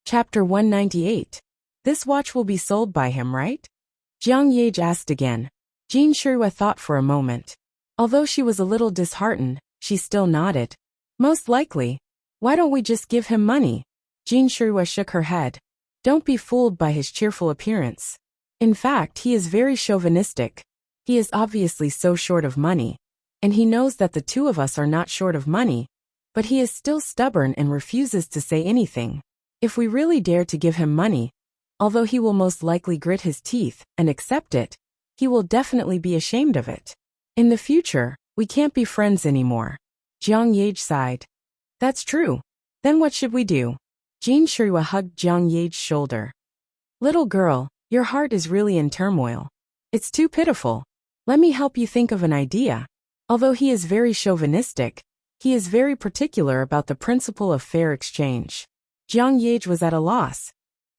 Chapter 198. This watch will be sold by him, right? Jiang Yage asked again. Jin Shirua thought for a moment. Although she was a little disheartened, she still nodded. Most likely. Why don't we just give him money? Jin Shirua shook her head. Don't be fooled by his cheerful appearance. In fact, he is very chauvinistic. He is obviously so short of money. And he knows that the two of us are not short of money. But he is still stubborn and refuses to say anything. If we really dare to give him money, although he will most likely grit his teeth and accept it, he will definitely be ashamed of it. In the future, we can't be friends anymore. Jiang Yage sighed. That's true. Then what should we do? Jin Shirua hugged Jiang Yage's shoulder. Little girl, your heart is really in turmoil. It's too pitiful. Let me help you think of an idea. Although he is very chauvinistic, he is very particular about the principle of fair exchange. Jiang Yage was at a loss.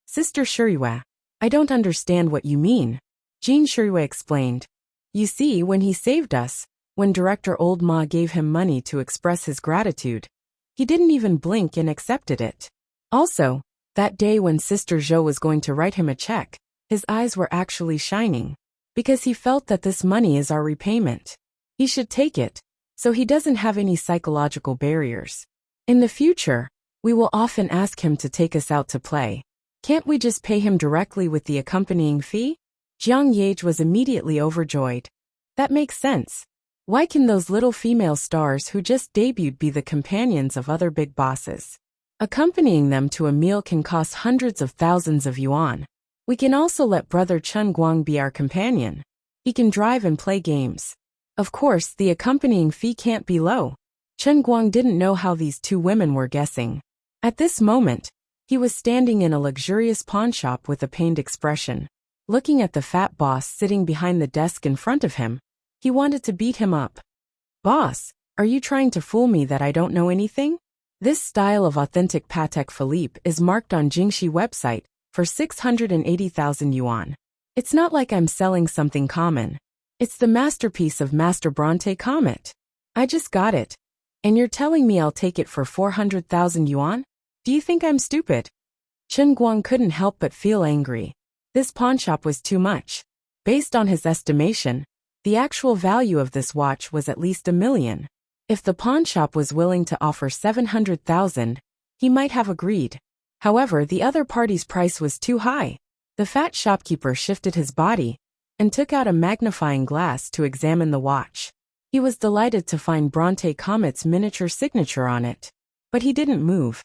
Sister Shirua, I don't understand what you mean. Jin Shirua explained. You see, when he saved us, when Director Old Ma gave him money to express his gratitude, he didn't even blink and accepted it. Also, that day when Sister Zhou was going to write him a check, his eyes were actually shining, because he felt that this money is our repayment. He should take it, so he doesn't have any psychological barriers. In the future, we will often ask him to take us out to play. Can't we just pay him directly with the accompanying fee? Jiang Yage was immediately overjoyed. That makes sense. Why can those little female stars who just debuted be the companions of other big bosses? Accompanying them to a meal can cost hundreds of thousands of yuan. We can also let Brother Chen Guang be our companion. He can drive and play games. Of course, the accompanying fee can't be low. Chen Guang didn't know how these two women were guessing. At this moment, he was standing in a luxurious pawnshop with a pained expression. Looking at the fat boss sitting behind the desk in front of him, he wanted to beat him up. Boss, are you trying to fool me that I don't know anything? This style of authentic Patek Philippe is marked on Jingxi website for 680,000 yuan. It's not like I'm selling something common. It's the masterpiece of Master Bronte Comet. I just got it. And you're telling me I'll take it for 400,000 yuan? Do you think I'm stupid? Chen Guang couldn't help but feel angry. This pawnshop was too much. Based on his estimation, the actual value of this watch was at least 1 million. If the pawnshop was willing to offer 700,000, he might have agreed. However, the other party's price was too high. The fat shopkeeper shifted his body and took out a magnifying glass to examine the watch. He was delighted to find Bronte Comet's miniature signature on it. But he didn't move.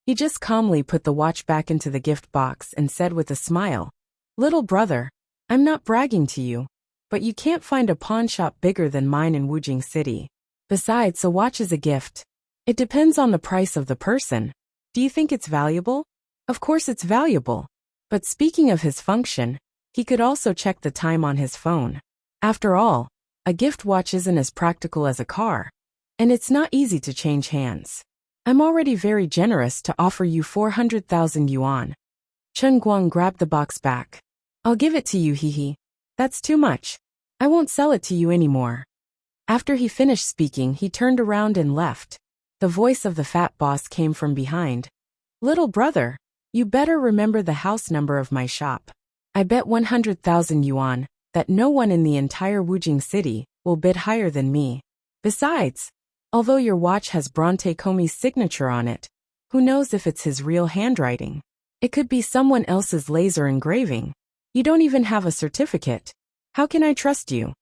He just calmly put the watch back into the gift box and said with a smile, Little brother, I'm not bragging to you, but you can't find a pawnshop bigger than mine in Wujing City. Besides, a watch is a gift. It depends on the price of the person. Do you think it's valuable? Of course it's valuable. But speaking of his function, he could also check the time on his phone. After all, a gift watch isn't as practical as a car, and it's not easy to change hands. I'm already very generous to offer you 400,000 yuan. Chen Guang grabbed the box back. I'll give it to you, hee. That's too much. I won't sell it to you anymore. After he finished speaking, he turned around and left. The voice of the fat boss came from behind. Little brother, you better remember the house number of my shop. I bet 100,000 yuan that no one in the entire Wujing City will bid higher than me. Besides, although your watch has Bronte Comet's signature on it, who knows if it's his real handwriting? It could be someone else's laser engraving. You don't even have a certificate. How can I trust you?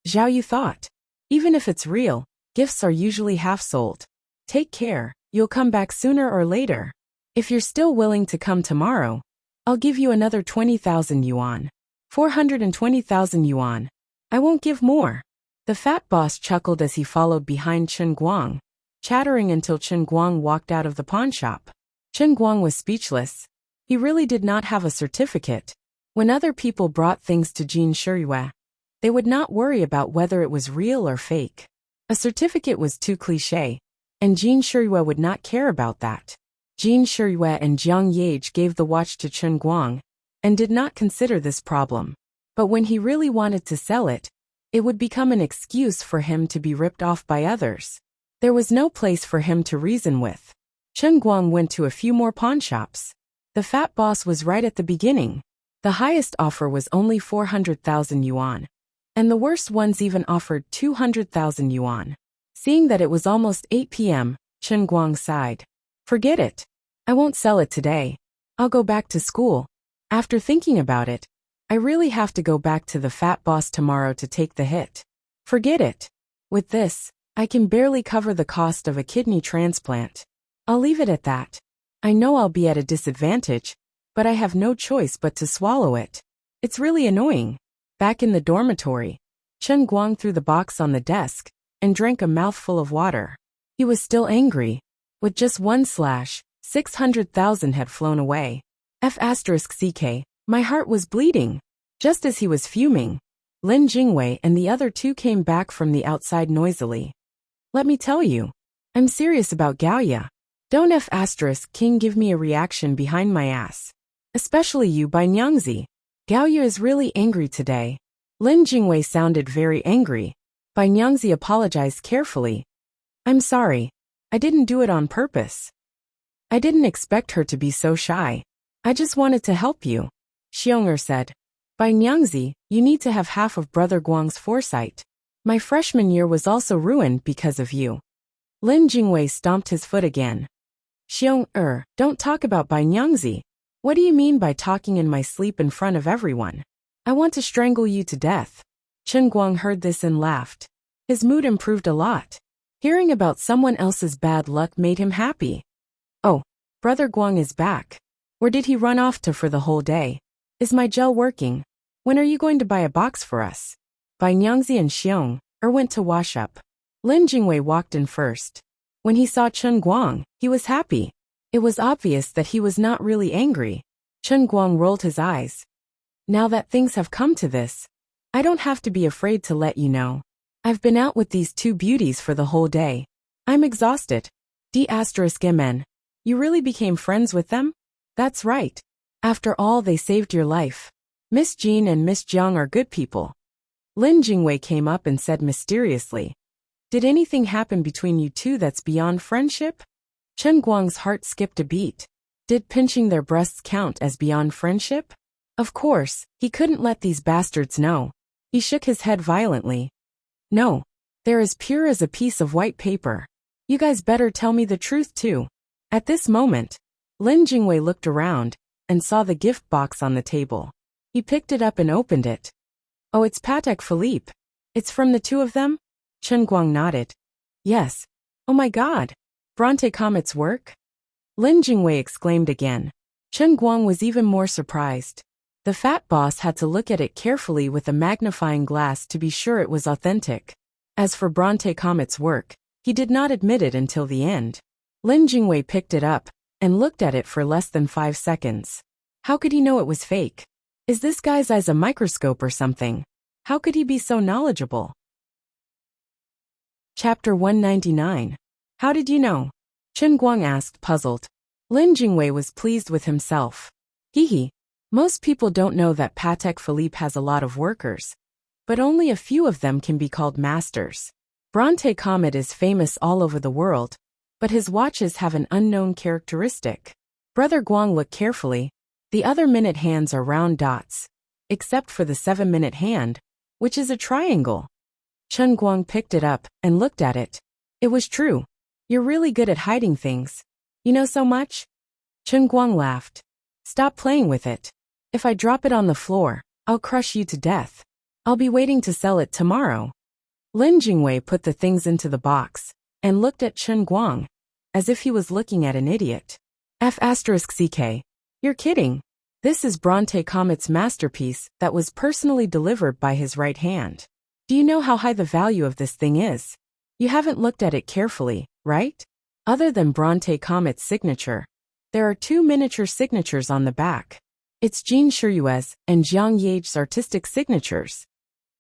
Zhao Yu thought. Even if it's real, gifts are usually half sold. Take care, you'll come back sooner or later. If you're still willing to come tomorrow, I'll give you another 20,000 yuan. 420,000 yuan. I won't give more. The fat boss chuckled as he followed behind Chen Guang, chattering until Chen Guang walked out of the pawnshop. Chen Guang was speechless. He really did not have a certificate. When other people brought things to Jin Shirua, they would not worry about whether it was real or fake. A certificate was too cliché, and Jin Shirua would not care about that. Jin Shirua and Jiang Yage gave the watch to Chen Guang, and did not consider this problem. But when he really wanted to sell it, it would become an excuse for him to be ripped off by others. There was no place for him to reason with. Chen Guang went to a few more pawnshops. The fat boss was right at the beginning. The highest offer was only 400,000 yuan. And the worst ones even offered 200,000 yuan. Seeing that it was almost 8 p.m., Chen Guang sighed. Forget it. I won't sell it today. I'll go back to school. After thinking about it, I really have to go back to the fat boss tomorrow to take the hit. Forget it. With this, I can barely cover the cost of a kidney transplant. I'll leave it at that. I know I'll be at a disadvantage, but I have no choice but to swallow it. It's really annoying. Back in the dormitory, Chen Guang threw the box on the desk and drank a mouthful of water. He was still angry. With just one slash, 600,000 had flown away. F***ck, my heart was bleeding. Just as he was fuming, Lin Jingwei and the other two came back from the outside noisily. Let me tell you, I'm serious about Gaoya. Don't F***king give me a reaction behind my ass. Especially you by Nyangzi. Gaoya is really angry today. Lin Jingwei sounded very angry. Bai Nyangzi apologized carefully. I'm sorry. I didn't do it on purpose. I didn't expect her to be so shy. I just wanted to help you. Xiong'er said. Bai Nyangzi, you need to have half of Brother Guang's foresight. My freshman year was also ruined because of you. Lin Jingwei stomped his foot again. Xiong'er, don't talk about Bai Nyangzi. What do you mean by talking in my sleep in front of everyone? I want to strangle you to death. Chen Guang heard this and laughed. His mood improved a lot. Hearing about someone else's bad luck made him happy. Oh, Brother Guang is back. Where did he run off to for the whole day? Is my gel working? When are you going to buy a box for us? Bai Nyangzi and Xiong'er went to wash up. Lin Jingwei walked in first. When he saw Chen Guang, he was happy. It was obvious that he was not really angry. Chen Guang rolled his eyes. Now that things have come to this, I don't have to be afraid to let you know. I've been out with these two beauties for the whole day. I'm exhausted. D***mn. You really became friends with them? That's right. After all, they saved your life. Miss Jean and Miss Jiang are good people. Lin Jingwei came up and said mysteriously. Did anything happen between you two that's beyond friendship? Chen Guang's heart skipped a beat. Did pinching their breasts count as beyond friendship? Of course, he couldn't let these bastards know. He shook his head violently. No. They're as pure as a piece of white paper. You guys better tell me the truth too. At this moment, Lin Jingwei looked around and saw the gift box on the table. He picked it up and opened it. Oh, it's Patek Philippe. It's from the two of them? Chen Guang nodded. Yes. Oh my God. Bronte Comet's work? Lin Jingwei exclaimed again. Chen Guang was even more surprised. The fat boss had to look at it carefully with a magnifying glass to be sure it was authentic. As for Bronte Comet's work, he did not admit it until the end. Lin Jingwei picked it up and looked at it for less than 5 seconds. How could he know it was fake? Is this guy's eyes a microscope or something? How could he be so knowledgeable? Chapter 199. How did you know? Chen Guang asked, puzzled. Lin Jingwei was pleased with himself. Hee. Most people don't know that Patek Philippe has a lot of workers, but only a few of them can be called masters. Bronte Comet is famous all over the world, but his watches have an unknown characteristic. Brother Guang looked carefully. The other minute hands are round dots, except for the 7-minute hand, which is a triangle. Chen Guang picked it up and looked at it. It was true. You're really good at hiding things. You know so much? Chen Guang laughed. Stop playing with it. If I drop it on the floor, I'll crush you to death. I'll be waiting to sell it tomorrow. Lin Jingwei put the things into the box and looked at Chen Guang as if he was looking at an idiot. F***ck. You're kidding. This is Bronte Comet's masterpiece that was personally delivered by his right hand. Do you know how high the value of this thing is? You haven't looked at it carefully, right? Other than Bronte Comet's signature, there are 2 miniature signatures on the back. It's Jean Shiyue's and Jiang Ye's artistic signatures.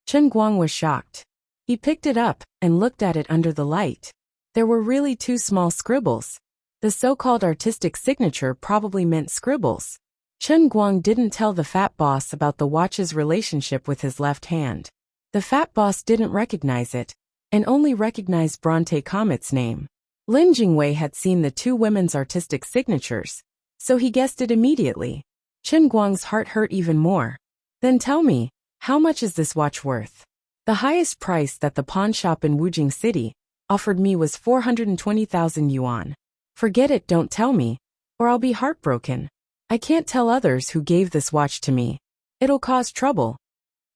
Chen Guang was shocked. He picked it up and looked at it under the light. There were really 2 small scribbles. The so-called artistic signature probably meant scribbles. Chen Guang didn't tell the fat boss about the watch's relationship with his left hand. The fat boss didn't recognize it, and only recognized Bronte Comet's name. Lin Jingwei had seen the 2 women's artistic signatures, So he guessed it immediately. Chen Guang's heart hurt even more. Then tell me, how much is this watch worth? The highest price that the pawn shop in Wujing City offered me was 420,000 yuan. Forget it, don't tell me, or I'll be heartbroken. I can't tell others who gave this watch to me. It'll cause trouble.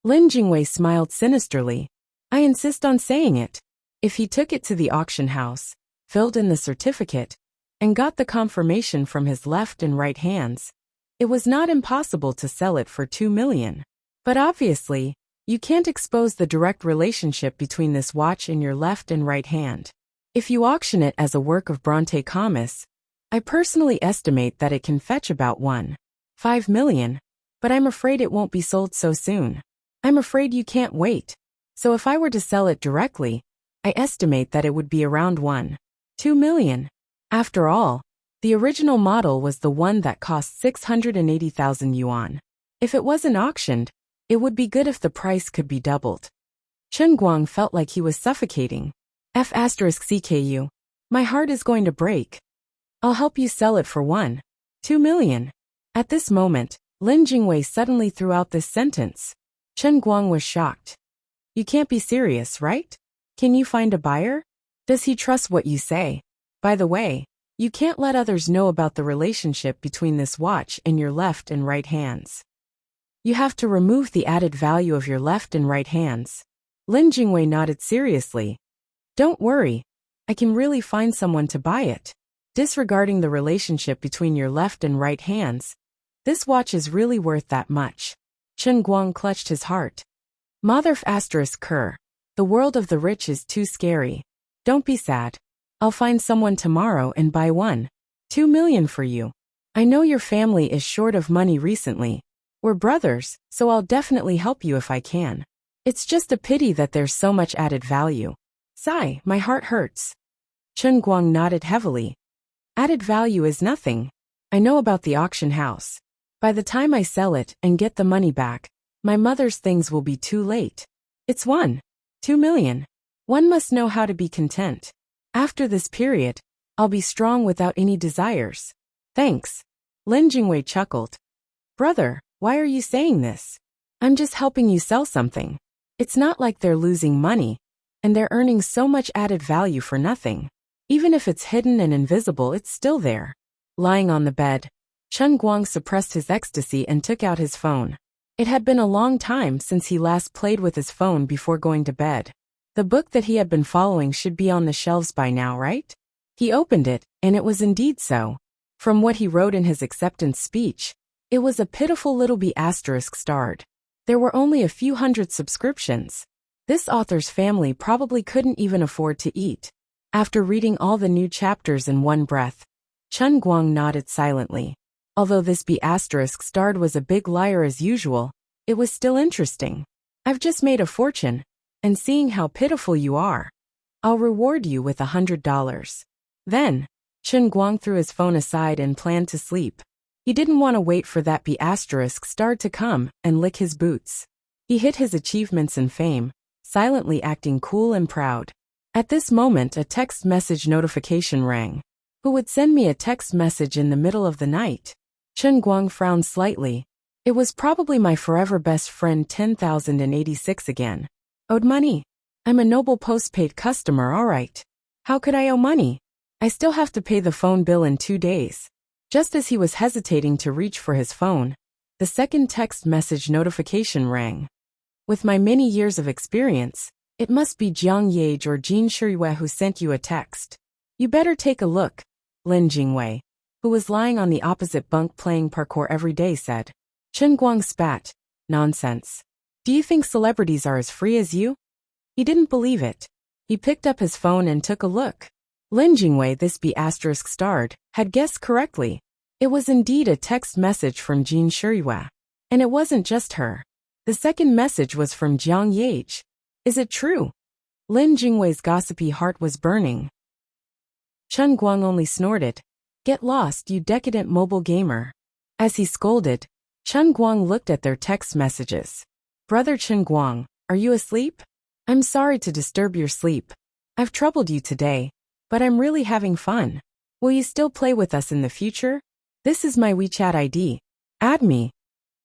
Lin Jingwei smiled sinisterly. I insist on saying it. If he took it to the auction house, filled in the certificate, and got the confirmation from his left and right hands, it was not impossible to sell it for 2 million. But obviously, you can't expose the direct relationship between this watch and your left and right hand. If you auction it as a work of Bronte Commerce, I personally estimate that it can fetch about 1.5 million, but I'm afraid it won't be sold so soon. I'm afraid you can't wait. So if I were to sell it directly, I estimate that it would be around 1.2 million. After all, the original model was the one that cost 680,000 yuan. If it wasn't auctioned, it would be good if the price could be doubled. Chen Guang felt like he was suffocating. F***CKU. My heart is going to break. I'll help you sell it for 1.2 million. At this moment, Lin Jingwei suddenly threw out this sentence. Chen Guang was shocked. You can't be serious, right? Can you find a buyer? Does he trust what you say? By the way, you can't let others know about the relationship between this watch and your left and right hands. You have to remove the added value of your left and right hands. Lin Jingwei nodded seriously. Don't worry. I can really find someone to buy it. Disregarding the relationship between your left and right hands, this watch is really worth that much. Chen Guang clutched his heart. Mother****. The world of the rich is too scary. Don't be sad. I'll find someone tomorrow and buy 1.2 million for you. I know your family is short of money recently. We're brothers, so I'll definitely help you if I can. It's just a pity that there's so much added value. Sigh, my heart hurts. Chen Guang nodded heavily. Added value is nothing. I know about the auction house. By the time I sell it and get the money back, my mother's things will be too late. It's 1.2 million. One must know how to be content. After this period, I'll be strong without any desires. Thanks. Lin Jingwei chuckled. Brother, why are you saying this? I'm just helping you sell something. It's not like they're losing money, and they're earning so much added value for nothing. Even if it's hidden and invisible, it's still there. Lying on the bed, Chen Guang suppressed his ecstasy and took out his phone. It had been a long time since he last played with his phone before going to bed. The book that he had been following should be on the shelves by now, right? He opened it, and it was indeed so. From what he wrote in his acceptance speech, it was a pitiful little B** starred. There were only a few hundred subscriptions. This author's family probably couldn't even afford to eat. After reading all the new chapters in one breath, Chen Guang nodded silently. Although this B** starred was a big liar as usual, it was still interesting. I've just made a fortune, and seeing how pitiful you are, I'll reward you with $100. Then, Chen Guang threw his phone aside and planned to sleep. He didn't want to wait for that B** starred to come and lick his boots. He hid his achievements and fame, silently acting cool and proud. At this moment, a text message notification rang. Who would send me a text message in the middle of the night? Chen Guang frowned slightly. It was probably my forever best friend 10,086 again. Owed money? I'm a noble postpaid customer, alright. How could I owe money? I still have to pay the phone bill in 2 days. Just as he was hesitating to reach for his phone, the second text message notification rang. With my many years of experience, it must be Jiang Yage or Jin Shiyue who sent you a text. You better take a look, Lin Jingwei, who was lying on the opposite bunk playing parkour every day, said. Chen Guang spat. Nonsense. Do you think celebrities are as free as you? He didn't believe it. He picked up his phone and took a look. Lin Jingwei, this B** starred, had guessed correctly. It was indeed a text message from Jin Shiyue. And it wasn't just her. The second message was from Jiang Yage. Is it true? Lin Jingwei's gossipy heart was burning. Chen Guang only snorted. Get lost, you decadent mobile gamer. As he scolded, Chen Guang looked at their text messages. Brother Chen Guang, are you asleep? I'm sorry to disturb your sleep. I've troubled you today, but I'm really having fun. Will you still play with us in the future? This is my WeChat ID. Add me.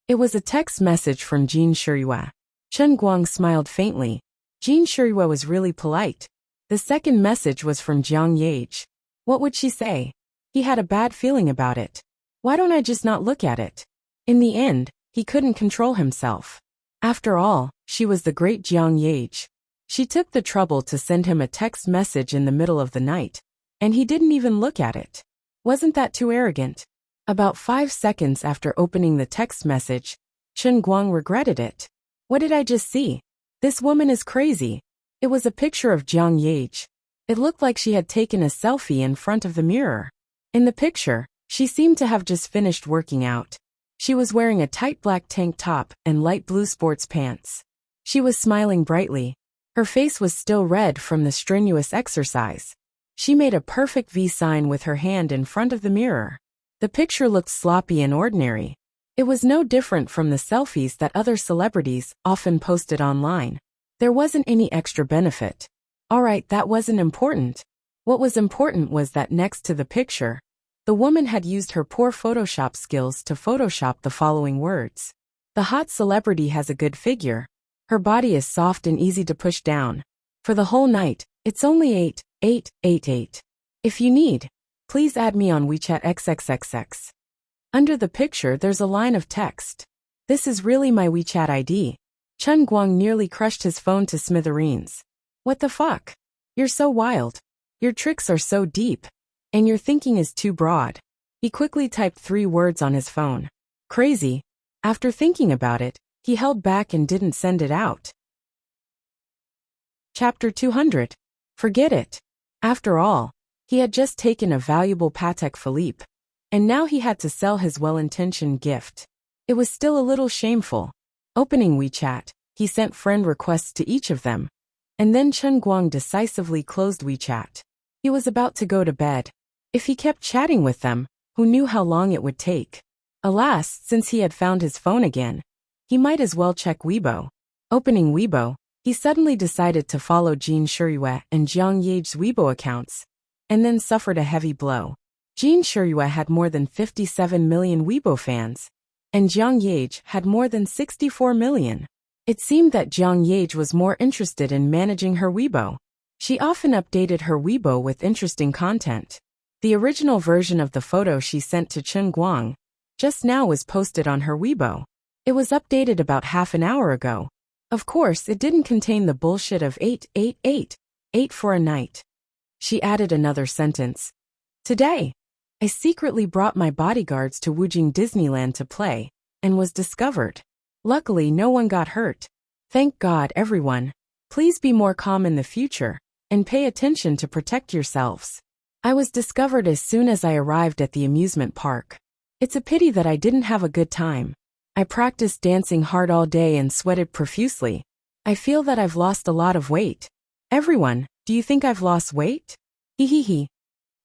It was a text message from Jin Shirua. Chen Guang smiled faintly. Jin Shirua was really polite. The second message was from Jiang Yage. What would she say? He had a bad feeling about it. Why don't I just not look at it? In the end, he couldn't control himself. After all, she was the great Jiang Yage. She took the trouble to send him a text message in the middle of the night, and he didn't even look at it. Wasn't that too arrogant? About 5 seconds after opening the text message, Chen Guang regretted it. What did I just see? This woman is crazy. It was a picture of Jiang Yage. It looked like she had taken a selfie in front of the mirror. In the picture, she seemed to have just finished working out. She was wearing a tight black tank top and light blue sports pants. She was smiling brightly. Her face was still red from the strenuous exercise. She made a perfect V sign with her hand in front of the mirror. The picture looked sloppy and ordinary. It was no different from the selfies that other celebrities often posted online. There wasn't any extra benefit. Alright, that wasn't important. What was important was that next to the picture, the woman had used her poor Photoshop skills to Photoshop the following words. The hot celebrity has a good figure. Her body is soft and easy to push down. For the whole night, it's only 8,888. If you need, please add me on WeChat XXXX. Under the picture there's a line of text. This is really my WeChat ID. Chen Guang nearly crushed his phone to smithereens. What the fuck? You're so wild. Your tricks are so deep. And your thinking is too broad. He quickly typed 3 words on his phone. Crazy. After thinking about it, he held back and didn't send it out. Chapter 200. Forget it. After all, he had just taken a valuable Patek Philippe. And now he had to sell his well-intentioned gift. It was still a little shameful. Opening WeChat, he sent friend requests to each of them. And then Chen Guang decisively closed WeChat. He was about to go to bed. If he kept chatting with them, who knew how long it would take? Alas, since he had found his phone again, he might as well check Weibo. Opening Weibo, he suddenly decided to follow Jin Shirua and Jiang Yage's Weibo accounts, and then suffered a heavy blow. Jin Shirua had more than 57 million Weibo fans, and Jiang Yage had more than 64 million. It seemed that Jiang Yage was more interested in managing her Weibo. She often updated her Weibo with interesting content. The original version of the photo she sent to Chen Guang just now was posted on her Weibo. It was updated about half an hour ago. Of course, it didn't contain the bullshit of 8 for a night. She added another sentence. Today, I secretly brought my bodyguards to Wujing Disneyland to play, and was discovered. Luckily, no one got hurt. Thank God, everyone. Please be more calm in the future, and pay attention to protect yourselves. I was discovered as soon as I arrived at the amusement park. It's a pity that I didn't have a good time. I practiced dancing hard all day and sweated profusely. I feel that I've lost a lot of weight. Everyone, do you think I've lost weight? Hehehe.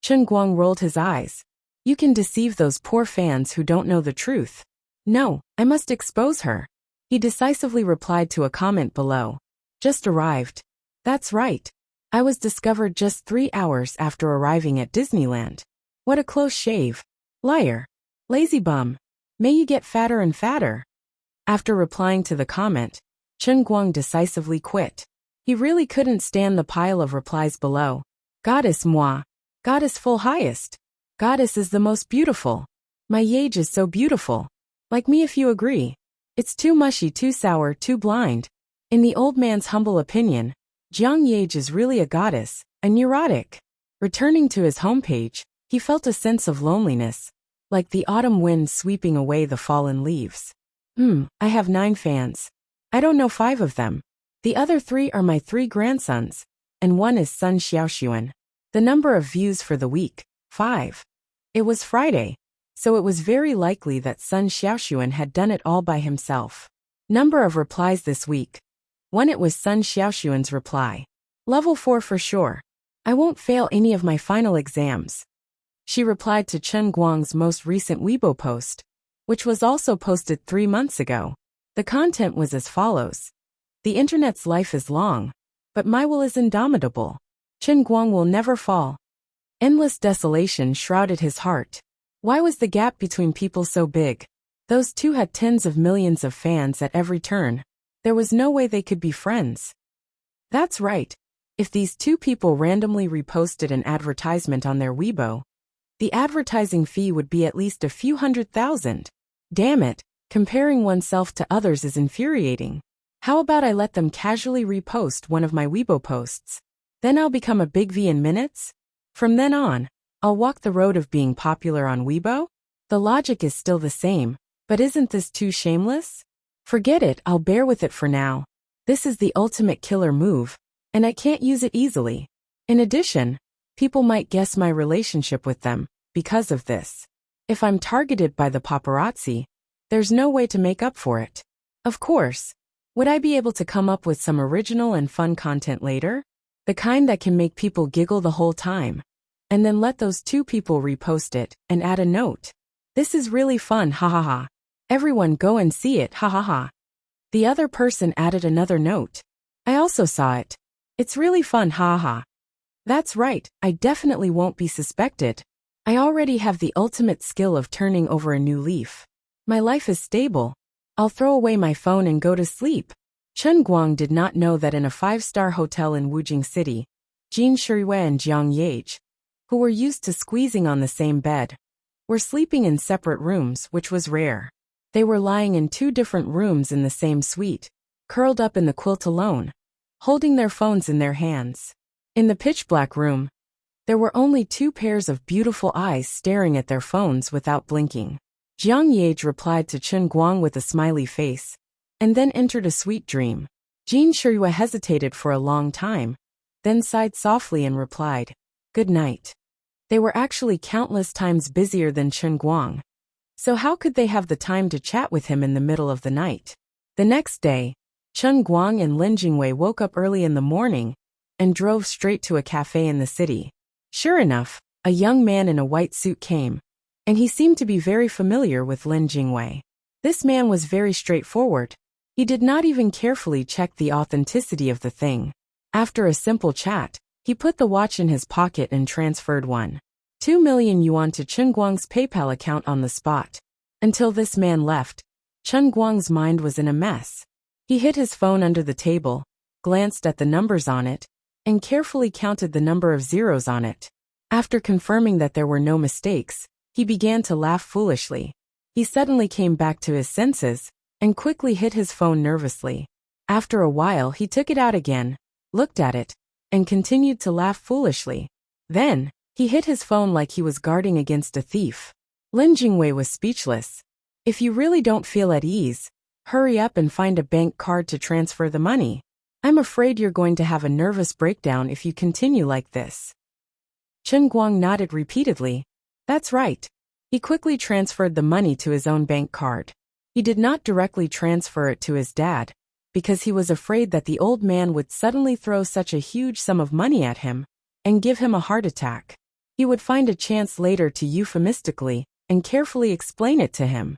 Chen Guang rolled his eyes. You can deceive those poor fans who don't know the truth. No, I must expose her. He decisively replied to a comment below. Just arrived. That's right. I was discovered just 3 hours after arriving at Disneyland. What a close shave. Liar. Lazy bum. May you get fatter and fatter. After replying to the comment, Chen Guang decisively quit. He really couldn't stand the pile of replies below. Goddess moi. Goddess full highest. Goddess is the most beautiful. My Yage is so beautiful. Like me if you agree. It's too mushy, too sour, too blind. In the old man's humble opinion, Jiang Yage is really a goddess, a neurotic. Returning to his homepage, he felt a sense of loneliness, like the autumn wind sweeping away the fallen leaves. I have 9 fans. I don't know 5 of them. The other 3 are my 3 grandsons, and 1 is Sun Xiaoxuan. The number of views for the week, 5. It was Friday, so it was very likely that Sun Xiaoxuan had done it all by himself. Number of replies this week. 1. It was Sun Xiaoxuan's reply. Level 4 for sure. I won't fail any of my final exams. She replied to Chen Guang's most recent Weibo post, which was also posted 3 months ago. The content was as follows. The internet's life is long, but my will is indomitable. Chen Guang will never fall. Endless desolation shrouded his heart. Why was the gap between people so big? Those two had tens of millions of fans at every turn. There was no way they could be friends. That's right. If these two people randomly reposted an advertisement on their Weibo, the advertising fee would be at least a few $100,000. Damn it, comparing oneself to others is infuriating. How about I let them casually repost one of my Weibo posts? Then I'll become a big V in minutes? From then on, I'll walk the road of being popular on Weibo? The logic is still the same, but isn't this too shameless? Forget it, I'll bear with it for now. This is the ultimate killer move, and I can't use it easily. In addition, people might guess my relationship with them because of this. If I'm targeted by the paparazzi, there's no way to make up for it. Of course, would I be able to come up with some original and fun content later? The kind that can make people giggle the whole time. And then let those two people repost it and add a note. This is really fun, ha ha ha. Everyone go and see it, ha ha ha. The other person added another note. I also saw it. It's really fun, ha ha ha. That's right, I definitely won't be suspected. I already have the ultimate skill of turning over a new leaf. My life is stable. I'll throw away my phone and go to sleep. Chen Guang did not know that in a 5-star hotel in Wujing City, Jin Shirui and Jiang Yage, who were used to squeezing on the same bed, were sleeping in separate rooms, which was rare. They were lying in 2 different rooms in the same suite, curled up in the quilt alone, holding their phones in their hands. In the pitch-black room, there were only 2 pairs of beautiful eyes staring at their phones without blinking. Jiang Yage replied to Chen Guang with a smiley face, and then entered a sweet dream. Jin Shirui hesitated for a long time, then sighed softly and replied, "Good night." They were actually countless times busier than Chen Guang, so how could they have the time to chat with him in the middle of the night? The next day, Chen Guang and Lin Jingwei woke up early in the morning and drove straight to a cafe in the city. Sure enough, a young man in a white suit came, and he seemed to be very familiar with Lin Jingwei. This man was very straightforward. He did not even carefully check the authenticity of the thing. After a simple chat, he put the watch in his pocket and transferred 1.2 million yuan to Chen Guang's PayPal account on the spot. Until this man left, Chen Guang's mind was in a mess. He hid his phone under the table, glanced at the numbers on it, and carefully counted the number of zeros on it. After confirming that there were no mistakes, he began to laugh foolishly. He suddenly came back to his senses and quickly hid his phone nervously. After a while, he took it out again, looked at it, and continued to laugh foolishly. Then, he hid his phone like he was guarding against a thief. Lin Jingwei was speechless. If you really don't feel at ease, hurry up and find a bank card to transfer the money. I'm afraid you're going to have a nervous breakdown if you continue like this. Chen Guang nodded repeatedly. That's right. He quickly transferred the money to his own bank card. He did not directly transfer it to his dad, because he was afraid that the old man would suddenly throw such a huge sum of money at him and give him a heart attack. He would find a chance later to euphemistically and carefully explain it to him.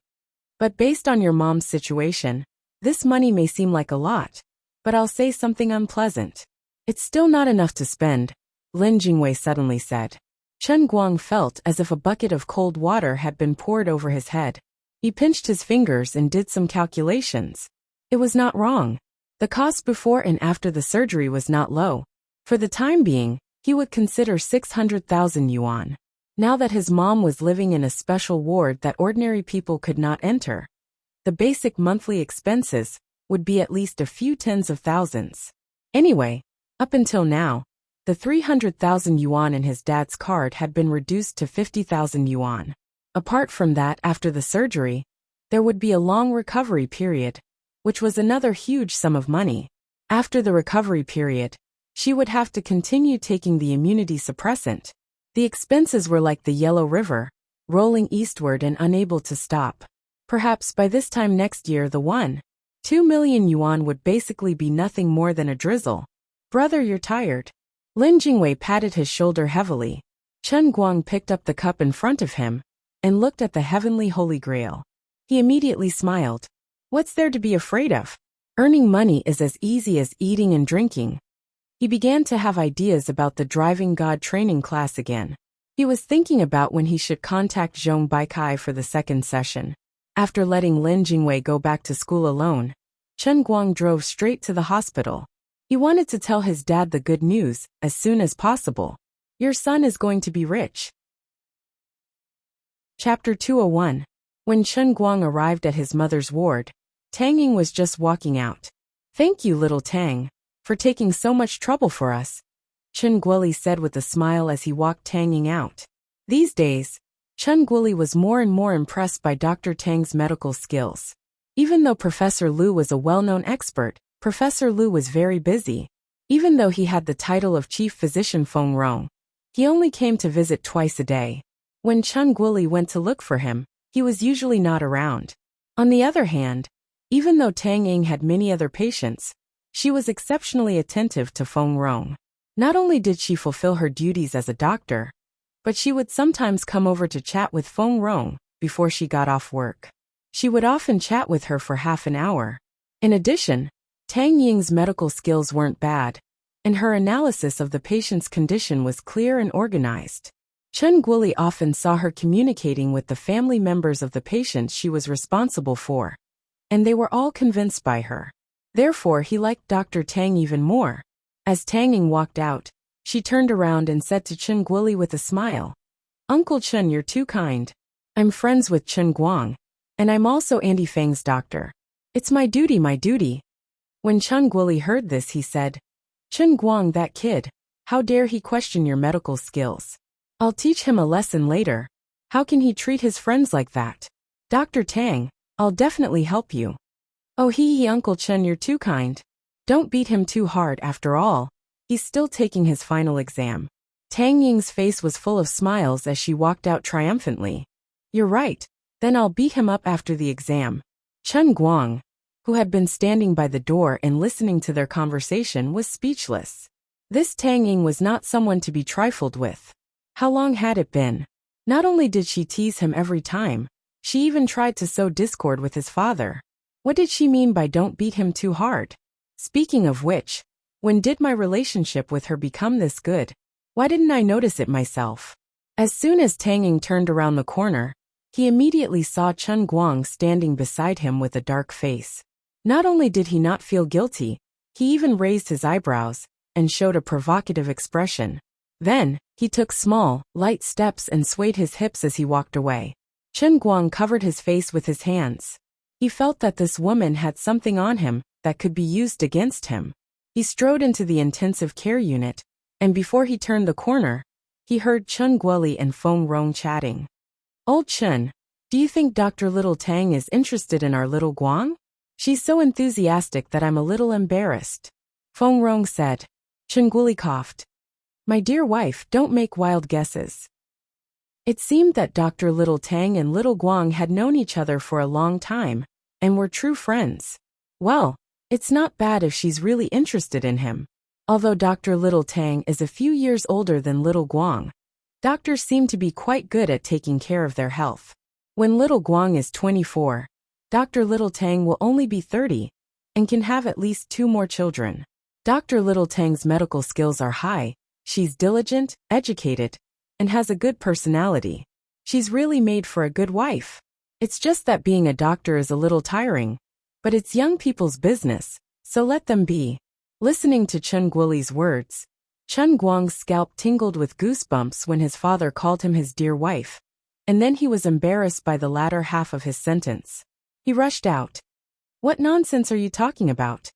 But based on your mom's situation, this money may seem like a lot, but I'll say something unpleasant. It's still not enough to spend, Lin Jingwei suddenly said. Chen Guang felt as if a bucket of cold water had been poured over his head. He pinched his fingers and did some calculations. It was not wrong. The cost before and after the surgery was not low. For the time being, he would consider 600,000 yuan. Now that his mom was living in a special ward that ordinary people could not enter, the basic monthly expenses would be at least a few tens of thousands. Anyway, up until now, the 300,000 yuan in his dad's card had been reduced to 50,000 yuan. Apart from that, after the surgery, there would be a long recovery period, which was another huge sum of money. After the recovery period, she would have to continue taking the immunity suppressant. The expenses were like the Yellow River, rolling eastward and unable to stop. Perhaps by this time next year the 1.2 million yuan would basically be nothing more than a drizzle. Brother, you're tired. Lin Jingwei patted his shoulder heavily. Chen Guang picked up the cup in front of him and looked at the heavenly holy grail. He immediately smiled. What's there to be afraid of? Earning money is as easy as eating and drinking. He began to have ideas about the driving god training class again. He was thinking about when he should contact Zhong Baikai for the second session. After letting Lin Jingwei go back to school alone, Chen Guang drove straight to the hospital. He wanted to tell his dad the good news as soon as possible. Your son is going to be rich. Chapter 201. When Chen Guang arrived at his mother's ward, Tang Ying was just walking out. Thank you, little Tang, for taking so much trouble for us, Chen Guoli said with a smile as he walked Tang Ying out. These days, Chen Guoli was more and more impressed by Dr. Tang's medical skills. Even though Professor Lu was a well-known expert, Professor Lu was very busy. Even though he had the title of Chief Physician Feng Rong, he only came to visit twice a day. When Chen Guoli went to look for him, he was usually not around. On the other hand, even though Tang Ying had many other patients, she was exceptionally attentive to Feng Rong. Not only did she fulfill her duties as a doctor, but she would sometimes come over to chat with Feng Rong before she got off work. She would often chat with her for half an hour. In addition, Tang Ying's medical skills weren't bad, and her analysis of the patient's condition was clear and organized. Chen Guoli often saw her communicating with the family members of the patients she was responsible for, and they were all convinced by her. Therefore, he liked Dr. Tang even more. As Tang Ying walked out, she turned around and said to Chen Guoli with a smile, Uncle Chen, you're too kind. I'm friends with Chen Guang, and I'm also Andy Fang's doctor. It's my duty, my duty. When Chen Guoli heard this, he said, Chen Guang, that kid, how dare he question your medical skills? I'll teach him a lesson later. How can he treat his friends like that? Dr. Tang, I'll definitely help you. Oh he, Uncle Chen, you're too kind. Don't beat him too hard after all. He's still taking his final exam. Tang Ying's face was full of smiles as she walked out triumphantly. You're right. Then I'll beat him up after the exam. Chen Guang, who had been standing by the door and listening to their conversation, was speechless. This Tang Ying was not someone to be trifled with. How long had it been? Not only did she tease him every time, she even tried to sow discord with his father. What did she mean by don't beat him too hard? Speaking of which, when did my relationship with her become this good? Why didn't I notice it myself? As soon as Tang Ying turned around the corner, he immediately saw Chen Guang standing beside him with a dark face. Not only did he not feel guilty, he even raised his eyebrows and showed a provocative expression. Then, he took small, light steps and swayed his hips as he walked away. Chen Guang covered his face with his hands. He felt that this woman had something on him that could be used against him. He strode into the intensive care unit, and before he turned the corner, he heard Chen Guoli and Feng Rong chatting. Old Chen, do you think Dr. Little Tang is interested in our little Guang? She's so enthusiastic that I'm a little embarrassed. Feng Rong said. Chen Guoli coughed. My dear wife, don't make wild guesses. It seemed that Dr. Little Tang and Little Guang had known each other for a long time, and were true friends. Well, it's not bad if she's really interested in him. Although Dr. Little Tang is a few years older than Little Guang, doctors seem to be quite good at taking care of their health. When Little Guang is 24, Dr. Little Tang will only be 30, and can have at least 2 more children. Dr. Little Tang's medical skills are high, she's diligent, educated, and has a good personality. She's really made for a good wife. It's just that being a doctor is a little tiring, but it's young people's business, so let them be. Listening to Chen Guoli's words, Chen Guang's scalp tingled with goosebumps when his father called him his dear wife, and then he was embarrassed by the latter half of his sentence. He rushed out. What nonsense are you talking about?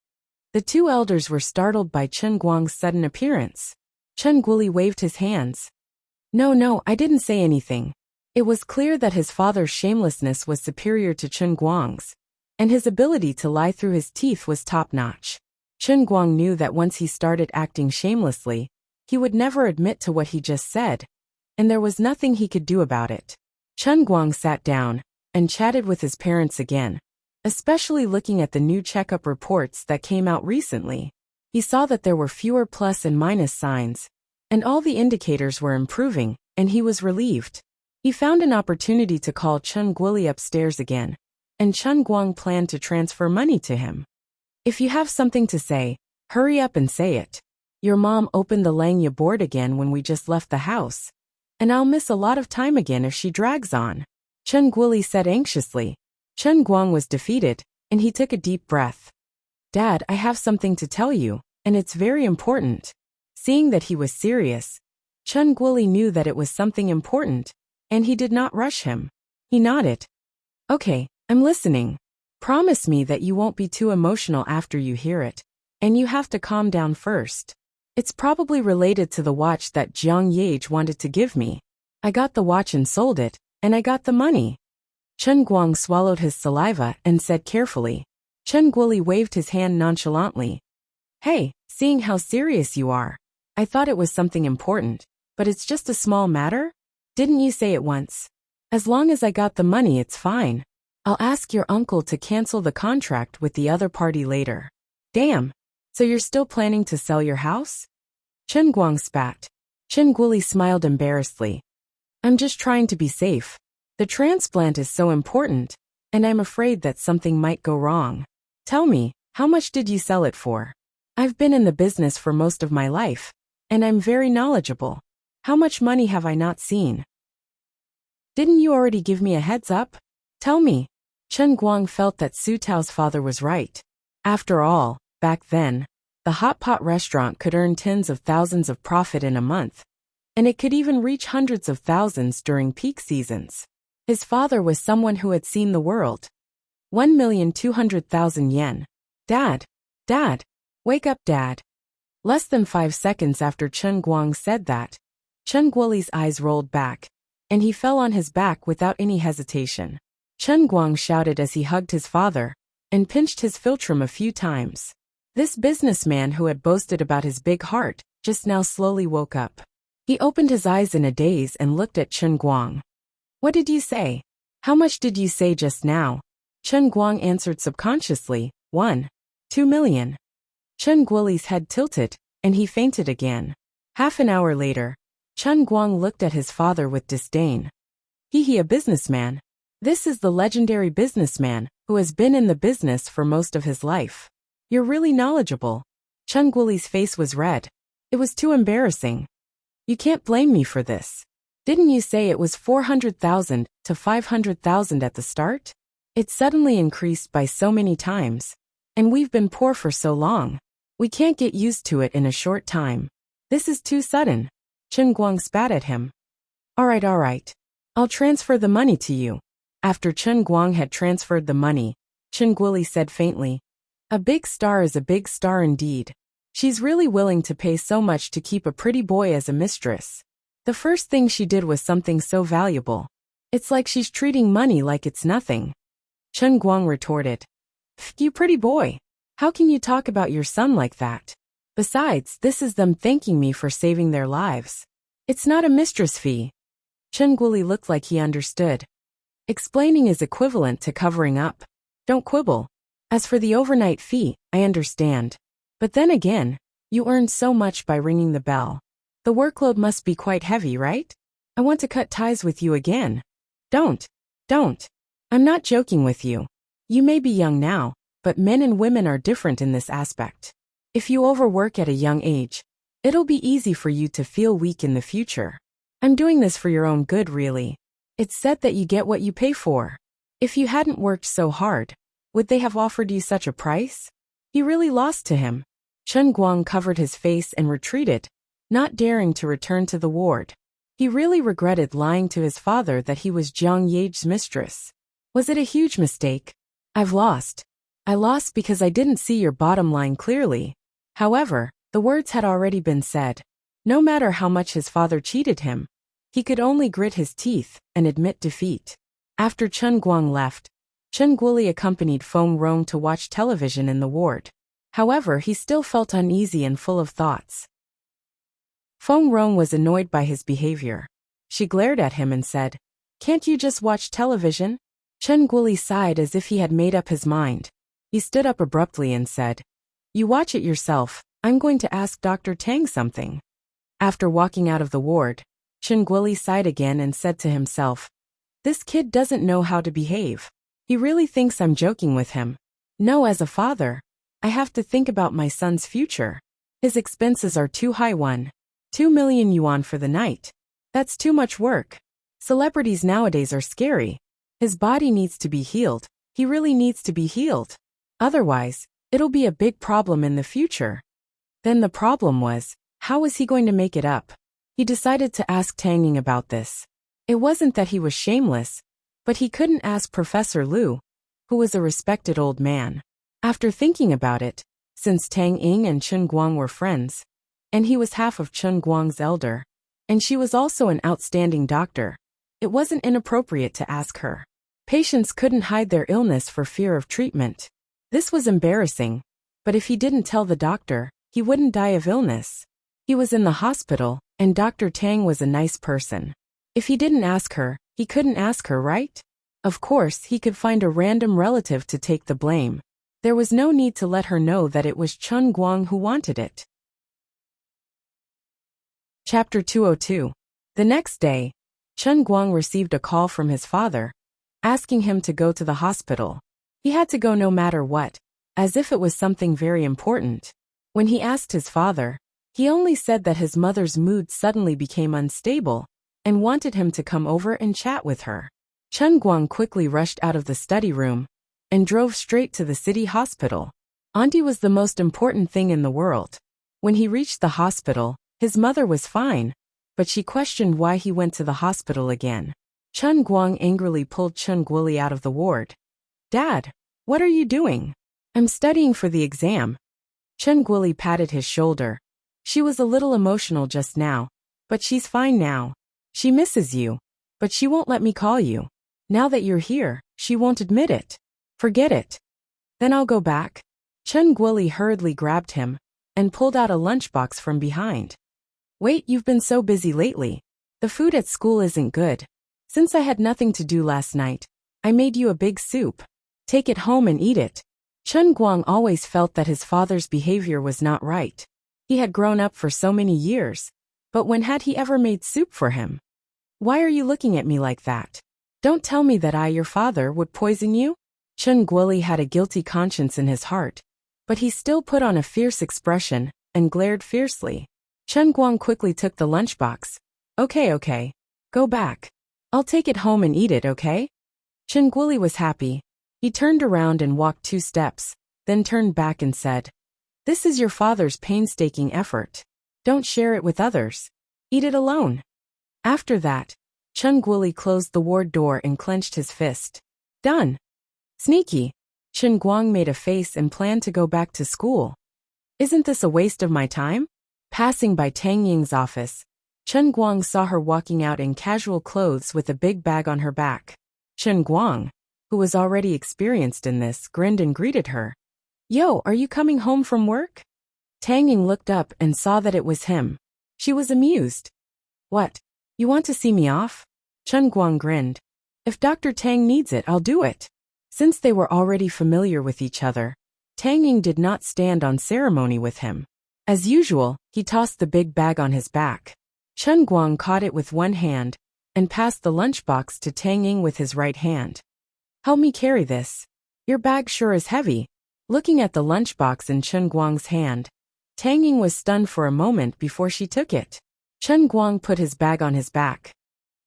The 2 elders were startled by Chen Guang's sudden appearance. Chen Guoli waved his hands. No, I didn't say anything. It was clear that his father's shamelessness was superior to Chen Guang's, and his ability to lie through his teeth was top-notch. Chen Guang knew that once he started acting shamelessly, he would never admit to what he just said, and there was nothing he could do about it. Chen Guang sat down and chatted with his parents again, especially looking at the new checkup reports that came out recently. He saw that there were fewer plus and minus signs, and all the indicators were improving, and he was relieved. He found an opportunity to call Chen Guoli upstairs again, and Chen Guang planned to transfer money to him. If you have something to say, hurry up and say it. Your mom opened the Langya board again when we just left the house. And I'll miss a lot of time again if she drags on. Chen Guoli said anxiously. Chen Guang was defeated, and he took a deep breath. Dad, I have something to tell you, and it's very important. Seeing that he was serious, Chen Guoli knew that it was something important, and he did not rush him. He nodded. Okay, I'm listening. Promise me that you won't be too emotional after you hear it, and you have to calm down first. It's probably related to the watch that Jiang Yage wanted to give me. I got the watch and sold it, and I got the money. Chen Guang swallowed his saliva and said carefully. Chen Guoli waved his hand nonchalantly. Hey, seeing how serious you are, I thought it was something important, but it's just a small matter? Didn't you say it once? As long as I got the money, it's fine. I'll ask your uncle to cancel the contract with the other party later. Damn. So you're still planning to sell your house? Chen Guang spat. Chen Guoli smiled embarrassedly. I'm just trying to be safe. The transplant is so important, and I'm afraid that something might go wrong. Tell me, how much did you sell it for? I've been in the business for most of my life, and I'm very knowledgeable. How much money have I not seen? Didn't you already give me a heads up? Tell me. Chen Guang felt that Su Tao's father was right. After all, back then, the hot pot restaurant could earn tens of thousands of profit in a month, and it could even reach hundreds of thousands during peak seasons. His father was someone who had seen the world. 1,200,000 yen. Dad! Dad! Wake up, Dad! Less than 5 seconds after Chen Guang said that, Chen Guoli's eyes rolled back, and he fell on his back without any hesitation. Chen Guang shouted as he hugged his father, and pinched his philtrum a few times. This businessman who had boasted about his big heart, just now slowly woke up. He opened his eyes in a daze and looked at Chen Guang. What did you say? How much did you say just now? Chen Guang answered subconsciously, 2 million. Chen Guoli's head tilted, and he fainted again. Half an hour later, Chen Guang looked at his father with disdain. He a businessman. This is the legendary businessman who has been in the business for most of his life. You're really knowledgeable. Chen Guoli's face was red. It was too embarrassing. You can't blame me for this. Didn't you say it was 400,000 to 500,000 at the start? It suddenly increased by so many times. And we've been poor for so long. We can't get used to it in a short time. This is too sudden. Chen Guang spat at him. All right. I'll transfer the money to you. After Chen Guang had transferred the money, Chen Guoli said faintly, a big star is a big star indeed. She's really willing to pay so much to keep a pretty boy as a mistress. The first thing she did was something so valuable. It's like she's treating money like it's nothing. Chen Guang retorted. You pretty boy. How can you talk about your son like that? Besides, this is them thanking me for saving their lives. It's not a mistress fee. Chen Guoli looked like he understood. Explaining is equivalent to covering up. Don't quibble. As for the overnight fee, I understand. But then again, you earned so much by ringing the bell. The workload must be quite heavy, right? I want to cut ties with you again. Don't. I'm not joking with you. You may be young now, but men and women are different in this aspect. If you overwork at a young age, it'll be easy for you to feel weak in the future. I'm doing this for your own good, really. It's said that you get what you pay for. If you hadn't worked so hard, would they have offered you such a price? He really lost to him. Chen Guang covered his face and retreated, not daring to return to the ward. He really regretted lying to his father that he was Jiang Yage's mistress. Was it a huge mistake? I've lost. I lost because I didn't see your bottom line clearly. However, the words had already been said. No matter how much his father cheated him, he could only grit his teeth and admit defeat. After Chen Guang left, Chen Guoli accompanied Feng Rong to watch television in the ward. However, he still felt uneasy and full of thoughts. Feng Rong was annoyed by his behavior. She glared at him and said, Can't you just watch television? Chen Guoli sighed as if he had made up his mind. He stood up abruptly and said, You watch it yourself. I'm going to ask Dr. Tang something. After walking out of the ward, Chen Guoli sighed again and said to himself, This kid doesn't know how to behave. He really thinks I'm joking with him. No, as a father, I have to think about my son's future. His expenses are too high. 2 million yuan for the night. That's too much work. Celebrities nowadays are scary. His body needs to be healed. He really needs to be healed. Otherwise, it'll be a big problem in the future. Then the problem was, how was he going to make it up? He decided to ask Tang Ying about this. It wasn't that he was shameless, but he couldn't ask Professor Liu, who was a respected old man. After thinking about it, since Tang Ying and Chen Guang were friends, and he was half of Chen Guang's elder, and she was also an outstanding doctor, it wasn't inappropriate to ask her. Patients couldn't hide their illness for fear of treatment. This was embarrassing, but if he didn't tell the doctor, he wouldn't die of illness. He was in the hospital, and Dr. Tang was a nice person. If he didn't ask her, he couldn't ask her, right? Of course, he could find a random relative to take the blame. There was no need to let her know that it was Chen Guang who wanted it. Chapter 202. The next day, Chen Guang received a call from his father, asking him to go to the hospital. He had to go no matter what, as if it was something very important. When he asked his father, he only said that his mother's mood suddenly became unstable and wanted him to come over and chat with her. Chen Guang quickly rushed out of the study room and drove straight to the city hospital. Auntie was the most important thing in the world. When he reached the hospital, his mother was fine, but she questioned why he went to the hospital again. Chen Guang angrily pulled Chen Guoli out of the ward. "Dad, what are you doing?" "I'm studying for the exam." Chen Guoli patted his shoulder. "She was a little emotional just now, but she's fine now. She misses you, but she won't let me call you. Now that you're here, she won't admit it. Forget it." "Then I'll go back." Chen Guoli hurriedly grabbed him and pulled out a lunchbox from behind. "Wait, you've been so busy lately. The food at school isn't good. Since I had nothing to do last night, I made you a big soup. Take it home and eat it." Chen Guang always felt that his father's behavior was not right. He had grown up for so many years, but when had he ever made soup for him? "Why are you looking at me like that? Don't tell me that I, your father, would poison you?" Chen Guoli had a guilty conscience in his heart, but he still put on a fierce expression and glared fiercely. Chen Guang quickly took the lunchbox. Okay, go back. I'll take it home and eat it, okay?" Chen Guoli was happy. He turned around and walked 2 steps, then turned back and said, "This is your father's painstaking effort. Don't share it with others. Eat it alone." After that, Chen Guoli closed the ward door and clenched his fist. "Done." "Sneaky." Chen Guang made a face and planned to go back to school. "Isn't this a waste of my time?" Passing by Tang Ying's office, Chen Guang saw her walking out in casual clothes with a big bag on her back. Chen Guang, who was already experienced in this, grinned and greeted her. "Yo, are you coming home from work?" Tang Ying looked up and saw that it was him. She was amused. "What? You want to see me off?" Chen Guang grinned. "If Dr. Tang needs it, I'll do it." Since they were already familiar with each other, Tang Ying did not stand on ceremony with him. As usual, he tossed the big bag on his back. Chen Guang caught it with one hand and passed the lunchbox to Tang Ying with his right hand. "Help me carry this. Your bag sure is heavy." Looking at the lunchbox in Chen Guang's hand, Tang Ying was stunned for a moment before she took it. Chen Guang put his bag on his back.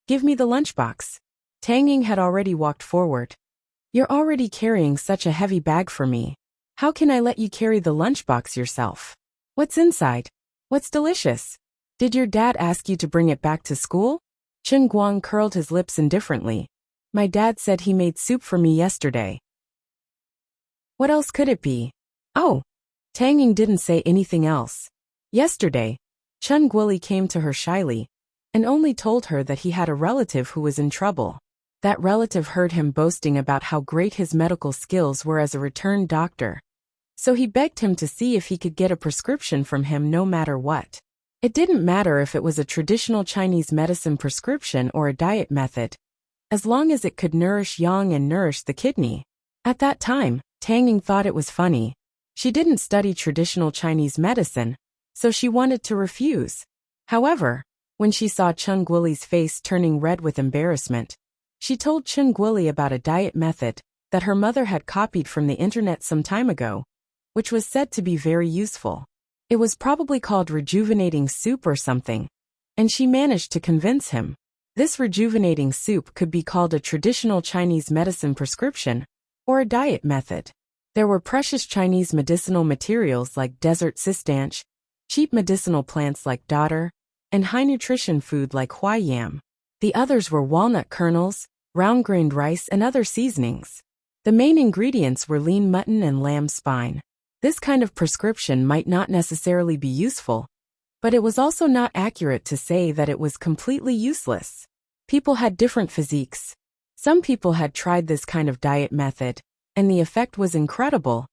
"Give me the lunchbox." Tang Ying had already walked forward. "You're already carrying such a heavy bag for me. How can I let you carry the lunchbox yourself? What's inside? What's delicious? Did your dad ask you to bring it back to school?" Chen Guang curled his lips indifferently. "My dad said he made soup for me yesterday." "What else could it be?" "Oh." Tang Ying didn't say anything else. Yesterday, Chen Guoli came to her shyly and only told her that he had a relative who was in trouble. That relative heard him boasting about how great his medical skills were as a returned doctor. So he begged him to see if he could get a prescription from him no matter what. It didn't matter if it was a traditional Chinese medicine prescription or a diet method, as long as it could nourish yang and nourish the kidney. At that time, Tang Ying thought it was funny. She didn't study traditional Chinese medicine, so she wanted to refuse. However, when she saw Chen Guoli's face turning red with embarrassment, she told Chen Guoli about a diet method that her mother had copied from the internet some time ago, which was said to be very useful. It was probably called rejuvenating soup or something. and she managed to convince him. This rejuvenating soup could be called a traditional Chinese medicine prescription, or a diet method. There were precious Chinese medicinal materials like desert sistanch, cheap medicinal plants like dodder, and high-nutrition food like huai yam. The others were walnut kernels, round-grained rice, and other seasonings. The main ingredients were lean mutton and lamb spine. This kind of prescription might not necessarily be useful, but it was also not accurate to say that it was completely useless. People had different physiques. Some people had tried this kind of diet method, and the effect was incredible,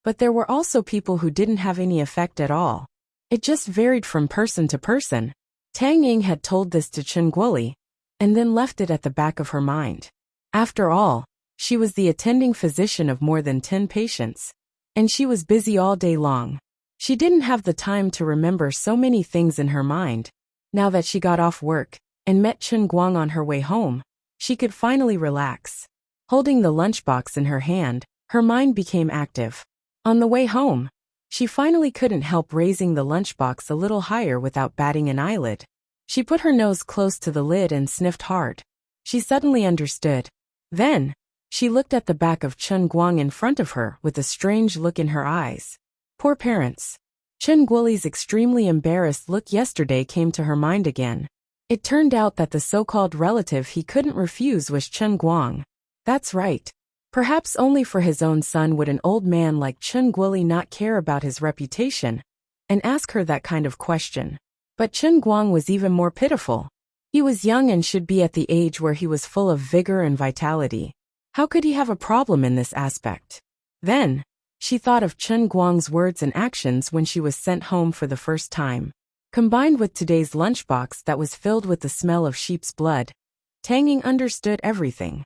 but there were also people who didn't have any effect at all. It just varied from person to person. Tang Ying had told this to Chen Guoli, and then left it at the back of her mind. After all, she was the attending physician of more than 10 patients, and she was busy all day long. She didn't have the time to remember so many things in her mind. Now that she got off work and met Chen Guang on her way home, she could finally relax. Holding the lunchbox in her hand, her mind became active. On the way home, she finally couldn't help raising the lunchbox a little higher without batting an eyelid. She put her nose close to the lid and sniffed hard. She suddenly understood. Then, she looked at the back of Chen Guang in front of her with a strange look in her eyes. Poor parents. Chen Guoli's extremely embarrassed look yesterday came to her mind again. It turned out that the so-called relative he couldn't refuse was Chen Guang. That's right. Perhaps only for his own son would an old man like Chen Guoli not care about his reputation and ask her that kind of question. But Chen Guang was even more pitiful. He was young and should be at the age where he was full of vigor and vitality. How could he have a problem in this aspect? Then, she thought of Chen Guang's words and actions when she was sent home for the first time. Combined with today's lunchbox that was filled with the smell of sheep's blood, Tang Ying understood everything.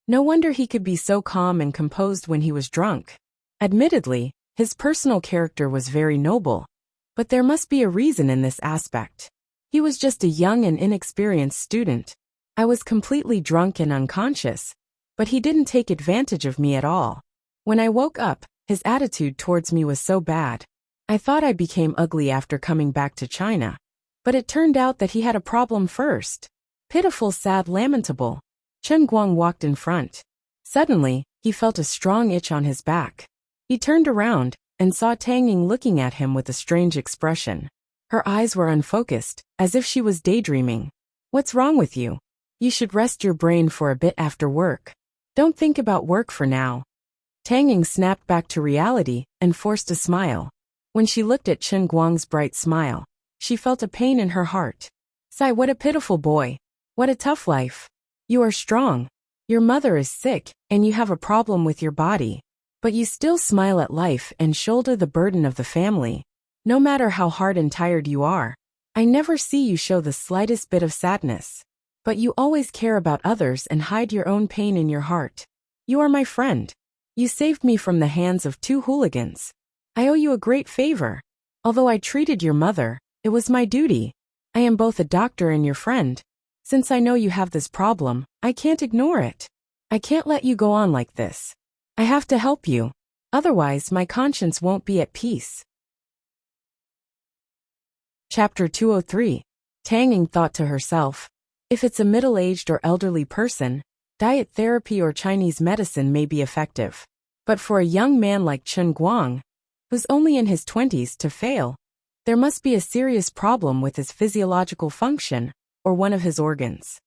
No wonder he could be so calm and composed when he was drunk. Admittedly, his personal character was very noble, but there must be a reason in this aspect. He was just a young and inexperienced student. I was completely drunk and unconscious, but he didn't take advantage of me at all. When I woke up, his attitude towards me was so bad. I thought I became ugly after coming back to China, but it turned out that he had a problem first. Pitiful, sad, lamentable. Chen Guang walked in front. Suddenly, he felt a strong itch on his back. He turned around and saw Tang Ying looking at him with a strange expression. Her eyes were unfocused, as if she was daydreaming. What's wrong with you? You should rest your brain for a bit after work. Don't think about work for now. Tang Ying snapped back to reality and forced a smile. When she looked at Chen Guang's bright smile, she felt a pain in her heart. Sigh, what a pitiful boy. What a tough life. You are strong. Your mother is sick, and you have a problem with your body. But you still smile at life and shoulder the burden of the family. No matter how hard and tired you are, I never see you show the slightest bit of sadness. But you always care about others and hide your own pain in your heart. You are my friend. You saved me from the hands of 2 hooligans. I owe you a great favor. Although I treated your mother, it was my duty. I am both a doctor and your friend. Since I know you have this problem, I can't ignore it. I can't let you go on like this. I have to help you. Otherwise, my conscience won't be at peace. Chapter 203. Tang Ying thought to herself, if it's a middle-aged or elderly person, diet therapy or Chinese medicine may be effective. But for a young man like Chen Guang, who's only in his 20s, to fail, there must be a serious problem with his physiological function or one of his organs.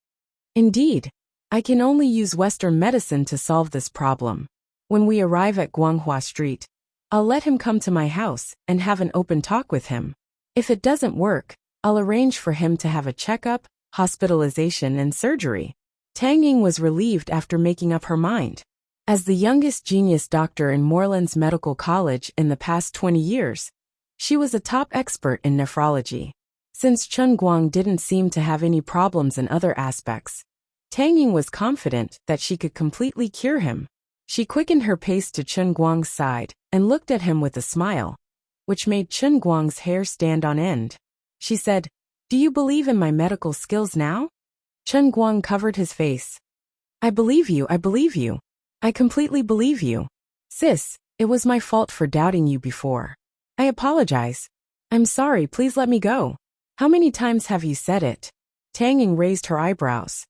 Indeed, I can only use Western medicine to solve this problem. When we arrive at Guanghua Street, I'll let him come to my house and have an open talk with him. If it doesn't work, I'll arrange for him to have a checkup, hospitalization, and surgery. Tang Ying was relieved after making up her mind. As the youngest genius doctor in Moreland's Medical College in the past 20 years, she was a top expert in nephrology. Since Chen Guang didn't seem to have any problems in other aspects, Tang Ying was confident that she could completely cure him. She quickened her pace to Chen Guang's side and looked at him with a smile, which made Chen Guang's hair stand on end. She said, "Do you believe in my medical skills now?" Chen Guang covered his face. I believe you. I completely believe you. Sis, it was my fault for doubting you before. I apologize. I'm sorry, please let me go. How many times have you said it? Tang Ying raised her eyebrows.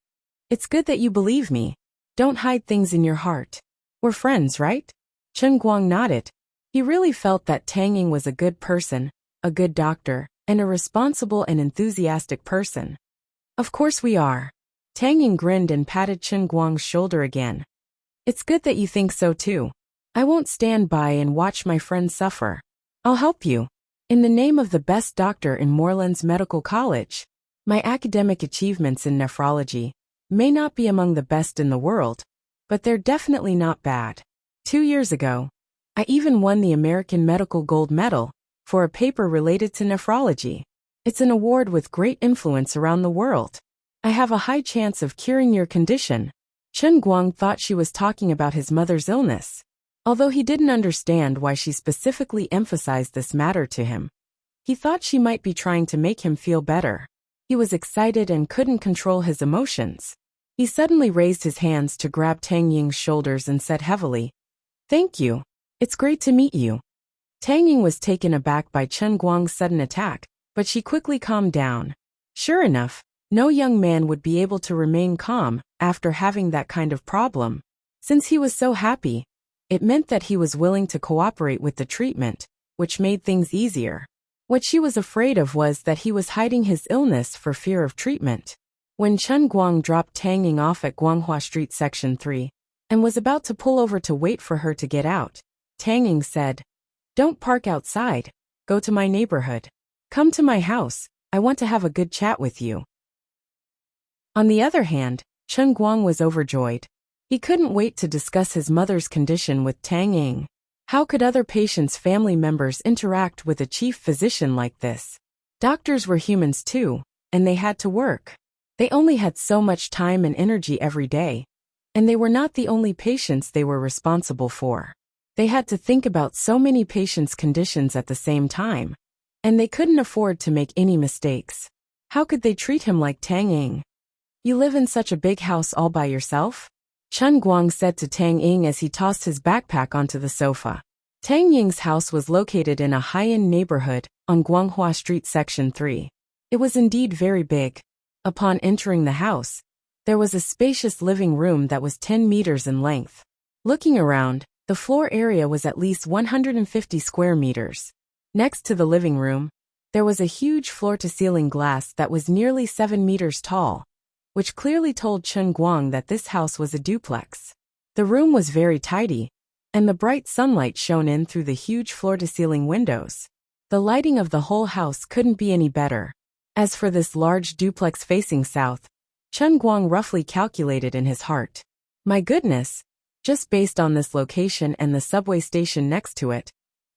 It's good that you believe me. Don't hide things in your heart. We're friends, right? Chen Guang nodded. He really felt that Tang Ying was a good person, a good doctor, and a responsible and enthusiastic person. Of course we are. Tang Ying grinned and patted Chen Guang's shoulder again. It's good that you think so too. I won't stand by and watch my friend suffer. I'll help you. In the name of the best doctor in Moreland's Medical College. My academic achievements in nephrology may not be among the best in the world, but they're definitely not bad. 2 years ago, I even won the American Medical Gold Medal for a paper related to nephrology. It's an award with great influence around the world. I have a high chance of curing your condition. Chen Guang thought she was talking about his mother's illness. Although he didn't understand why she specifically emphasized this matter to him, he thought she might be trying to make him feel better. He was excited and couldn't control his emotions. He suddenly raised his hands to grab Tang Ying's shoulders and said heavily, "Thank you. It's great to meet you." Tang Ying was taken aback by Chen Guang's sudden attack, but she quickly calmed down. Sure enough, no young man would be able to remain calm after having that kind of problem. Since he was so happy, it meant that he was willing to cooperate with the treatment, which made things easier. What she was afraid of was that he was hiding his illness for fear of treatment. When Chen Guang dropped Tang Ying off at Guanghua Street Section 3 and was about to pull over to wait for her to get out, Tang Ying said, "Don't park outside. Go to my neighborhood. Come to my house. I want to have a good chat with you." On the other hand, Chen Guang was overjoyed. He couldn't wait to discuss his mother's condition with Tang Ying. How could other patients' family members interact with a chief physician like this? Doctors were humans too, and they had to work. They only had so much time and energy every day, and they were not the only patients they were responsible for. They had to think about so many patients' conditions at the same time, and they couldn't afford to make any mistakes. How could they treat him like Tang Ying? "You live in such a big house all by yourself?" Chen Guang said to Tang Ying as he tossed his backpack onto the sofa. Tang Ying's house was located in a high-end neighborhood on Guanghua Street Section 3. It was indeed very big. Upon entering the house, there was a spacious living room that was 10 meters in length. Looking around, the floor area was at least 150 square meters. Next to the living room, there was a huge floor-to-ceiling glass that was nearly 7 meters tall, which clearly told Chen Guang that this house was a duplex. The room was very tidy, and the bright sunlight shone in through the huge floor-to-ceiling windows. The lighting of the whole house couldn't be any better. As for this large duplex facing south, Chen Guang roughly calculated in his heart. My goodness, just based on this location and the subway station next to it,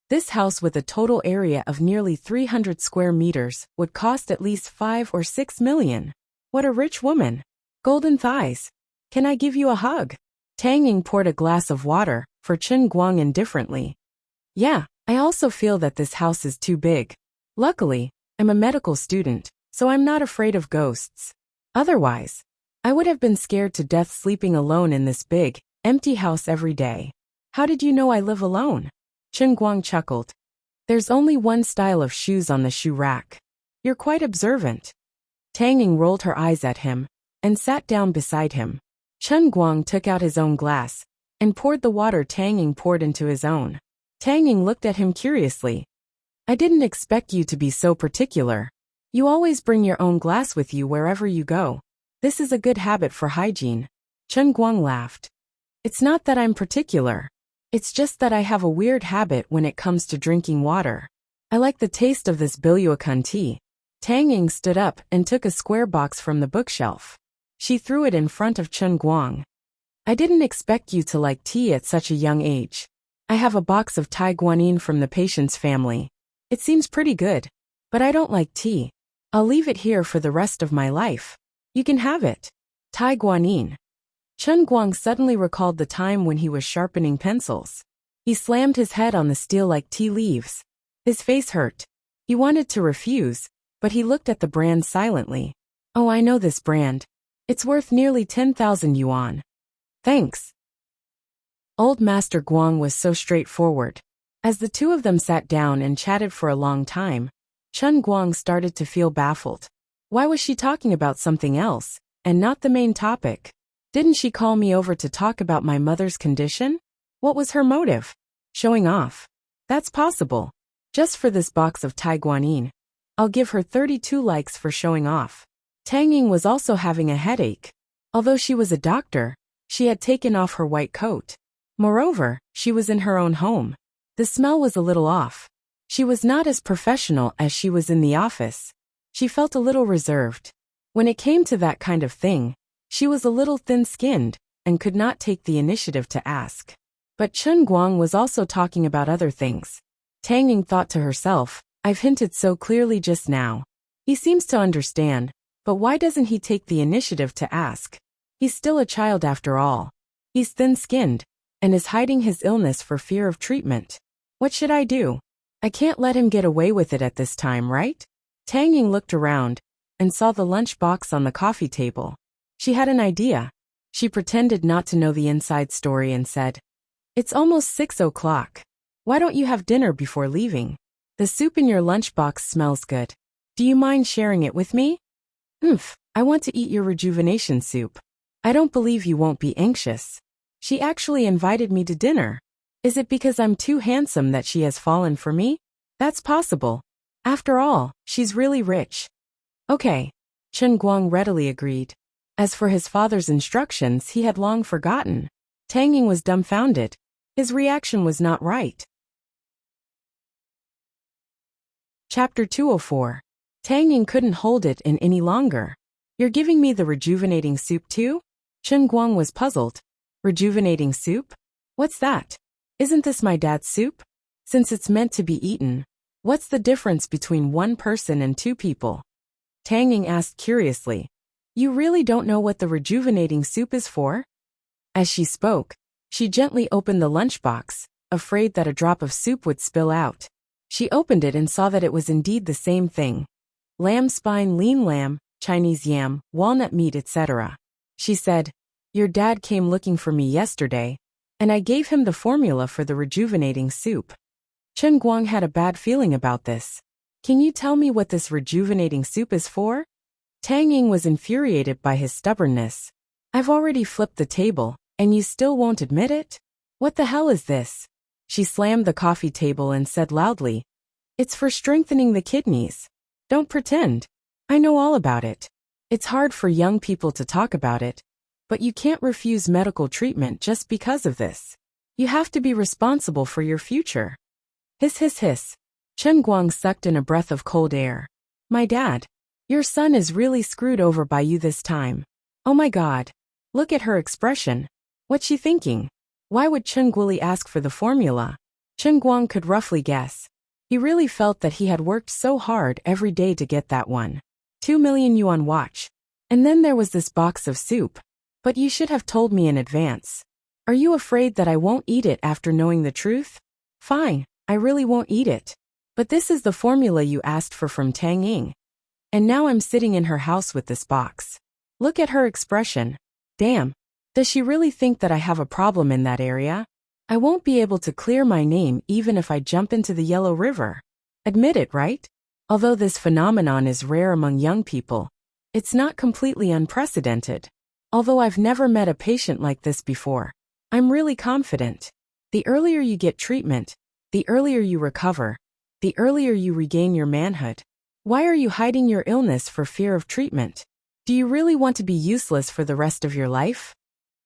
this house with a total area of nearly 300 square meters would cost at least 5 or 6 million. What a rich woman. Golden thighs. Can I give you a hug? Tang Ying poured a glass of water for Chen Guang indifferently. Yeah, I also feel that this house is too big. Luckily, I'm a medical student, so I'm not afraid of ghosts. Otherwise, I would have been scared to death sleeping alone in this big, empty house every day. How did you know I live alone? Chen Guang chuckled. There's only one style of shoes on the shoe rack. You're quite observant. Tang Ying rolled her eyes at him and sat down beside him. Chen Guang took out his own glass and poured the water Tang Ying poured into his own. Tang Ying looked at him curiously. I didn't expect you to be so particular. You always bring your own glass with you wherever you go. This is a good habit for hygiene. Chen Guang laughed. It's not that I'm particular. It's just that I have a weird habit when it comes to drinking water. I like the taste of this Biluocan tea. Tang Ying stood up and took a square box from the bookshelf. She threw it in front of Chen Guang. I didn't expect you to like tea at such a young age. I have a box of Thai guanyin from the patient's family. It seems pretty good, but I don't like tea. I'll leave it here for the rest of my life. You can have it. Thai guanyin. Chen Guang suddenly recalled the time when he was sharpening pencils. He slammed his head on the steel like tea leaves. His face hurt. He wanted to refuse, but he looked at the brand silently. Oh, I know this brand. It's worth nearly 10,000 yuan. Thanks. Old Master Guang was so straightforward. As the two of them sat down and chatted for a long time, Chen Guang started to feel baffled. Why was she talking about something else, and not the main topic? Didn't she call me over to talk about my mother's condition? What was her motive? Showing off. That's possible. Just for this box of Tai Guanyin, I'll give her 32 likes for showing off. Tang Ying was also having a headache. Although she was a doctor, she had taken off her white coat. Moreover, she was in her own home. The smell was a little off. She was not as professional as she was in the office. She felt a little reserved. When it came to that kind of thing, she was a little thin-skinned and could not take the initiative to ask. But Chen Guang was also talking about other things. Tang Ying thought to herself, I've hinted so clearly just now. He seems to understand, but why doesn't he take the initiative to ask? He's still a child after all. He's thin-skinned and is hiding his illness for fear of treatment. What should I do? I can't let him get away with it at this time, right? Tang Ying looked around and saw the lunch box on the coffee table. She had an idea. She pretended not to know the inside story and said, It's almost 6 o'clock. Why don't you have dinner before leaving? The soup in your lunchbox smells good. Do you mind sharing it with me? I want to eat your rejuvenation soup. I don't believe you won't be anxious. She actually invited me to dinner. Is it because I'm too handsome that she has fallen for me? That's possible. After all, she's really rich. Okay. Chen Guang readily agreed. As for his father's instructions, he had long forgotten. Tang Ying was dumbfounded. His reaction was not right. Chapter 204. Tang Ying couldn't hold it in any longer. You're giving me the rejuvenating soup too? Chen Guang was puzzled. Rejuvenating soup? What's that? Isn't this my dad's soup? Since it's meant to be eaten, what's the difference between one person and two people? Tang Ying asked curiously. You really don't know what the rejuvenating soup is for? As she spoke, she gently opened the lunchbox, afraid that a drop of soup would spill out. She opened it and saw that it was indeed the same thing. Lamb spine, lean lamb, Chinese yam, walnut meat, etc. She said, Your dad came looking for me yesterday, and I gave him the formula for the rejuvenating soup. Chen Guang had a bad feeling about this. Can you tell me what this rejuvenating soup is for? Tang Ying was infuriated by his stubbornness. I've already flipped the table, and you still won't admit it? What the hell is this? She slammed the coffee table and said loudly, It's for strengthening the kidneys. Don't pretend. I know all about it. It's hard for young people to talk about it, but you can't refuse medical treatment just because of this. You have to be responsible for your future. Hiss hiss hiss. Chen Guang sucked in a breath of cold air. My dad. Your son is really screwed over by you this time. Oh my god. Look at her expression. What's she thinking? Why would Chen Guoli ask for the formula? Chen Guang could roughly guess. He really felt that he had worked so hard every day to get that 2 million yuan watch. And then there was this box of soup. But you should have told me in advance. Are you afraid that I won't eat it after knowing the truth? Fine, I really won't eat it. But this is the formula you asked for from Tang Ying. And now I'm sitting in her house with this box. Look at her expression. Damn. Does she really think that I have a problem in that area? I won't be able to clear my name even if I jump into the Yellow River. Admit it, right? Although this phenomenon is rare among young people, it's not completely unprecedented. Although I've never met a patient like this before, I'm really confident. The earlier you get treatment, the earlier you recover, the earlier you regain your manhood. Why are you hiding your illness for fear of treatment? Do you really want to be useless for the rest of your life?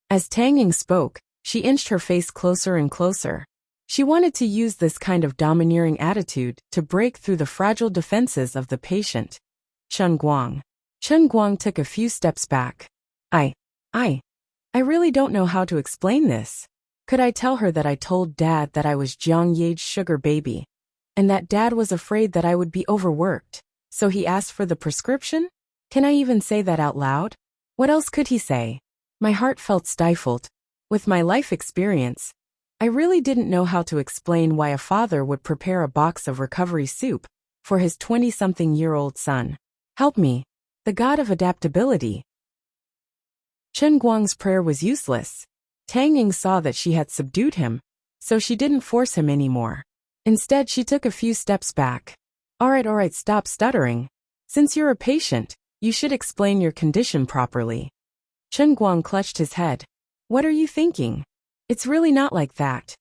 As Tang Ying spoke, she inched her face closer and closer. She wanted to use this kind of domineering attitude to break through the fragile defenses of the patient. Chen Guang. Chen Guang took a few steps back. I really don't know how to explain this. Could I tell her that I told Dad that I was Jiang Ye's sugar baby, and that Dad was afraid that I would be overworked, so he asked for the prescription? Can I even say that out loud? What else could he say? My heart felt stifled. With my life experience, I really didn't know how to explain why a father would prepare a box of recovery soup for his 20-something-year-old son. Help me, the god of adaptability. Chen Guang's prayer was useless. Tang Ying saw that she had subdued him, so she didn't force him anymore. Instead, she took a few steps back. Alright, stop stuttering. Since you're a patient, you should explain your condition properly. Chen Guang clutched his head. What are you thinking? It's really not like that.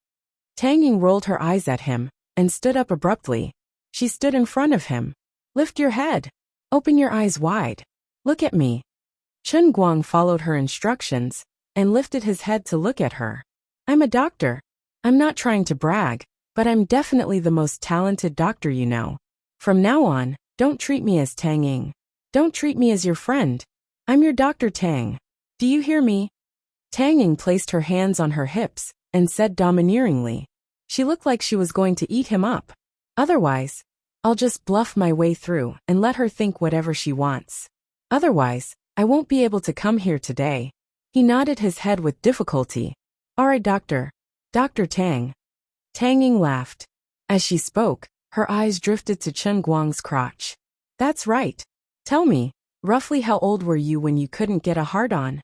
Tang Ying rolled her eyes at him and stood up abruptly. She stood in front of him. Lift your head. Open your eyes wide. Look at me. Chen Guang followed her instructions and lifted his head to look at her. I'm a doctor. I'm not trying to brag, but I'm definitely the most talented doctor you know. From now on, don't treat me as Tang Ying. Don't treat me as your friend. I'm your Dr. Tang. Do you hear me? Tang Ying placed her hands on her hips and said domineeringly. She looked like she was going to eat him up. Otherwise, I'll just bluff my way through and let her think whatever she wants. Otherwise, I won't be able to come here today. He nodded his head with difficulty. Alright, Dr. Tang. Tang Ying laughed. As she spoke, her eyes drifted to Chen Guang's crotch. That's right. Tell me, roughly how old were you when you couldn't get a hard-on?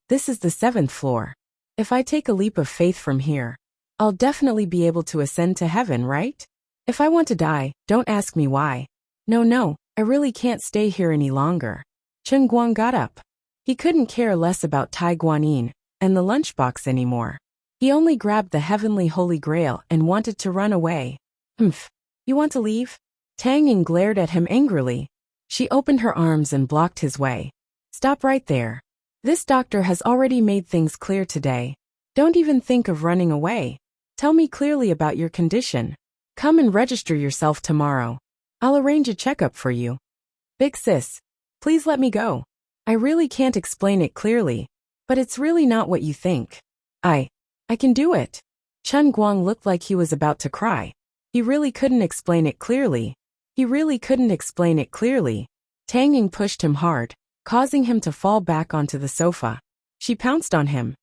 This is the 7th floor. If I take a leap of faith from here, I'll definitely be able to ascend to heaven, right? If I want to die, don't ask me why. No, I really can't stay here any longer. Chen Guang got up. He couldn't care less about Tai Guanyin and the lunchbox anymore. He only grabbed the heavenly holy grail and wanted to run away. You want to leave? Tang Ying glared at him angrily. She opened her arms and blocked his way. Stop right there. This doctor has already made things clear today. Don't even think of running away. Tell me clearly about your condition. Come and register yourself tomorrow. I'll arrange a checkup for you. Big sis, please let me go. I really can't explain it clearly, but it's really not what you think. I can do it. Chen Guang looked like he was about to cry. He really couldn't explain it clearly. Tang Ying pushed him hard, causing him to fall back onto the sofa. She pounced on him.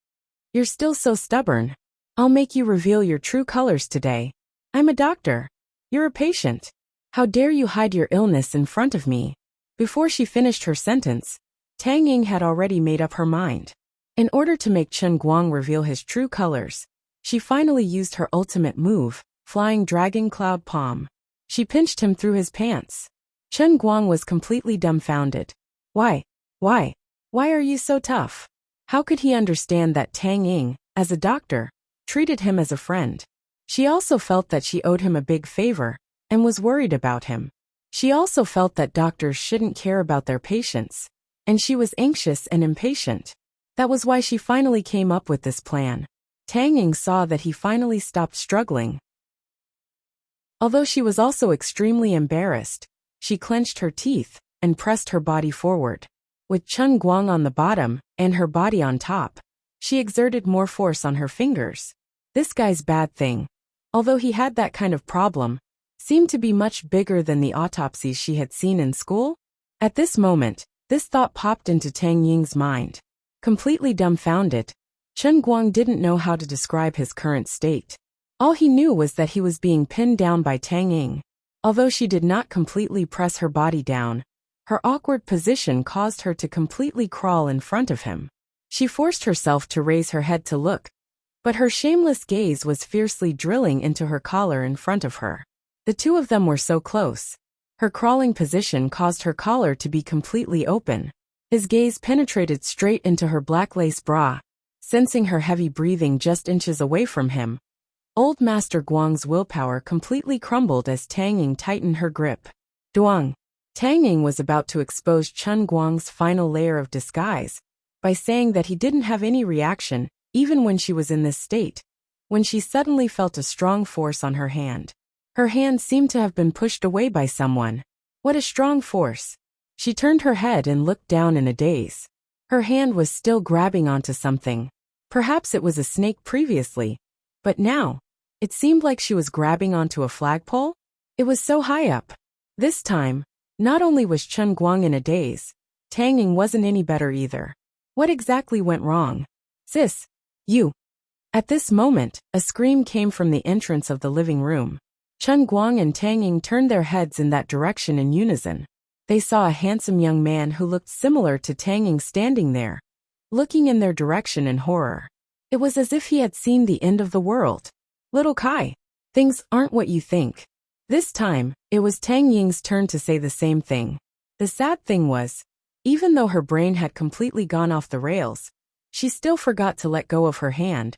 You're still so stubborn. I'll make you reveal your true colors today. I'm a doctor. You're a patient. How dare you hide your illness in front of me? Before she finished her sentence, Tang Ying had already made up her mind. In order to make Chen Guang reveal his true colors, she finally used her ultimate move, Flying Dragon Cloud Palm. She pinched him through his pants. Chen Guang was completely dumbfounded. Why are you so tough? How could he understand that Tang Ying, as a doctor, treated him as a friend? She also felt that she owed him a big favor, and was worried about him. She also felt that doctors shouldn't care about their patients, and she was anxious and impatient. That was why she finally came up with this plan. Tang Ying saw that he finally stopped struggling. Although she was also extremely embarrassed, she clenched her teeth and pressed her body forward. With Chen Guang on the bottom and her body on top, she exerted more force on her fingers. This guy's bad thing, although he had that kind of problem, seemed to be much bigger than the autopsies she had seen in school. At this moment, this thought popped into Tang Ying's mind. Completely dumbfounded, Chen Guang didn't know how to describe his current state. All he knew was that he was being pinned down by Tang Ying. Although she did not completely press her body down, her awkward position caused her to completely crawl in front of him. She forced herself to raise her head to look, but her shameless gaze was fiercely drilling into her collar in front of her. The two of them were so close. Her crawling position caused her collar to be completely open. His gaze penetrated straight into her black lace bra, sensing her heavy breathing just inches away from him. Old Master Guang's willpower completely crumbled as Tang Ying tightened her grip. Duang. Tang Ying was about to expose Chen Guang's final layer of disguise by saying that he didn't have any reaction, even when she was in this state, when she suddenly felt a strong force on her hand. Her hand seemed to have been pushed away by someone. What a strong force! She turned her head and looked down in a daze. Her hand was still grabbing onto something. Perhaps it was a snake previously, but now, it seemed like she was grabbing onto a flagpole. It was so high up. This time, not only was Chen Guang in a daze, Tang Ying wasn't any better either. What exactly went wrong? Sis, you. At this moment, a scream came from the entrance of the living room. Chen Guang and Tang Ying turned their heads in that direction in unison. They saw a handsome young man who looked similar to Tang Ying standing there, looking in their direction in horror. It was as if he had seen the end of the world. Little Kai, things aren't what you think. This time, it was Tang Ying's turn to say the same thing. The sad thing was, even though her brain had completely gone off the rails, she still forgot to let go of her hand,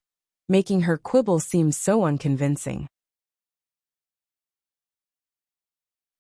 making her quibble seem so unconvincing.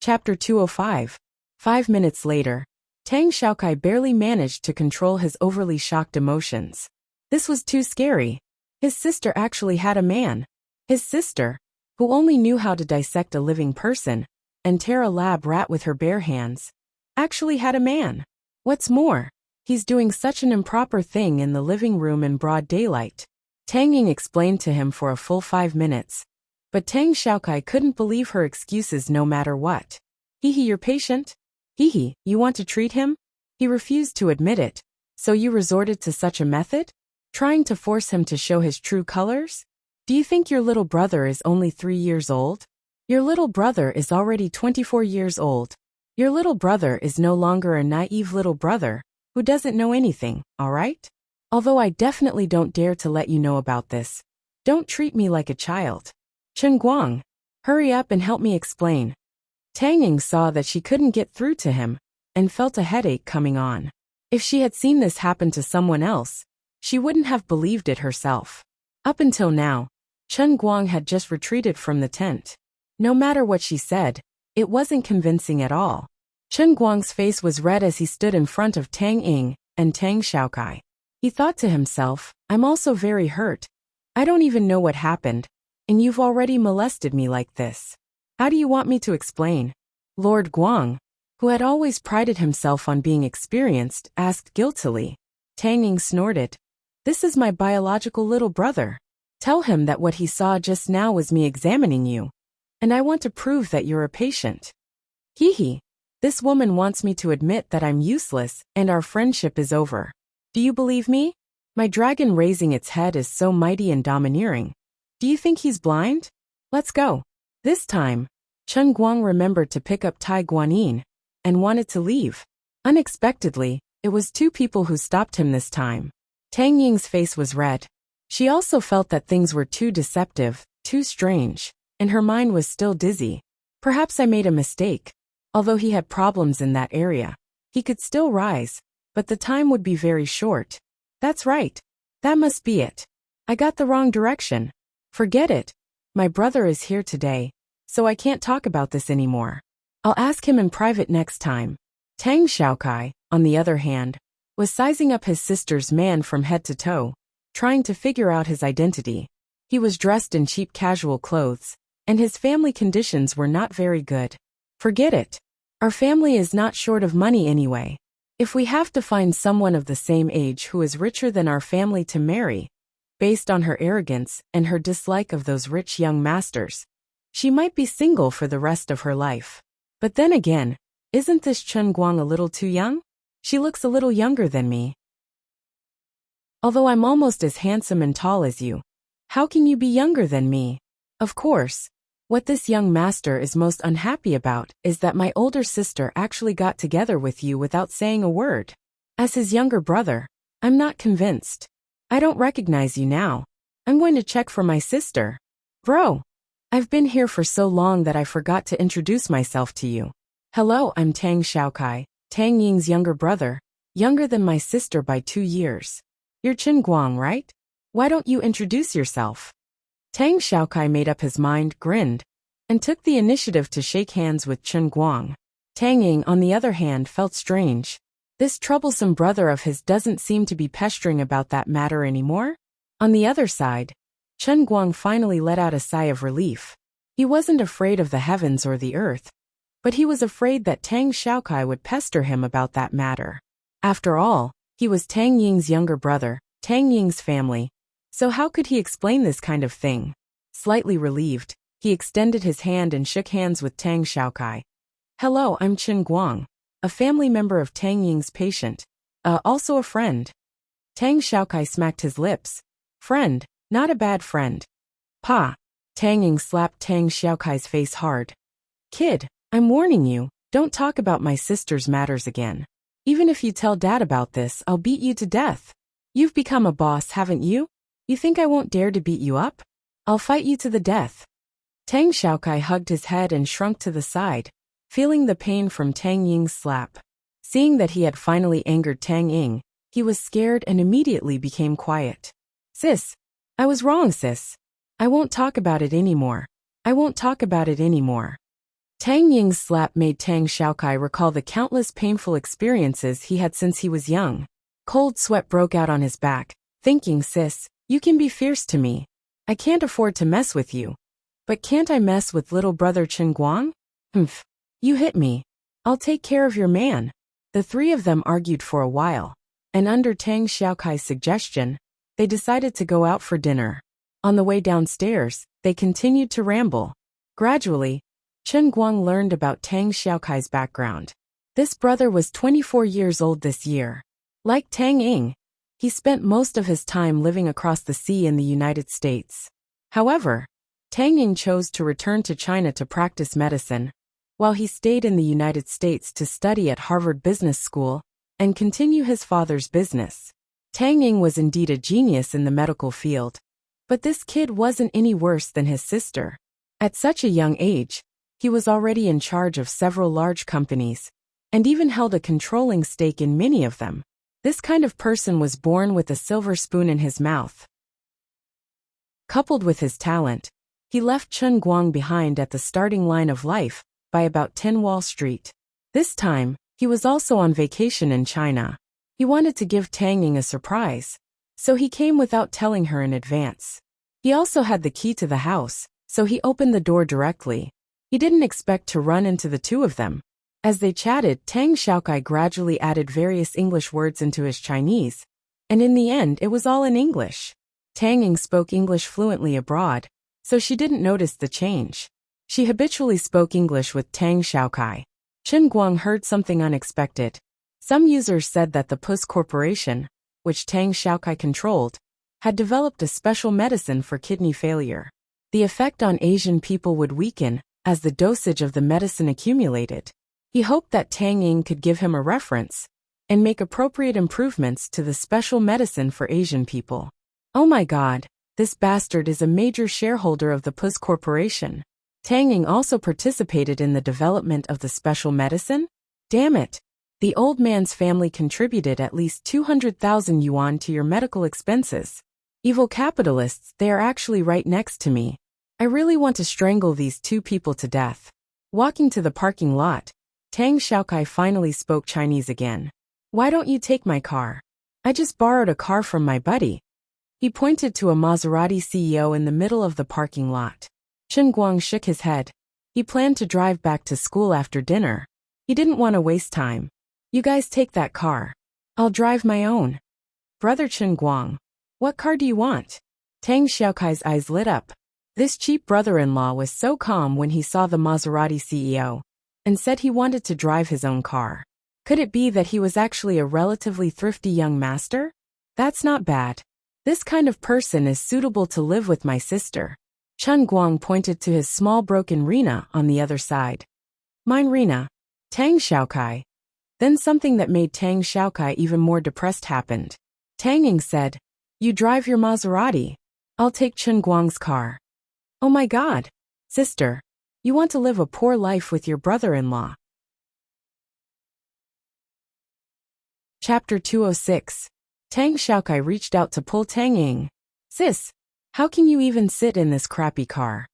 Chapter 205. 5 minutes later, Tang Xiaokai barely managed to control his overly shocked emotions. This was too scary. His sister actually had a man. His sister, who only knew how to dissect a living person and tear a lab rat with her bare hands, actually had a man. What's more, he's doing such an improper thing in the living room in broad daylight. Tang Ying explained to him for a full 5 minutes, but Tang Xiaokai couldn't believe her excuses no matter what. Hehe, you're patient? Hehe, you want to treat him? He refused to admit it. So you resorted to such a method? Trying to force him to show his true colors? Do you think your little brother is only 3 years old? Your little brother is already 24 years old. Your little brother is no longer a naive little brother who doesn't know anything, all right? Although I definitely don't dare to let you know about this. Don't treat me like a child. Chen Guang, hurry up and help me explain. Tang Ying saw that she couldn't get through to him and felt a headache coming on. If she had seen this happen to someone else, she wouldn't have believed it herself. Up until now, Chen Guang had just retreated from the tent. No matter what she said, it wasn't convincing at all. Chen Guang's face was red as he stood in front of Tang Ying and Tang Xiaokai. He thought to himself, I'm also very hurt. I don't even know what happened, and you've already molested me like this. How do you want me to explain? Lord Guang, who had always prided himself on being experienced, asked guiltily. Tang Ying snorted. This is my biological little brother. Tell him that what he saw just now was me examining you. And I want to prove that you're a patient. Hehe. This woman wants me to admit that I'm useless and our friendship is over. Do you believe me? My dragon raising its head is so mighty and domineering. Do you think he's blind? Let's go. This time, Chen Guang remembered to pick up Tai Guanyin and wanted to leave. Unexpectedly, it was 2 people who stopped him this time. Tang Ying's face was red. She also felt that things were too deceptive, too strange, and her mind was still dizzy. Perhaps I made a mistake. Although he had problems in that area, he could still rise, but the time would be very short. That's right. That must be it. I got the wrong direction. Forget it. My brother is here today, so I can't talk about this anymore. I'll ask him in private next time. Tang Xiaokai, on the other hand, was sizing up his sister's man from head to toe, trying to figure out his identity. He was dressed in cheap casual clothes, and his family conditions were not very good. Forget it. Our family is not short of money anyway. If we have to find someone of the same age who is richer than our family to marry, based on her arrogance and her dislike of those rich young masters, she might be single for the rest of her life. But then again, isn't this Chen Guang a little too young? She looks a little younger than me. Although I'm almost as handsome and tall as you, how can you be younger than me? Of course. What this young master is most unhappy about is that my older sister actually got together with you without saying a word. As his younger brother, I'm not convinced. I don't recognize you now. I'm going to check for my sister. Bro, I've been here for so long that I forgot to introduce myself to you. Hello, I'm Tang Xiaokai, Tang Ying's younger brother, younger than my sister by 2 years. You're Chen Guang, right? Why don't you introduce yourself? Tang Xiaokai made up his mind, grinned, and took the initiative to shake hands with Chen Guang. Tang Ying, on the other hand, felt strange. This troublesome brother of his doesn't seem to be pestering about that matter anymore. On the other side, Chen Guang finally let out a sigh of relief. He wasn't afraid of the heavens or the earth, but he was afraid that Tang Xiaokai would pester him about that matter. After all, he was Tang Ying's younger brother, Tang Ying's family. So how could he explain this kind of thing? Slightly relieved, he extended his hand and shook hands with Tang Xiaokai. Hello, I'm Chen Guang, a family member of Tang Ying's patient. Also a friend. Tang Xiaokai smacked his lips. Friend, not a bad friend. Pa. Tang Ying slapped Tang Xiaokai's face hard. Kid, I'm warning you, don't talk about my sister's matters again. Even if you tell Dad about this, I'll beat you to death. You've become a boss, haven't you? You think I won't dare to beat you up? I'll fight you to the death. Tang Xiaokai hugged his head and shrunk to the side, feeling the pain from Tang Ying's slap. Seeing that he had finally angered Tang Ying, he was scared and immediately became quiet. Sis, I was wrong, sis. I won't talk about it anymore. I won't talk about it anymore. Tang Ying's slap made Tang Xiaokai recall the countless painful experiences he had since he was young. Cold sweat broke out on his back, thinking, sis, you can be fierce to me. I can't afford to mess with you. But can't I mess with little brother Chen Guang? Humph. You hit me. I'll take care of your man. The three of them argued for a while, and under Tang Xiaokai's suggestion, they decided to go out for dinner. On the way downstairs, they continued to ramble. Gradually, Chen Guang learned about Tang Xiaokai's background. This brother was 24 years old this year. Like Tang Ying, he spent most of his time living across the sea in the United States. However, Tang Ying chose to return to China to practice medicine, while he stayed in the United States to study at Harvard Business School and continue his father's business. Tang Ying was indeed a genius in the medical field, but this kid wasn't any worse than his sister. At such a young age, he was already in charge of several large companies, and even held a controlling stake in many of them. This kind of person was born with a silver spoon in his mouth. Coupled with his talent, he left Chen Guang behind at the starting line of life, by about 10 Wall Street. This time, he was also on vacation in China. He wanted to give Tang Ying a surprise, so he came without telling her in advance. He also had the key to the house, so he opened the door directly. He didn't expect to run into the two of them. As they chatted, Tang Xiaokai gradually added various English words into his Chinese, and in the end it was all in English. Tang Ying spoke English fluently abroad, so she didn't notice the change. She habitually spoke English with Tang Xiaokai. Chen Guang heard something unexpected. Some users said that the Puss Corporation, which Tang Xiaokai controlled, had developed a special medicine for kidney failure. The effect on Asian people would weaken as the dosage of the medicine accumulated. He hoped that Tang Ying could give him a reference and make appropriate improvements to the special medicine for Asian people. Oh my God, this bastard is a major shareholder of the Puss Corporation. Tang Ying also participated in the development of the special medicine? Damn it! The old man's family contributed at least 200,000 yuan to your medical expenses. Evil capitalists, they are actually right next to me. I really want to strangle these two people to death. Walking to the parking lot, Tang Xiaokai finally spoke Chinese again. Why don't you take my car? I just borrowed a car from my buddy. He pointed to a Maserati CEO in the middle of the parking lot. Chen Guang shook his head. He planned to drive back to school after dinner. He didn't want to waste time. You guys take that car. I'll drive my own. Brother Chen Guang, what car do you want? Tang Xiaokai's eyes lit up. This cheap brother-in-law was so calm when he saw the Maserati CEO, and said he wanted to drive his own car. Could it be that he was actually a relatively thrifty young master? That's not bad. This kind of person is suitable to live with my sister. Chen Guang pointed to his small broken Rena on the other side. Mine Rena. Tang Xiaokai. Then something that made Tang Xiaokai even more depressed happened. Tang Ying said, you drive your Maserati. I'll take Chen Guang's car. Oh my God. Sister. You want to live a poor life with your brother-in-law. Chapter 206. Tang Xiaokai reached out to pull Tang Ying. Sis, how can you even sit in this crappy car?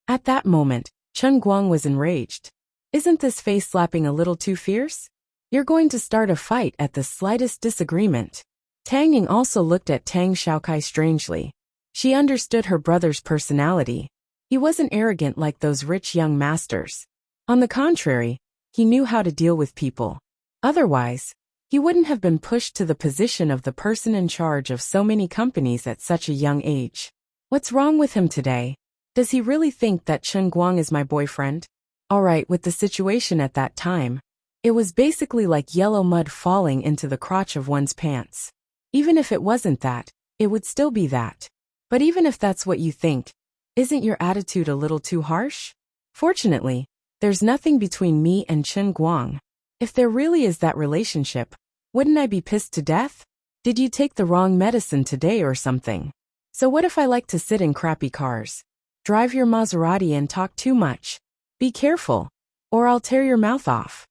At that moment, Chen Guang was enraged. Isn't this face slapping a little too fierce? You're going to start a fight at the slightest disagreement. Tang Ying also looked at Tang Xiaokai strangely. She understood her brother's personality. He wasn't arrogant like those rich young masters. On the contrary, he knew how to deal with people. Otherwise, he wouldn't have been pushed to the position of the person in charge of so many companies at such a young age. What's wrong with him today? Does he really think that Chen Guang is my boyfriend? Alright, with the situation at that time, it was basically like yellow mud falling into the crotch of one's pants. Even if it wasn't that, it would still be that. But even if that's what you think, isn't your attitude a little too harsh? Fortunately, there's nothing between me and Chen Guang. If there really is that relationship, wouldn't I be pissed to death? Did you take the wrong medicine today or something? So what if I like to sit in crappy cars? Drive your Maserati and talk too much. Be careful, or I'll tear your mouth off.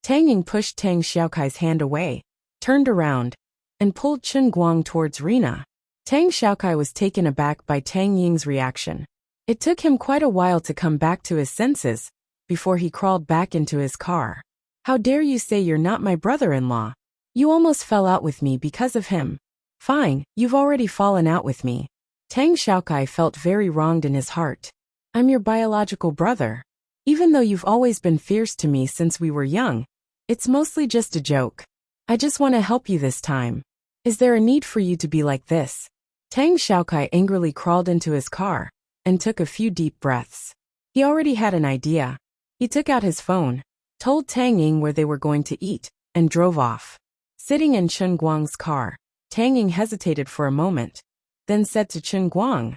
Tang Ying pushed Tang Xiaokai's hand away, turned around, and pulled Chen Guang towards Rina. Tang Xiaokai was taken aback by Tang Ying's reaction. It took him quite a while to come back to his senses, before he crawled back into his car. How dare you say you're not my brother-in-law? You almost fell out with me because of him. Fine, you've already fallen out with me. Tang Xiaokai felt very wronged in his heart. I'm your biological brother. Even though you've always been fierce to me since we were young, it's mostly just a joke. I just want to help you this time. Is there a need for you to be like this? Tang Xiaokai angrily crawled into his car and took a few deep breaths. He already had an idea. He took out his phone, told Tang Ying where they were going to eat, and drove off. Sitting in Chen Guang's car, Tang Ying hesitated for a moment, then said to Chen Guang,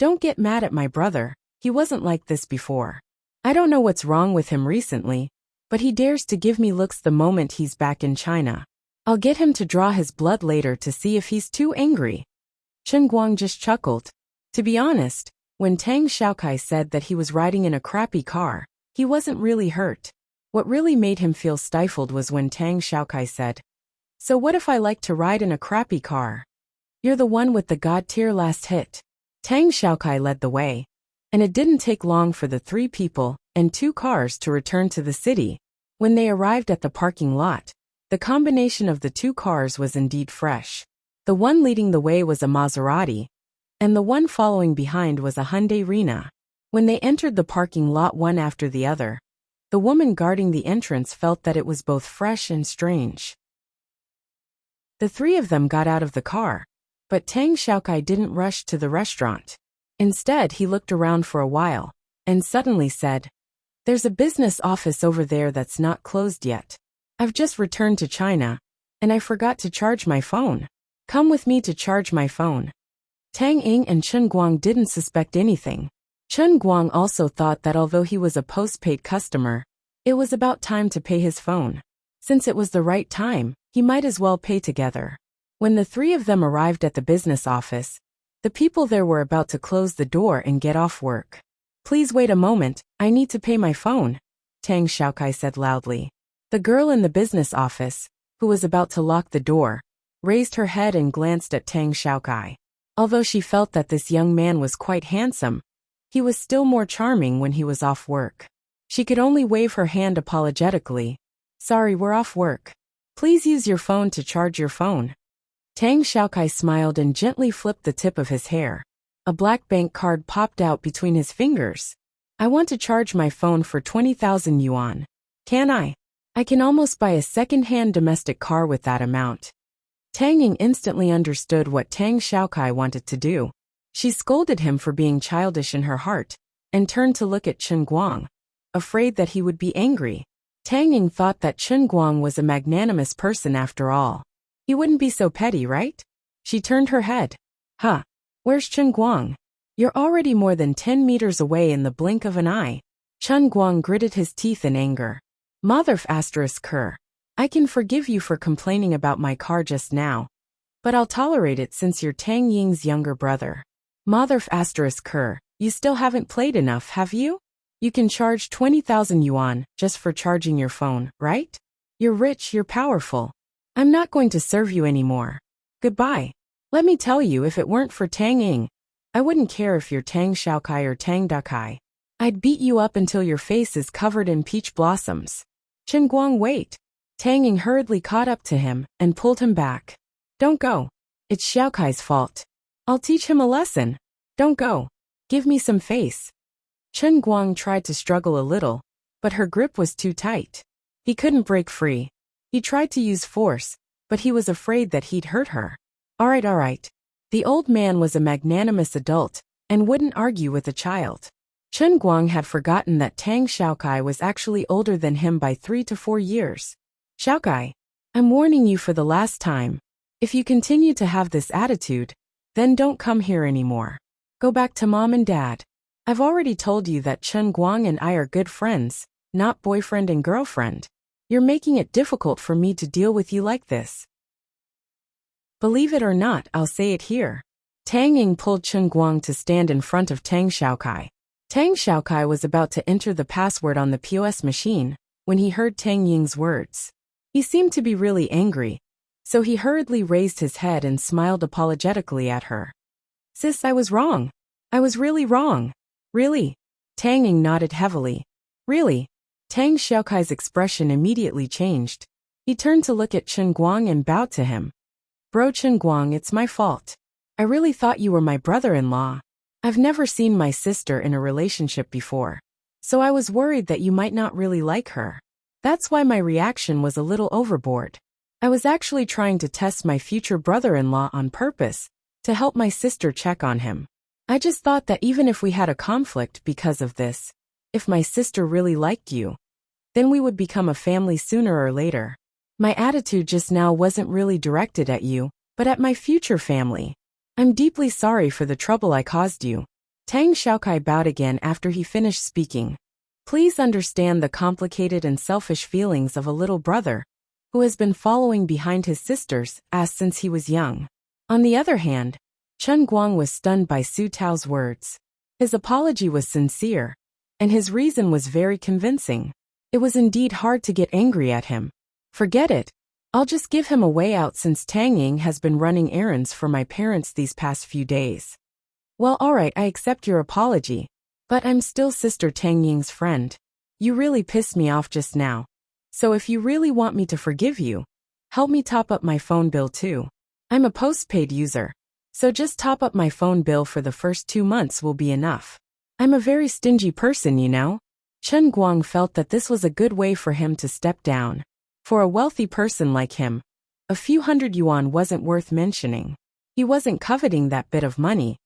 "Don't get mad at my brother, he wasn't like this before. I don't know what's wrong with him recently, but he dares to give me looks the moment he's back in China. I'll get him to draw his blood later to see if he's too angry." Chen Guang just chuckled. To be honest, when Tang Xiaokai said that he was riding in a crappy car, he wasn't really hurt. What really made him feel stifled was when Tang Xiaokai said, "So what if I like to ride in a crappy car? You're the one with the god-tier last hit." Tang Xiaokai led the way, and it didn't take long for the 3 people and 2 cars to return to the city. When they arrived at the parking lot, the combination of the 2 cars was indeed fresh. The one leading the way was a Maserati, and the one following behind was a Hyundai Rena. When they entered the parking lot one after the other, the woman guarding the entrance felt that it was both fresh and strange. The 3 of them got out of the car, but Tang Xiaokai didn't rush to the restaurant. Instead, he looked around for a while, and suddenly said, "There's a business office over there that's not closed yet. I've just returned to China, and I forgot to charge my phone. Come with me to charge my phone." Tang Ying and Chen Guang didn't suspect anything. Chen Guang also thought that although he was a postpaid customer, it was about time to pay his phone. Since it was the right time, he might as well pay together. When the 3 of them arrived at the business office, the people there were about to close the door and get off work. "Please wait a moment, I need to pay my phone," Tang Xiaokai said loudly. The girl in the business office, who was about to lock the door, raised her head and glanced at Tang Xiaokai. Although she felt that this young man was quite handsome, he was still more charming when he was off work. She could only wave her hand apologetically. "Sorry, we're off work. Please use your phone to charge your phone." Tang Xiaokai smiled and gently flipped the tip of his hair. A black bank card popped out between his fingers. "I want to charge my phone for 20,000 yuan. Can I? I can almost buy a second-hand domestic car with that amount." Tang Ying instantly understood what Tang Xiaokai wanted to do. She scolded him for being childish in her heart, and turned to look at Chen Guang, afraid that he would be angry. Tang Ying thought that Chen Guang was a magnanimous person after all. He wouldn't be so petty, right? She turned her head. "Huh. Where's Chen Guang? You're already more than 10 meters away in the blink of an eye." Chen Guang gritted his teeth in anger. "Mother ****. I can forgive you for complaining about my car just now, but I'll tolerate it since you're Tang Ying's younger brother. Mother ****, you still haven't played enough, have you? You can charge 20,000 yuan just for charging your phone, right? You're rich, you're powerful. I'm not going to serve you anymore. Goodbye. Let me tell you, if it weren't for Tang Ying, I wouldn't care if you're Tang Xiaokai or Tang Dakai. I'd beat you up until your face is covered in peach blossoms." "Chen Guang, wait." Tang Ying hurriedly caught up to him and pulled him back. "Don't go. It's Xiaokai's fault. I'll teach him a lesson. Don't go. Give me some face." Chen Guang tried to struggle a little, but her grip was too tight. He couldn't break free. He tried to use force, but he was afraid that he'd hurt her. All right. The old man was a magnanimous adult and wouldn't argue with a child. Chen Guang had forgotten that Tang Xiaokai was actually older than him by 3 to 4 years. "Xiaokai, I'm warning you for the last time. If you continue to have this attitude, then don't come here anymore. Go back to mom and dad. I've already told you that Chen Guang and I are good friends, not boyfriend and girlfriend. You're making it difficult for me to deal with you like this." "Believe it or not, I'll say it here. Tang Ying pulled Chen Guang to stand in front of Tang Xiaokai. Tang Xiaokai was about to enter the password on the POS machine when he heard Tang Ying's words. He seemed to be really angry, so he hurriedly raised his head and smiled apologetically at her. Sis, I was wrong. I was really wrong. Really? Tang Ying nodded heavily. Really? Tang Xiaokai's expression immediately changed. He turned to look at Chen Guang and bowed to him. Bro Chen Guang, it's my fault. I really thought you were my brother-in-law. I've never seen my sister in a relationship before, so I was worried that you might not really like her. That's why my reaction was a little overboard. I was actually trying to test my future brother-in-law on purpose, to help my sister check on him. I just thought that even if we had a conflict because of this, if my sister really liked you, then we would become a family sooner or later. My attitude just now wasn't really directed at you, but at my future family. I'm deeply sorry for the trouble I caused you. Tang Xiaokai bowed again after he finished speaking. Please understand the complicated and selfish feelings of a little brother, who has been following behind his sisters since he was young. On the other hand, Chen Guang was stunned by Su Tao's words. His apology was sincere, and his reason was very convincing. It was indeed hard to get angry at him. Forget it. I'll just give him a way out since Tang Ying has been running errands for my parents these past few days. Well, alright, I accept your apology, but I'm still Sister Tang Ying's friend. You really pissed me off just now. So if you really want me to forgive you, help me top up my phone bill too. I'm a postpaid user, so just top up my phone bill for the first 2 months will be enough. I'm a very stingy person, you know. Chen Guang felt that this was a good way for him to step down. For a wealthy person like him, a few hundred yuan wasn't worth mentioning. He wasn't coveting that bit of money,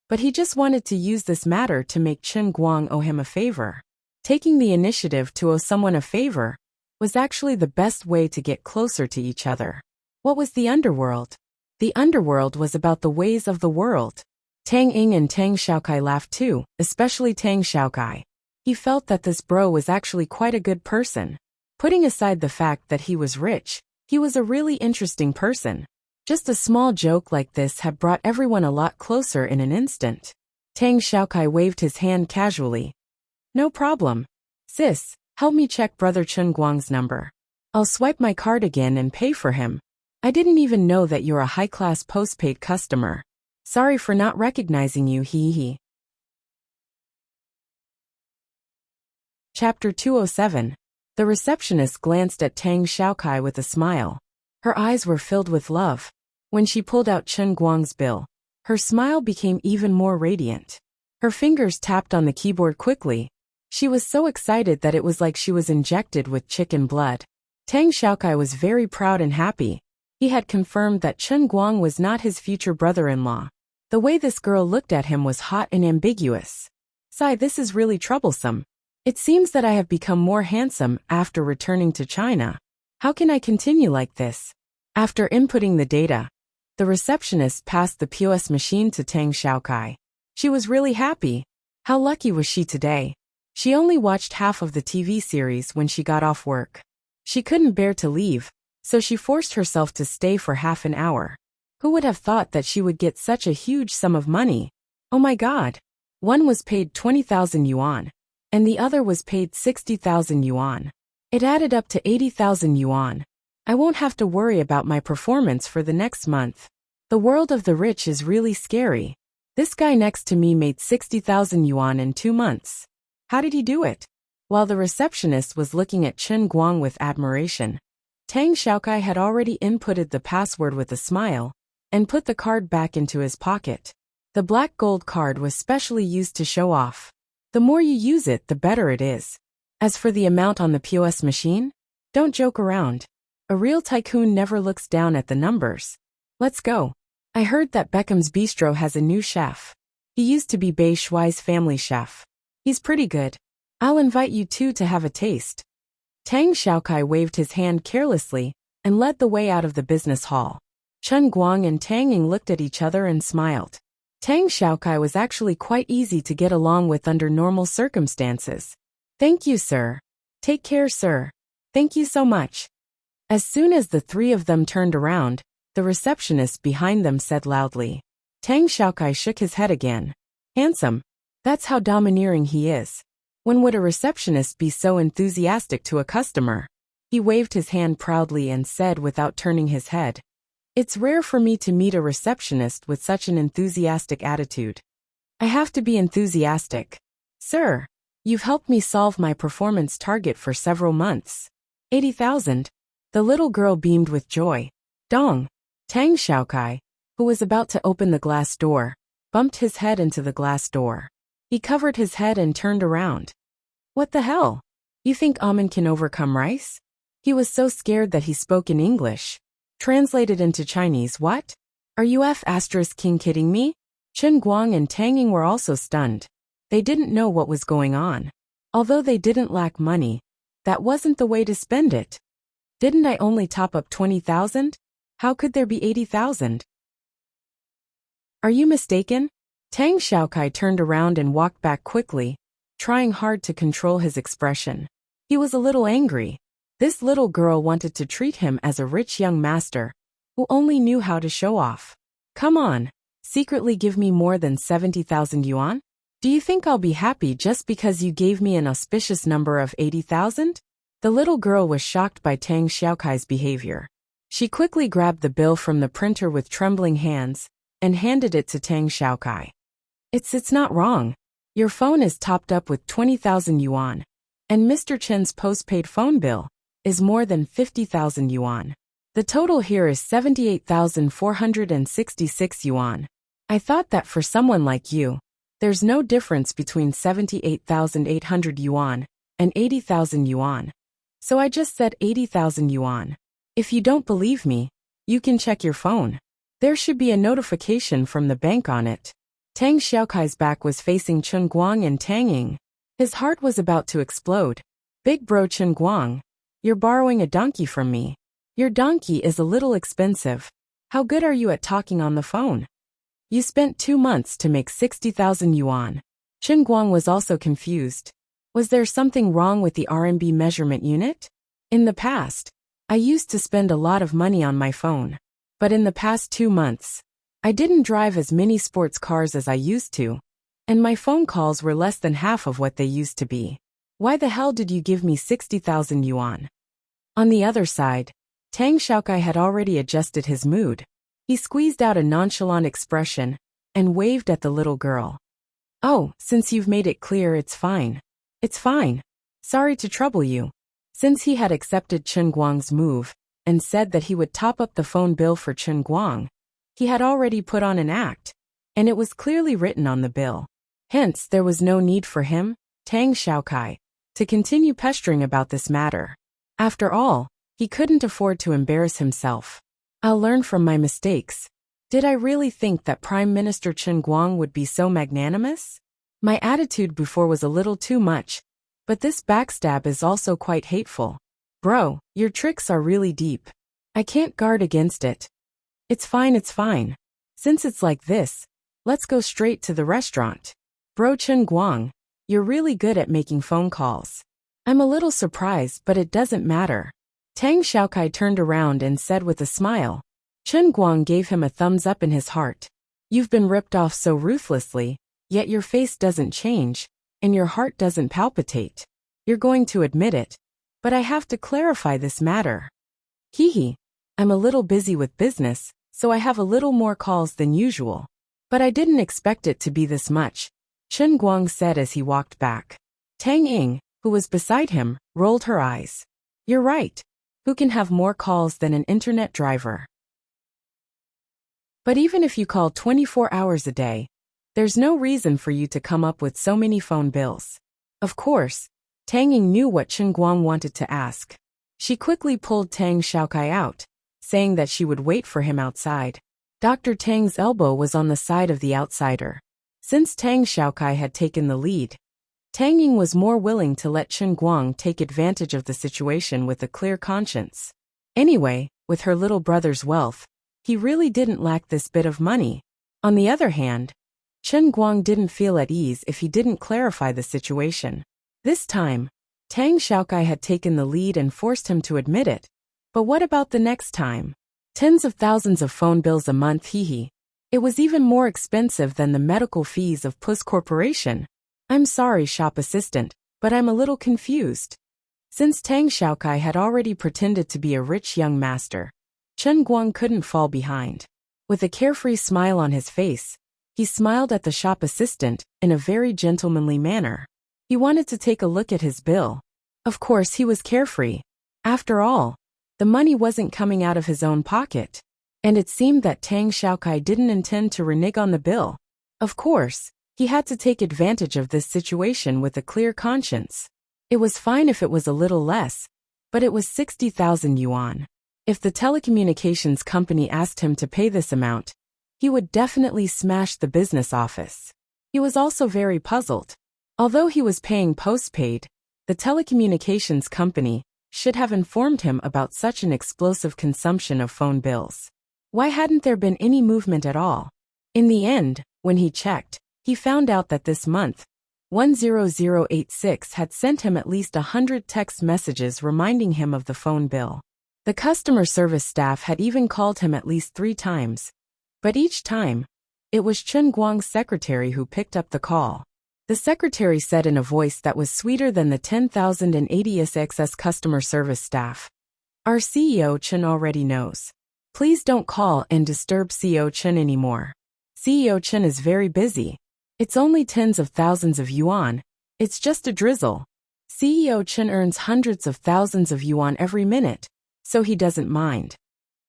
but he just wanted to use this matter to make Chen Guang owe him a favor. Taking the initiative to owe someone a favor was actually the best way to get closer to each other. What was the underworld? The underworld was about the ways of the world. Tang Ying and Tang Xiaokai laughed too, especially Tang Xiaokai. He felt that this bro was actually quite a good person. Putting aside the fact that he was rich, he was a really interesting person. Just a small joke like this had brought everyone a lot closer in an instant. Tang Xiaokai waved his hand casually. No problem. Sis, help me check Brother Chen Guang's number. I'll swipe my card again and pay for him. I didn't even know that you're a high-class postpaid customer. Sorry for not recognizing you, hee. Chapter 207. The receptionist glanced at Tang Xiaokai with a smile. Her eyes were filled with love. When she pulled out Chen Guang's bill, her smile became even more radiant. Her fingers tapped on the keyboard quickly. She was so excited that it was like she was injected with chicken blood. Tang Xiaokai was very proud and happy. He had confirmed that Chen Guang was not his future brother-in-law. The way this girl looked at him was hot and ambiguous. Sigh, this is really troublesome. It seems that I have become more handsome after returning to China. How can I continue like this? After inputting the data, the receptionist passed the POS machine to Tang Xiaokai. She was really happy. How lucky was she today? She only watched half of the TV series when she got off work. She couldn't bear to leave, so she forced herself to stay for half an hour. Who would have thought that she would get such a huge sum of money? Oh my god. One was paid 20,000 yuan. And the other was paid 60,000 yuan. It added up to 80,000 yuan. I won't have to worry about my performance for the next month. The world of the rich is really scary. This guy next to me made 60,000 yuan in 2 months. How did he do it? While the receptionist was looking at Chen Guang with admiration, Tang Xiaokai had already inputted the password with a smile and put the card back into his pocket. The black gold card was specially used to show off. The more you use it, the better it is. As for the amount on the POS machine, don't joke around. A real tycoon never looks down at the numbers. Let's go. I heard that Beckham's Bistro has a new chef. He used to be Bei Shuai's family chef. He's pretty good. I'll invite you two to have a taste. Tang Xiaokai waved his hand carelessly and led the way out of the business hall. Chen Guang and Tang Ying looked at each other and smiled. Tang Xiaokai was actually quite easy to get along with under normal circumstances. Thank you, sir. Take care, sir. Thank you so much. As soon as the three of them turned around, the receptionist behind them said loudly, Tang Xiaokai shook his head again. Handsome. That's how domineering he is. When would a receptionist be so enthusiastic to a customer? He waved his hand proudly and said without turning his head. It's rare for me to meet a receptionist with such an enthusiastic attitude. I have to be enthusiastic. Sir, you've helped me solve my performance target for several months. 80,000. The little girl beamed with joy. Dong. Tang Xiaokai, who was about to open the glass door, bumped his head into the glass door. He covered his head and turned around. What the hell? You think almond can overcome rice? He was so scared that he spoke in English. Translated into Chinese, what? Are you *king kidding me? Chen Guang and Tang Ying were also stunned. They didn't know what was going on. Although they didn't lack money, that wasn't the way to spend it. Didn't I only top up 20,000? How could there be 80,000? Are you mistaken? Tang Xiaokai turned around and walked back quickly, trying hard to control his expression. He was a little angry. This little girl wanted to treat him as a rich young master, who only knew how to show off. Come on, secretly give me more than 70,000 yuan? Do you think I'll be happy just because you gave me an auspicious number of 80,000? The little girl was shocked by Tang Xiaokai's behavior. She quickly grabbed the bill from the printer with trembling hands and handed it to Tang Xiaokai. It's not wrong. Your phone is topped up with 20,000 yuan, and Mr. Chen's postpaid phone bill is more than 50,000 yuan. The total here is 78,466 yuan. I thought that for someone like you, there's no difference between 78,800 yuan and 80,000 yuan. So I just said 80,000 yuan. If you don't believe me, you can check your phone. There should be a notification from the bank on it. Tang Xiaokai's back was facing Chen Guang and Tang Ying. His heart was about to explode. Big bro Chen Guang, you're borrowing a donkey from me. Your donkey is a little expensive. How good are you at talking on the phone? You spent 2 months to make 60,000 yuan. Chen Guang was also confused. Was there something wrong with the RMB measurement unit? In the past, I used to spend a lot of money on my phone. But in the past 2 months, I didn't drive as many sports cars as I used to, and my phone calls were less than half of what they used to be. Why the hell did you give me 60,000 yuan? On the other side, Tang Xiaokai had already adjusted his mood. He squeezed out a nonchalant expression and waved at the little girl. Oh, since you've made it clear, it's fine. It's fine. Sorry to trouble you. Since he had accepted Chen Guang's move and said that he would top up the phone bill for Chen Guang, he had already put on an act, and it was clearly written on the bill. Hence, there was no need for him, Tang Xiaokai, to continue pestering about this matter. After all, he couldn't afford to embarrass himself. I'll learn from my mistakes. Did I really think that Prime Minister Chen Guang would be so magnanimous? My attitude before was a little too much, but this backstab is also quite hateful. Bro, your tricks are really deep. I can't guard against it. It's fine, it's fine. Since it's like this, let's go straight to the restaurant. Bro Chen Guang, you're really good at making phone calls. I'm a little surprised, but it doesn't matter. Tang Xiaokai turned around and said with a smile. Chen Guang gave him a thumbs up in his heart. You've been ripped off so ruthlessly, yet your face doesn't change, and your heart doesn't palpitate. You're going to admit it, but I have to clarify this matter. Hee. I'm a little busy with business, so I have a little more calls than usual. But I didn't expect it to be this much, Chen Guang said as he walked back. Tang Ying, who was beside him, rolled her eyes. You're right. Who can have more calls than an internet driver? But even if you call 24 hours a day, there's no reason for you to come up with so many phone bills. Of course, Tang Ying knew what Chen Guang wanted to ask. She quickly pulled Tang Xiaokai out, saying that she would wait for him outside. Dr. Tang's elbow was on the side of the outsider. Since Tang Xiaokai had taken the lead, Tang Ying was more willing to let Chen Guang take advantage of the situation with a clear conscience. Anyway, with her little brother's wealth, he really didn't lack this bit of money. On the other hand, Chen Guang didn't feel at ease if he didn't clarify the situation. This time, Tang Xiaokai had taken the lead and forced him to admit it. But what about the next time? Tens of thousands of phone bills a month, hee. It was even more expensive than the medical fees of Puss Corporation. I'm sorry, shop assistant, but I'm a little confused. Since Tang Xiaokai had already pretended to be a rich young master, Chen Guang couldn't fall behind. With a carefree smile on his face, he smiled at the shop assistant in a very gentlemanly manner. He wanted to take a look at his bill. Of course, he was carefree. After all, the money wasn't coming out of his own pocket. And it seemed that Tang Xiaokai didn't intend to renege on the bill. Of course, he had to take advantage of this situation with a clear conscience. It was fine if it was a little less, but it was 60,000 yuan. If the telecommunications company asked him to pay this amount, he would definitely smash the business office. He was also very puzzled. Although he was paying postpaid, the telecommunications company should have informed him about such an explosive consumption of phone bills. Why hadn't there been any movement at all? In the end, when he checked, he found out that this month, 10086 had sent him at least 100 text messages reminding him of the phone bill. The customer service staff had even called him at least 3 times. But each time, it was Chen Guang's secretary who picked up the call. The secretary said in a voice that was sweeter than the 10,080 SXS customer service staff. Our CEO Chen already knows. Please don't call and disturb CEO Chen anymore. CEO Chen is very busy. It's only tens of thousands of yuan. It's just a drizzle. CEO Chen earns hundreds of thousands of yuan every minute, so he doesn't mind.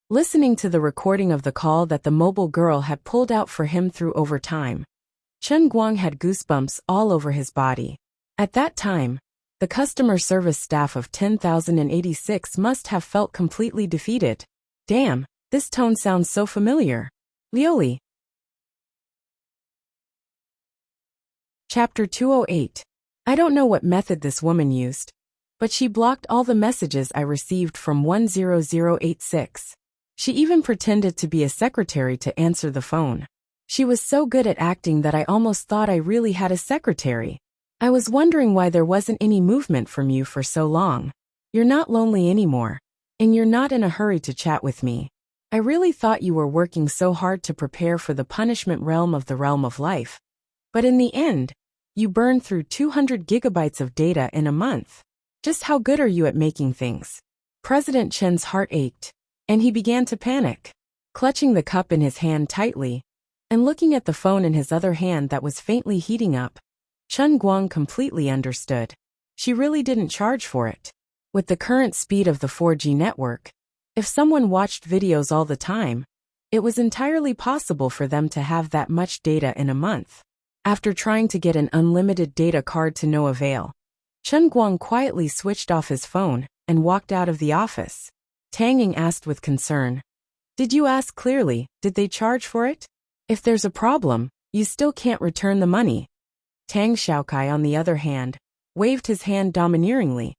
Listening to the recording of the call that the mobile girl had pulled out for him through overtime, Chen Guang had goosebumps all over his body. At that time, the customer service staff of 10,086 must have felt completely defeated. Damn, this tone sounds so familiar. Lioli. Chapter 208. I don't know what method this woman used, but she blocked all the messages I received from 10086. She even pretended to be a secretary to answer the phone. She was so good at acting that I almost thought I really had a secretary. I was wondering why there wasn't any movement from you for so long. You're not lonely anymore, and you're not in a hurry to chat with me. I really thought you were working so hard to prepare for the punishment realm of the realm of life. But in the end, you burned through 200 gigabytes of data in a month. Just how good are you at making things? President Chen's heart ached, and he began to panic. Clutching the cup in his hand tightly, and looking at the phone in his other hand that was faintly heating up, Chen Guang completely understood. She really didn't charge for it. With the current speed of the 4G network, if someone watched videos all the time, it was entirely possible for them to have that much data in a month. After trying to get an unlimited data card to no avail, Chen Guang quietly switched off his phone and walked out of the office. Tang Ying asked with concern. Did you ask clearly, did they charge for it? If there's a problem, you still can't return the money. Tang Xiaokai, on the other hand, waved his hand domineeringly.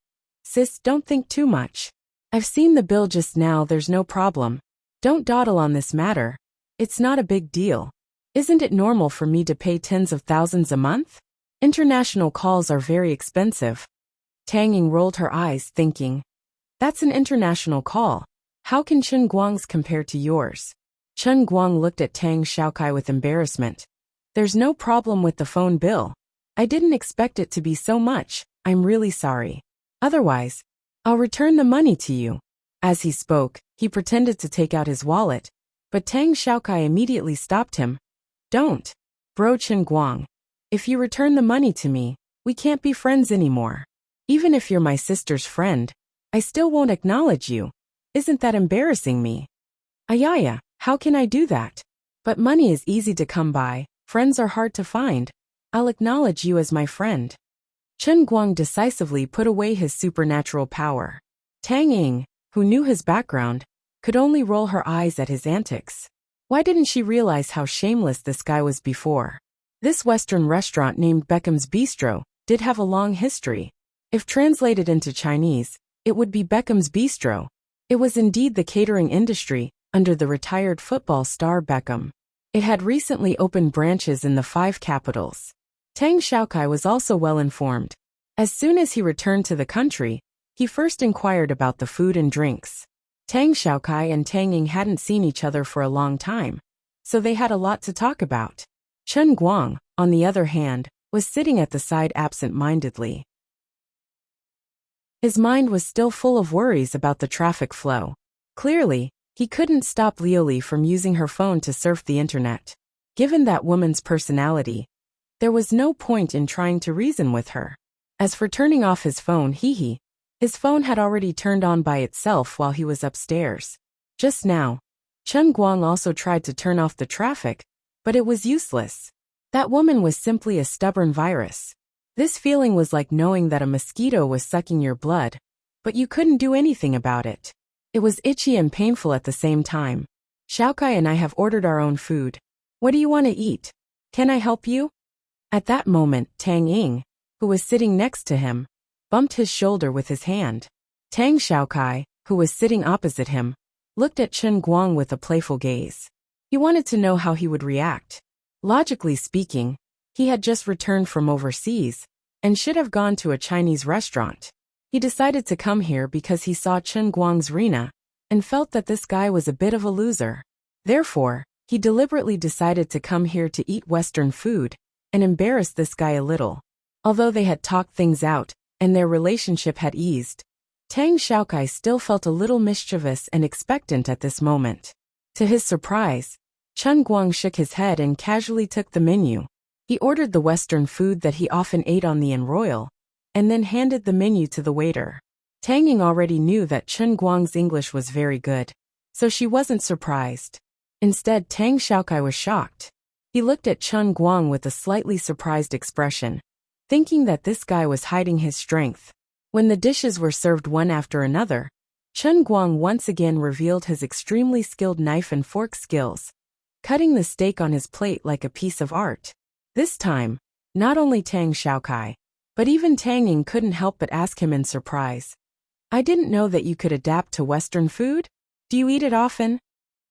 Sis, don't think too much. I've seen the bill just now, there's no problem. Don't dawdle on this matter. It's not a big deal. Isn't it normal for me to pay tens of thousands a month? International calls are very expensive. Tang Ying rolled her eyes, thinking, that's an international call. How can Chen Guang's compare to yours? Chen Guang looked at Tang Xiaokai with embarrassment. There's no problem with the phone bill. I didn't expect it to be so much. I'm really sorry. Otherwise, I'll return the money to you. As he spoke, he pretended to take out his wallet, but Tang Xiaokai immediately stopped him. Don't. Bro Chen Guang. If you return the money to me, we can't be friends anymore. Even if you're my sister's friend, I still won't acknowledge you. Isn't that embarrassing me? Ayaya, how can I do that? But money is easy to come by, friends are hard to find. I'll acknowledge you as my friend. Chen Guang decisively put away his supernatural power. Tang Ying, who knew his background, could only roll her eyes at his antics. Why didn't she realize how shameless this guy was before? This Western restaurant named Beckham's Bistro did have a long history. If translated into Chinese, it would be Beckham's Bistro. It was indeed the catering industry, under the retired football star Beckham. It had recently opened branches in the 5 capitals. Tang Xiaokai was also well informed. As soon as he returned to the country, he first inquired about the food and drinks. Tang Xiaokai and Tang Ying hadn't seen each other for a long time, so they had a lot to talk about. Chen Guang, on the other hand, was sitting at the side absent-mindedly. His mind was still full of worries about the traffic flow. Clearly, he couldn't stop Liuli from using her phone to surf the internet. Given that woman's personality, there was no point in trying to reason with her. As for turning off his phone, his phone had already turned on by itself while he was upstairs. Just now, Chen Guang also tried to turn off the traffic, but it was useless. That woman was simply a stubborn virus. This feeling was like knowing that a mosquito was sucking your blood, but you couldn't do anything about it. It was itchy and painful at the same time. Xiaokai and I have ordered our own food. What do you want to eat? Can I help you? At that moment, Tang Ying, who was sitting next to him, bumped his shoulder with his hand. Tang Xiaokai, who was sitting opposite him, looked at Chen Guang with a playful gaze. He wanted to know how he would react. Logically speaking, he had just returned from overseas and should have gone to a Chinese restaurant. He decided to come here because he saw Chen Guang's Rina and felt that this guy was a bit of a loser. Therefore, he deliberately decided to come here to eat Western food and embarrass this guy a little. Although they had talked things out and their relationship had eased, Tang Xiaokai still felt a little mischievous and expectant at this moment. To his surprise, Chen Guang shook his head and casually took the menu. He ordered the Western food that he often ate on the Enroyal, and then handed the menu to the waiter. Tang Ying already knew that Chen Guang's English was very good, so she wasn't surprised. Instead, Tang Xiaokai was shocked. He looked at Chen Guang with a slightly surprised expression, thinking that this guy was hiding his strength. When the dishes were served one after another, Chen Guang once again revealed his extremely skilled knife and fork skills, cutting the steak on his plate like a piece of art. This time, not only Tang Xiaokai, but even Tang Ying couldn't help but ask him in surprise. I didn't know that you could adapt to Western food? Do you eat it often?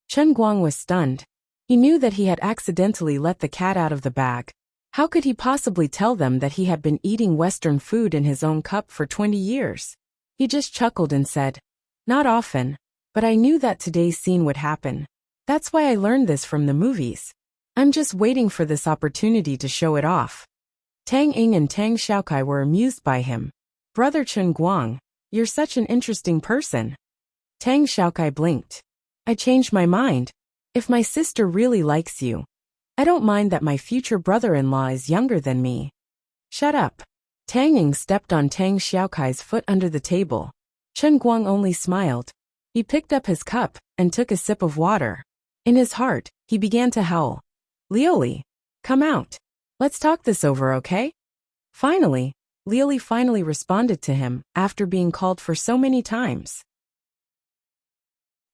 Chen Guang was stunned. He knew that he had accidentally let the cat out of the bag. How could he possibly tell them that he had been eating Western food in his own cup for 20 years? He just chuckled and said, "Not often, but I knew that today's scene would happen. That's why I learned this from the movies. I'm just waiting for this opportunity to show it off." Tang Ying and Tang Xiaokai were amused by him. "Brother Chen Guang, you're such an interesting person." Tang Xiaokai blinked. "I changed my mind. If my sister really likes you, I don't mind that my future brother-in-law is younger than me." "Shut up." Tang Ying stepped on Tang Xiaokai's foot under the table. Chen Guang only smiled. He picked up his cup and took a sip of water. In his heart, he began to howl. "Liuli, come out. Let's talk this over, okay?" Finally, Liuli finally responded to him after being called for so many times.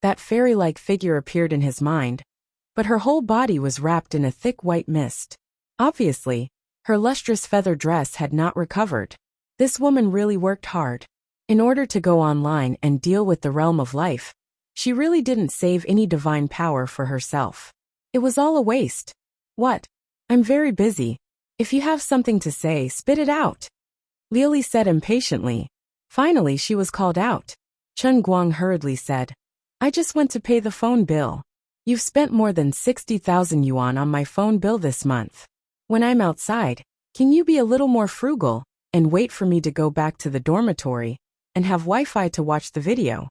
That fairy-like figure appeared in his mind, but her whole body was wrapped in a thick white mist. Obviously, her lustrous feather dress had not recovered. This woman really worked hard. In order to go online and deal with the realm of life, she really didn't save any divine power for herself. It was all a waste. "What? I'm very busy. If you have something to say, spit it out," Liuli said impatiently. Finally, she was called out. Chen Guang hurriedly said, "I just went to pay the phone bill. You've spent more than 60,000 yuan on my phone bill this month. When I'm outside, can you be a little more frugal and wait for me to go back to the dormitory and have Wi-Fi to watch the video?"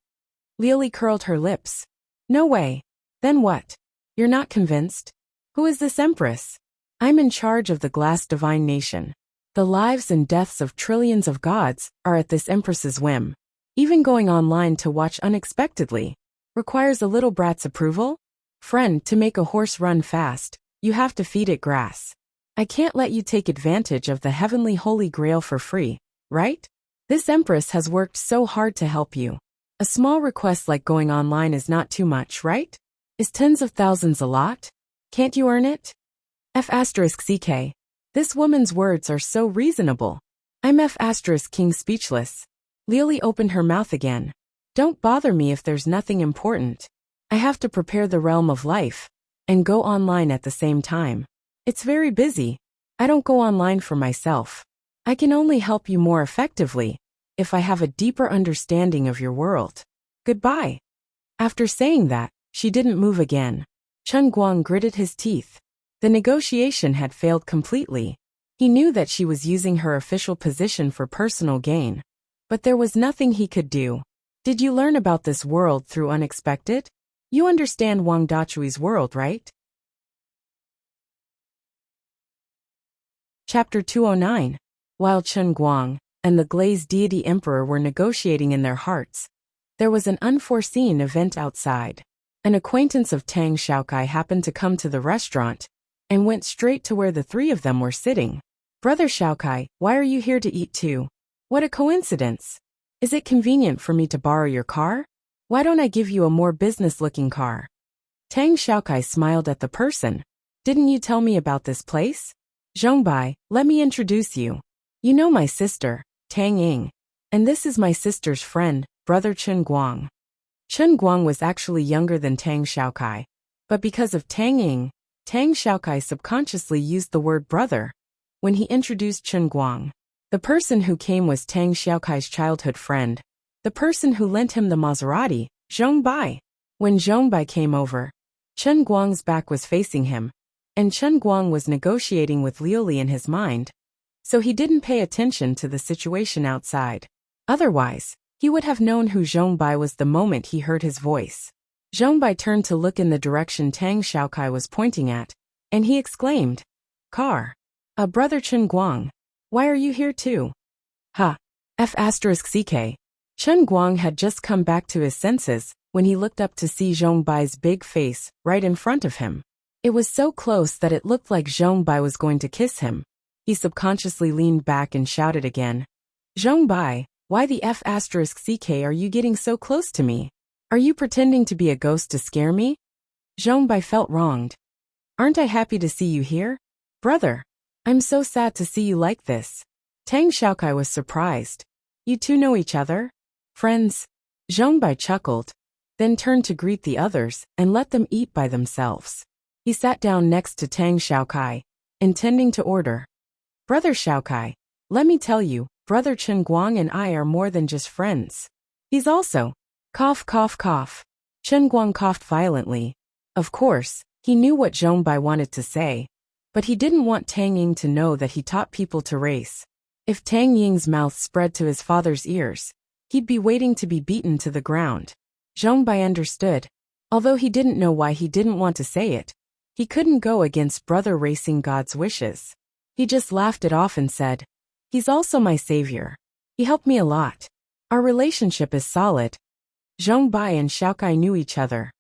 Liuli curled her lips. "No way. Then what? You're not convinced? Who is this empress? I'm in charge of the glass divine nation. The lives and deaths of trillions of gods are at this empress's whim. Even going online to watch unexpectedly requires a little brat's approval? Friend, to make a horse run fast, you have to feed it grass. I can't let you take advantage of the heavenly holy grail for free, right? This empress has worked so hard to help you. A small request like going online is not too much, right? Is tens of thousands a lot? Can't you earn it? F***ck. This woman's words are so reasonable. I'm F***king speechless." Liuli opened her mouth again. "Don't bother me if there's nothing important. I have to prepare the realm of life and go online at the same time. It's very busy. I don't go online for myself. I can only help you more effectively if I have a deeper understanding of your world. Goodbye." After saying that, she didn't move again. Chen Guang gritted his teeth. The negotiation had failed completely. He knew that she was using her official position for personal gain. But there was nothing he could do. Did you learn about this world through unexpected? You understand Wang Dachui's world, right? Chapter 209. While Chen Guang and the glazed deity emperor were negotiating in their hearts, there was an unforeseen event outside. An acquaintance of Tang Xiaokai happened to come to the restaurant and went straight to where the three of them were sitting. Brother Xiaokai, why are you here to eat too? What a coincidence. Is it convenient for me to borrow your car? Why don't I give you a more business-looking car? Tang Xiaokai smiled at the person. Didn't you tell me about this place? Zhongbai, let me introduce you. You know my sister, Tang Ying. And this is my sister's friend, Brother Chen Guang. Chen Guang was actually younger than Tang Xiaokai. But because of Tang Ying, Tang Xiaokai subconsciously used the word brother when he introduced Chen Guang. The person who came was Tang Xiaokai's childhood friend, the person who lent him the Maserati, Zhongbai. When Zhongbai came over, Chen Guang's back was facing him, and Chen Guang was negotiating with Liuli in his mind, so he didn't pay attention to the situation outside. Otherwise, he would have known who Zhongbai was the moment he heard his voice. Zhongbai turned to look in the direction Tang Xiaokai was pointing at, and he exclaimed, Car. Brother Chen Guang. Why are you here too? F***ck. Chen Guang had just come back to his senses when he looked up to see Zhongbai's big face right in front of him. It was so close that it looked like Zhongbai was going to kiss him. He subconsciously leaned back and shouted again. Zhongbai, why the F***ck are you getting so close to me? Are you pretending to be a ghost to scare me? Zhongbai felt wronged. Aren't I happy to see you here? Brother. I'm so sad to see you like this. Tang Xiaokai was surprised. You two know each other? Friends? Zhongbai chuckled, then turned to greet the others and let them eat by themselves. He sat down next to Tang Xiaokai, intending to order. Brother Xiaokai, let me tell you, Brother Chen Guang and I are more than just friends. He's also, cough cough cough. Chen Guang coughed violently. Of course, he knew what Zhongbai wanted to say, but he didn't want Tang Ying to know that he taught people to race. If Tang Ying's mouth spread to his father's ears, he'd be waiting to be beaten to the ground. Zhongbai understood. Although he didn't know why he didn't want to say it, he couldn't go against brother racing god's wishes. He just laughed it off and said, He's also my savior. He helped me a lot. Our relationship is solid. Zhongbai and Xiaokai knew each other.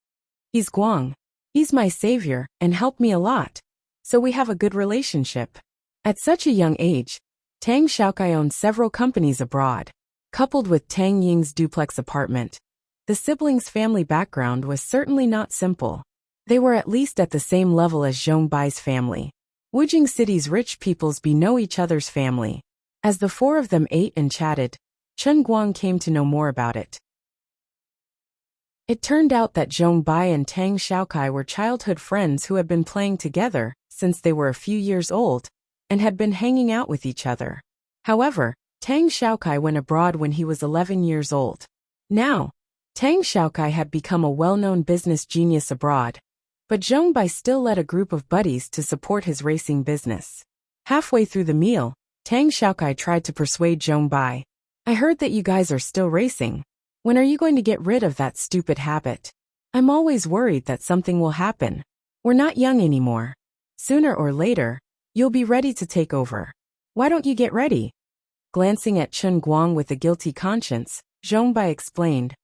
He's Guang. He's my savior and helped me a lot. So we have a good relationship. At such a young age, Tang Xiaokai owned several companies abroad. Coupled with Tang Ying's duplex apartment, the siblings' family background was certainly not simple. They were at least at the same level as Zhongbai's family. Wujing City's rich peoples know each other's family. As the four of them ate and chatted, Chen Guang came to know more about it. It turned out that Zhongbai and Tang Xiaokai were childhood friends who had been playing together since they were a few years old and had been hanging out with each other. However, Tang Xiaokai went abroad when he was 11 years old. Now, Tang Xiaokai had become a well-known business genius abroad, but Zhongbai still led a group of buddies to support his racing business. Halfway through the meal, Tang Xiaokai tried to persuade Zhongbai. I heard that you guys are still racing. When are you going to get rid of that stupid habit? I'm always worried that something will happen. We're not young anymore. Sooner or later, you'll be ready to take over. Why don't you get ready? Glancing at Chen Guang with a guilty conscience, Zhongbai explained.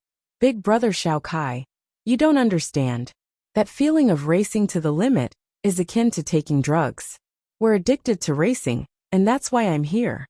Big brother Xiaokai, you don't understand. That feeling of racing to the limit is akin to taking drugs. We're addicted to racing, and that's why I'm here.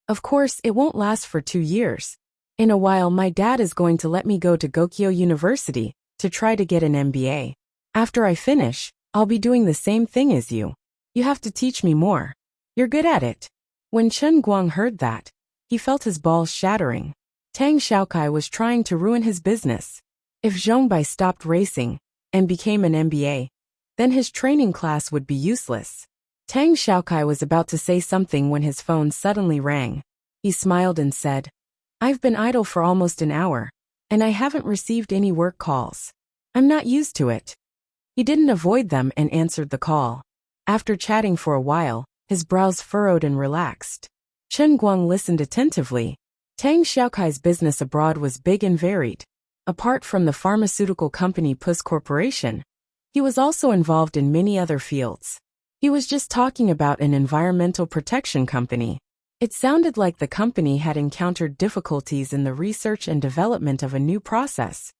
Of course, it won't last for 2 years. In a while, my dad is going to let me go to Gokyo University to try to get an MBA. After I finish, I'll be doing the same thing as you. You have to teach me more. You're good at it. When Chen Guang heard that, he felt his balls shattering. Tang Xiaokai was trying to ruin his business. If Zhongbai stopped racing and became an MBA, then his training class would be useless. Tang Xiaokai was about to say something when his phone suddenly rang. He smiled and said, I've been idle for almost an hour, and I haven't received any work calls. I'm not used to it. He didn't avoid them and answered the call. After chatting for a while, his brows furrowed and relaxed. Chen Guang listened attentively. Tang Xiaokai's business abroad was big and varied. Apart from the pharmaceutical company Puss Corporation, he was also involved in many other fields. He was just talking about an environmental protection company. It sounded like the company had encountered difficulties in the research and development of a new process,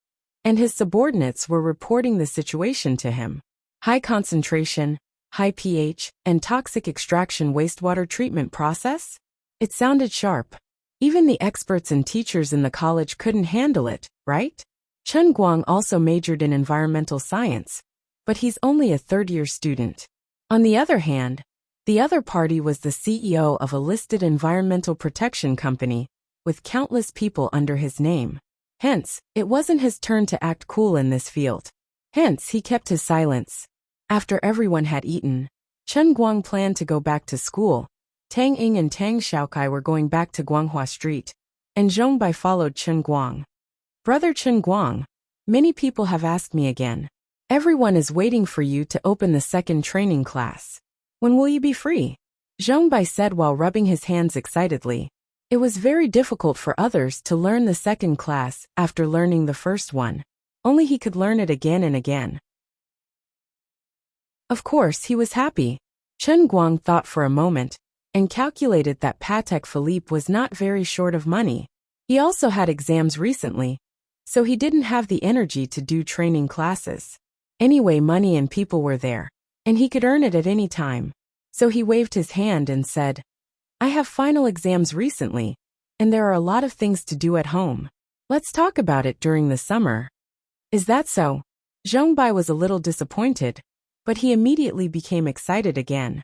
and his subordinates were reporting the situation to him. High concentration, high pH, and toxic extraction wastewater treatment process? It sounded sharp. Even the experts and teachers in the college couldn't handle it, right? Chen Guang also majored in environmental science, but he's only a third-year student. On the other hand, the other party was the CEO of a listed environmental protection company, with countless people under his name. Hence, it wasn't his turn to act cool in this field. Hence, he kept his silence. After everyone had eaten, Chen Guang planned to go back to school. Tang Ying and Tang Xiaokai were going back to Guanghua Street, and Zhong Bai followed Chen Guang. Brother Chen Guang, many people have asked me again. Everyone is waiting for you to open the second training class. When will you be free? Zhong Bai said while rubbing his hands excitedly. It was very difficult for others to learn the second class after learning the first one. Only he could learn it again and again. Of course, he was happy. Chen Guang thought for a moment, and calculated that Patek Philippe was not very short of money. He also had exams recently, so he didn't have the energy to do training classes. Anyway, money and people were there, and he could earn it at any time. So he waved his hand and said, I have final exams recently, and there are a lot of things to do at home. Let's talk about it during the summer. Is that so? Zhong Bai was a little disappointed, but he immediately became excited again.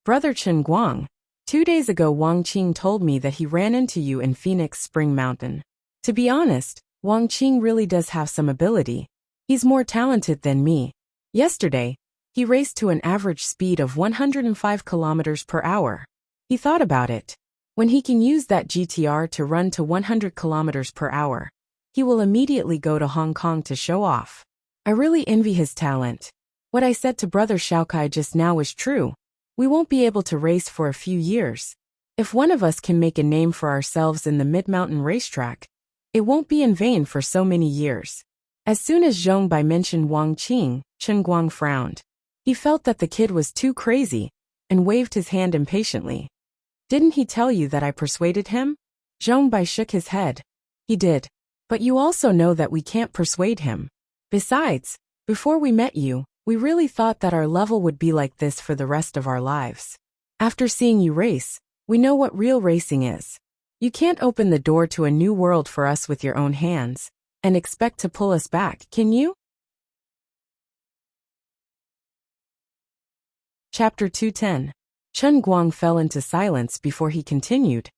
Brother Chen Guang, 2 days ago Wang Qing told me that he ran into you in Phoenix Spring Mountain. To be honest, Wang Qing really does have some ability. He's more talented than me. Yesterday, he raced to an average speed of 105 kilometers per hour. He thought about it. When he can use that GTR to run to 100 kilometers per hour, he will immediately go to Hong Kong to show off. I really envy his talent. What I said to Brother Xiaokai just now is true. We won't be able to race for a few years. If one of us can make a name for ourselves in the mid-mountain racetrack, it won't be in vain for so many years. As soon as Zhong Bai mentioned Wang Qing, Chen Guang frowned. He felt that the kid was too crazy, and waved his hand impatiently. Didn't he tell you that I persuaded him? Zhong Bai shook his head. He did. But you also know that we can't persuade him. Besides, before we met you, we really thought that our level would be like this for the rest of our lives. After seeing you race, we know what real racing is. You can't open the door to a new world for us with your own hands, and expect to pull us back, can you? Chapter 210. Chen Guang fell into silence before he continued.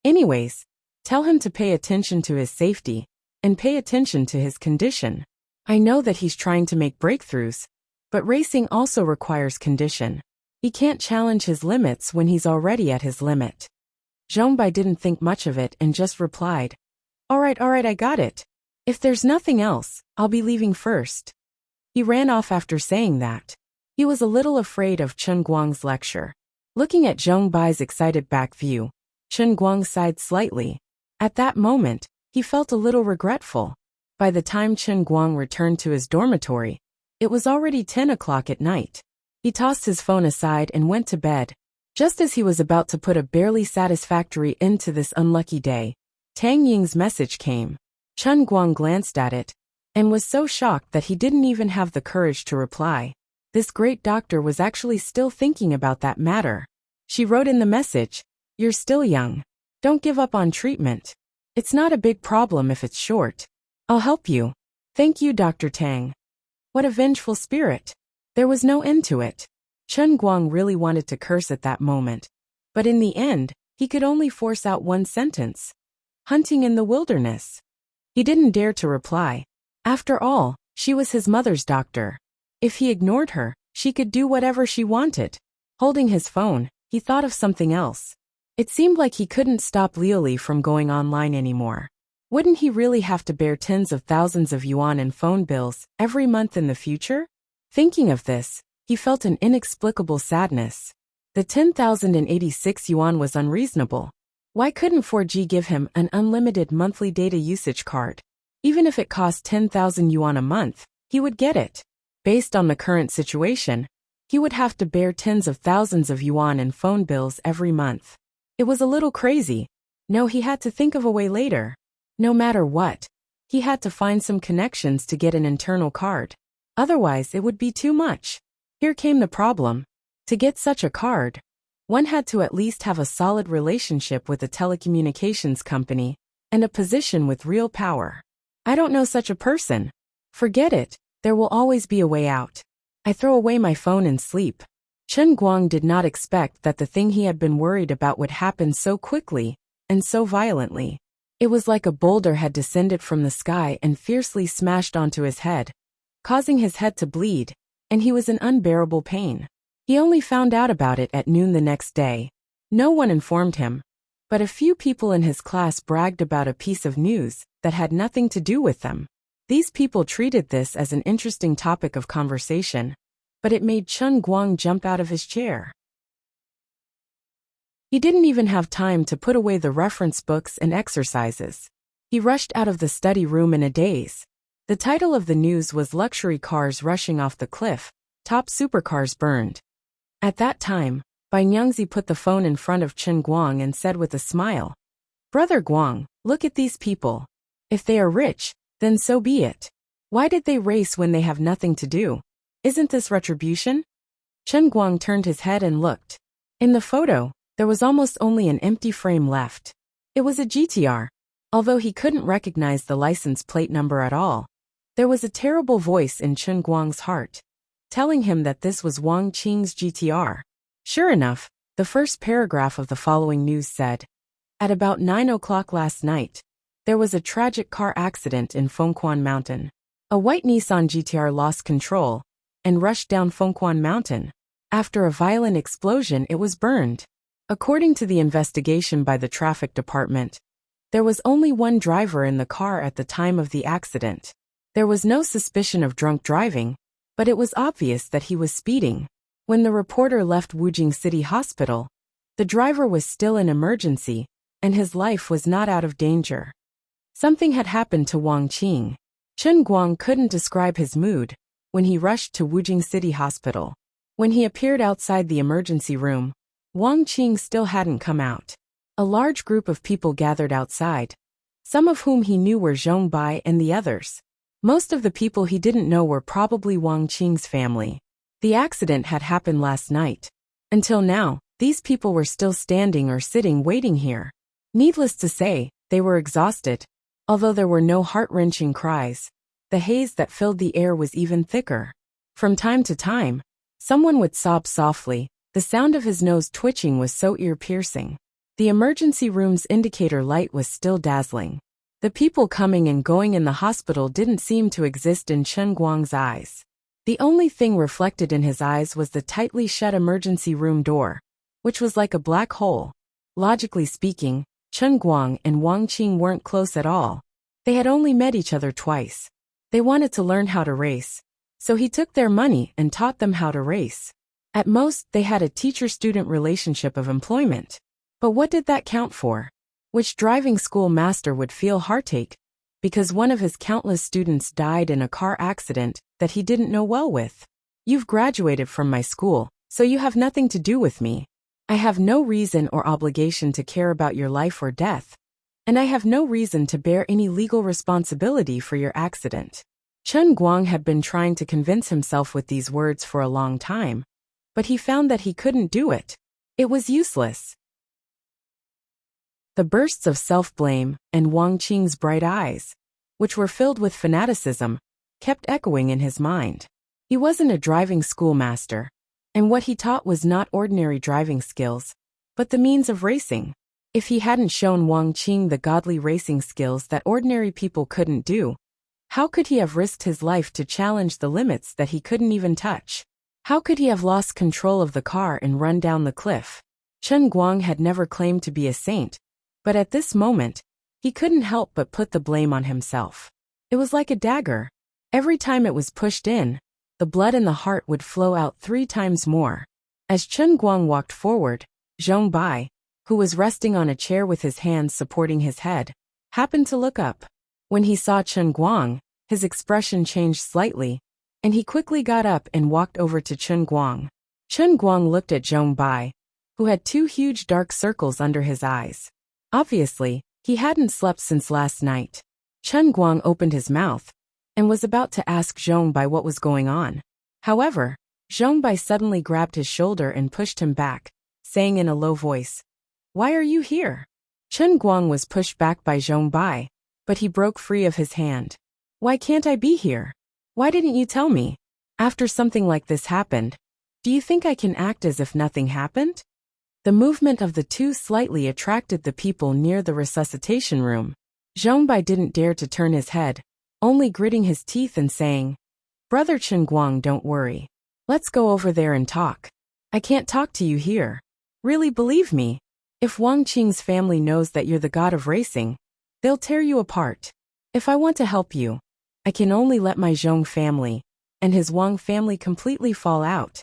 Anyways, tell him to pay attention to his safety, and pay attention to his condition. I know that he's trying to make breakthroughs, but racing also requires condition. He can't challenge his limits when he's already at his limit. Zhong Bai didn't think much of it and just replied, All right, I got it. If there's nothing else, I'll be leaving first. He ran off after saying that. He was a little afraid of Chen Guang's lecture. Looking at Zhong Bai's excited back view, Chen Guang sighed slightly. At that moment, he felt a little regretful. By the time Chen Guang returned to his dormitory, it was already 10 o'clock at night. He tossed his phone aside and went to bed. Just as he was about to put a barely satisfactory end to this unlucky day, Tang Ying's message came. Chen Guang glanced at it, and was so shocked that he didn't even have the courage to reply. This great doctor was actually still thinking about that matter. She wrote in the message, You're still young. Don't give up on treatment. It's not a big problem if it's short. I'll help you. Thank you, Dr. Tang. What a vengeful spirit. There was no end to it. Chen Guang really wanted to curse at that moment. But in the end, he could only force out one sentence. Hunting in the wilderness. He didn't dare to reply. After all, she was his mother's doctor. If he ignored her, she could do whatever she wanted. Holding his phone, he thought of something else. It seemed like he couldn't stop Liuli from going online anymore. Wouldn't he really have to bear tens of thousands of yuan in phone bills every month in the future? Thinking of this, he felt an inexplicable sadness. The 10,086 yuan was unreasonable. Why couldn't 4G give him an unlimited monthly data usage card? Even if it cost 10,000 yuan a month, he would get it. Based on the current situation, he would have to bear tens of thousands of yuan in phone bills every month. It was a little crazy. No, he had to think of a way later. No matter what, he had to find some connections to get an internal card. Otherwise, it would be too much. Here came the problem. To get such a card, one had to at least have a solid relationship with a telecommunications company and a position with real power. I don't know such a person. Forget it, there will always be a way out. I throw away my phone and sleep. Chen Guang did not expect that the thing he had been worried about would happen so quickly and so violently. It was like a boulder had descended from the sky and fiercely smashed onto his head, causing his head to bleed, and he was in unbearable pain. He only found out about it at noon the next day. No one informed him, but a few people in his class bragged about a piece of news that had nothing to do with them. These people treated this as an interesting topic of conversation, but it made Chen Guang jump out of his chair. He didn't even have time to put away the reference books and exercises. He rushed out of the study room in a daze. The title of the news was Luxury Cars Rushing Off the Cliff, Top Supercars Burned. At that time, Bai Nyangzi put the phone in front of Chen Guang and said with a smile, "Brother Guang, look at these people. If they are rich, then so be it. Why did they race when they have nothing to do? Isn't this retribution?" Chen Guang turned his head and looked. In the photo, there was almost only an empty frame left. It was a GTR. Although he couldn't recognize the license plate number at all, there was a terrible voice in Chen Guang's heart, telling him that this was Wang Qing's GTR. Sure enough, the first paragraph of the following news said, "At about 9 o'clock last night, there was a tragic car accident in Fengquan Mountain. A white Nissan GTR lost control and rushed down Fengquan Mountain. After a violent explosion, it was burned. According to the investigation by the traffic department, there was only one driver in the car at the time of the accident. There was no suspicion of drunk driving, but it was obvious that he was speeding. When the reporter left Wujing City Hospital, the driver was still in emergency, and his life was not out of danger." Something had happened to Wang Qing. Chen Guang couldn't describe his mood when he rushed to Wujing City Hospital. When he appeared outside the emergency room, Wang Qing still hadn't come out. A large group of people gathered outside, some of whom he knew were Zhong Bai and the others. Most of the people he didn't know were probably Wang Qing's family. The accident had happened last night. Until now, these people were still standing or sitting waiting here. Needless to say, they were exhausted. Although there were no heart-wrenching cries, the haze that filled the air was even thicker. From time to time, someone would sob softly. The sound of his nose twitching was so ear-piercing. The emergency room's indicator light was still dazzling. The people coming and going in the hospital didn't seem to exist in Chen Guang's eyes. The only thing reflected in his eyes was the tightly shut emergency room door, which was like a black hole. Logically speaking, Chen Guang and Wang Qing weren't close at all. They had only met each other twice. They wanted to learn how to race, so he took their money and taught them how to race. At most, they had a teacher-student relationship of employment. But what did that count for? Which driving school master would feel heartache because one of his countless students died in a car accident that he didn't know well with? "You've graduated from my school, so you have nothing to do with me. I have no reason or obligation to care about your life or death, and I have no reason to bear any legal responsibility for your accident." Chen Guang had been trying to convince himself with these words for a long time, but he found that he couldn't do it. It was useless. The bursts of self-blame and Wang Qing's bright eyes, which were filled with fanaticism, kept echoing in his mind. He wasn't a driving schoolmaster, and what he taught was not ordinary driving skills, but the means of racing. If he hadn't shown Wang Qing the godly racing skills that ordinary people couldn't do, how could he have risked his life to challenge the limits that he couldn't even touch? How could he have lost control of the car and run down the cliff? Chen Guang had never claimed to be a saint, but at this moment, he couldn't help but put the blame on himself. It was like a dagger. Every time it was pushed in, the blood in the heart would flow out 3 times more. As Chen Guang walked forward, Zhong Bai, who was resting on a chair with his hands supporting his head, happened to look up. When he saw Chen Guang, his expression changed slightly, and he quickly got up and walked over to Chen Guang. Chen Guang looked at Zhong Bai, who had 2 huge dark circles under his eyes. Obviously, he hadn't slept since last night. Chen Guang opened his mouth and was about to ask Zhong Bai what was going on. However, Zhong Bai suddenly grabbed his shoulder and pushed him back, saying in a low voice, "Why are you here?" Chen Guang was pushed back by Zhong Bai, but he broke free of his hand. "Why can't I be here? Why didn't you tell me? After something like this happened, do you think I can act as if nothing happened?" The movement of the two slightly attracted the people near the resuscitation room. Zhong Bai didn't dare to turn his head, only gritting his teeth and saying, "Brother Chen Guang, don't worry. Let's go over there and talk. I can't talk to you here. Really, believe me. If Wang Qing's family knows that you're the god of racing, they'll tear you apart. If I want to help you, I can only let my Zhong family and his Wang family completely fall out."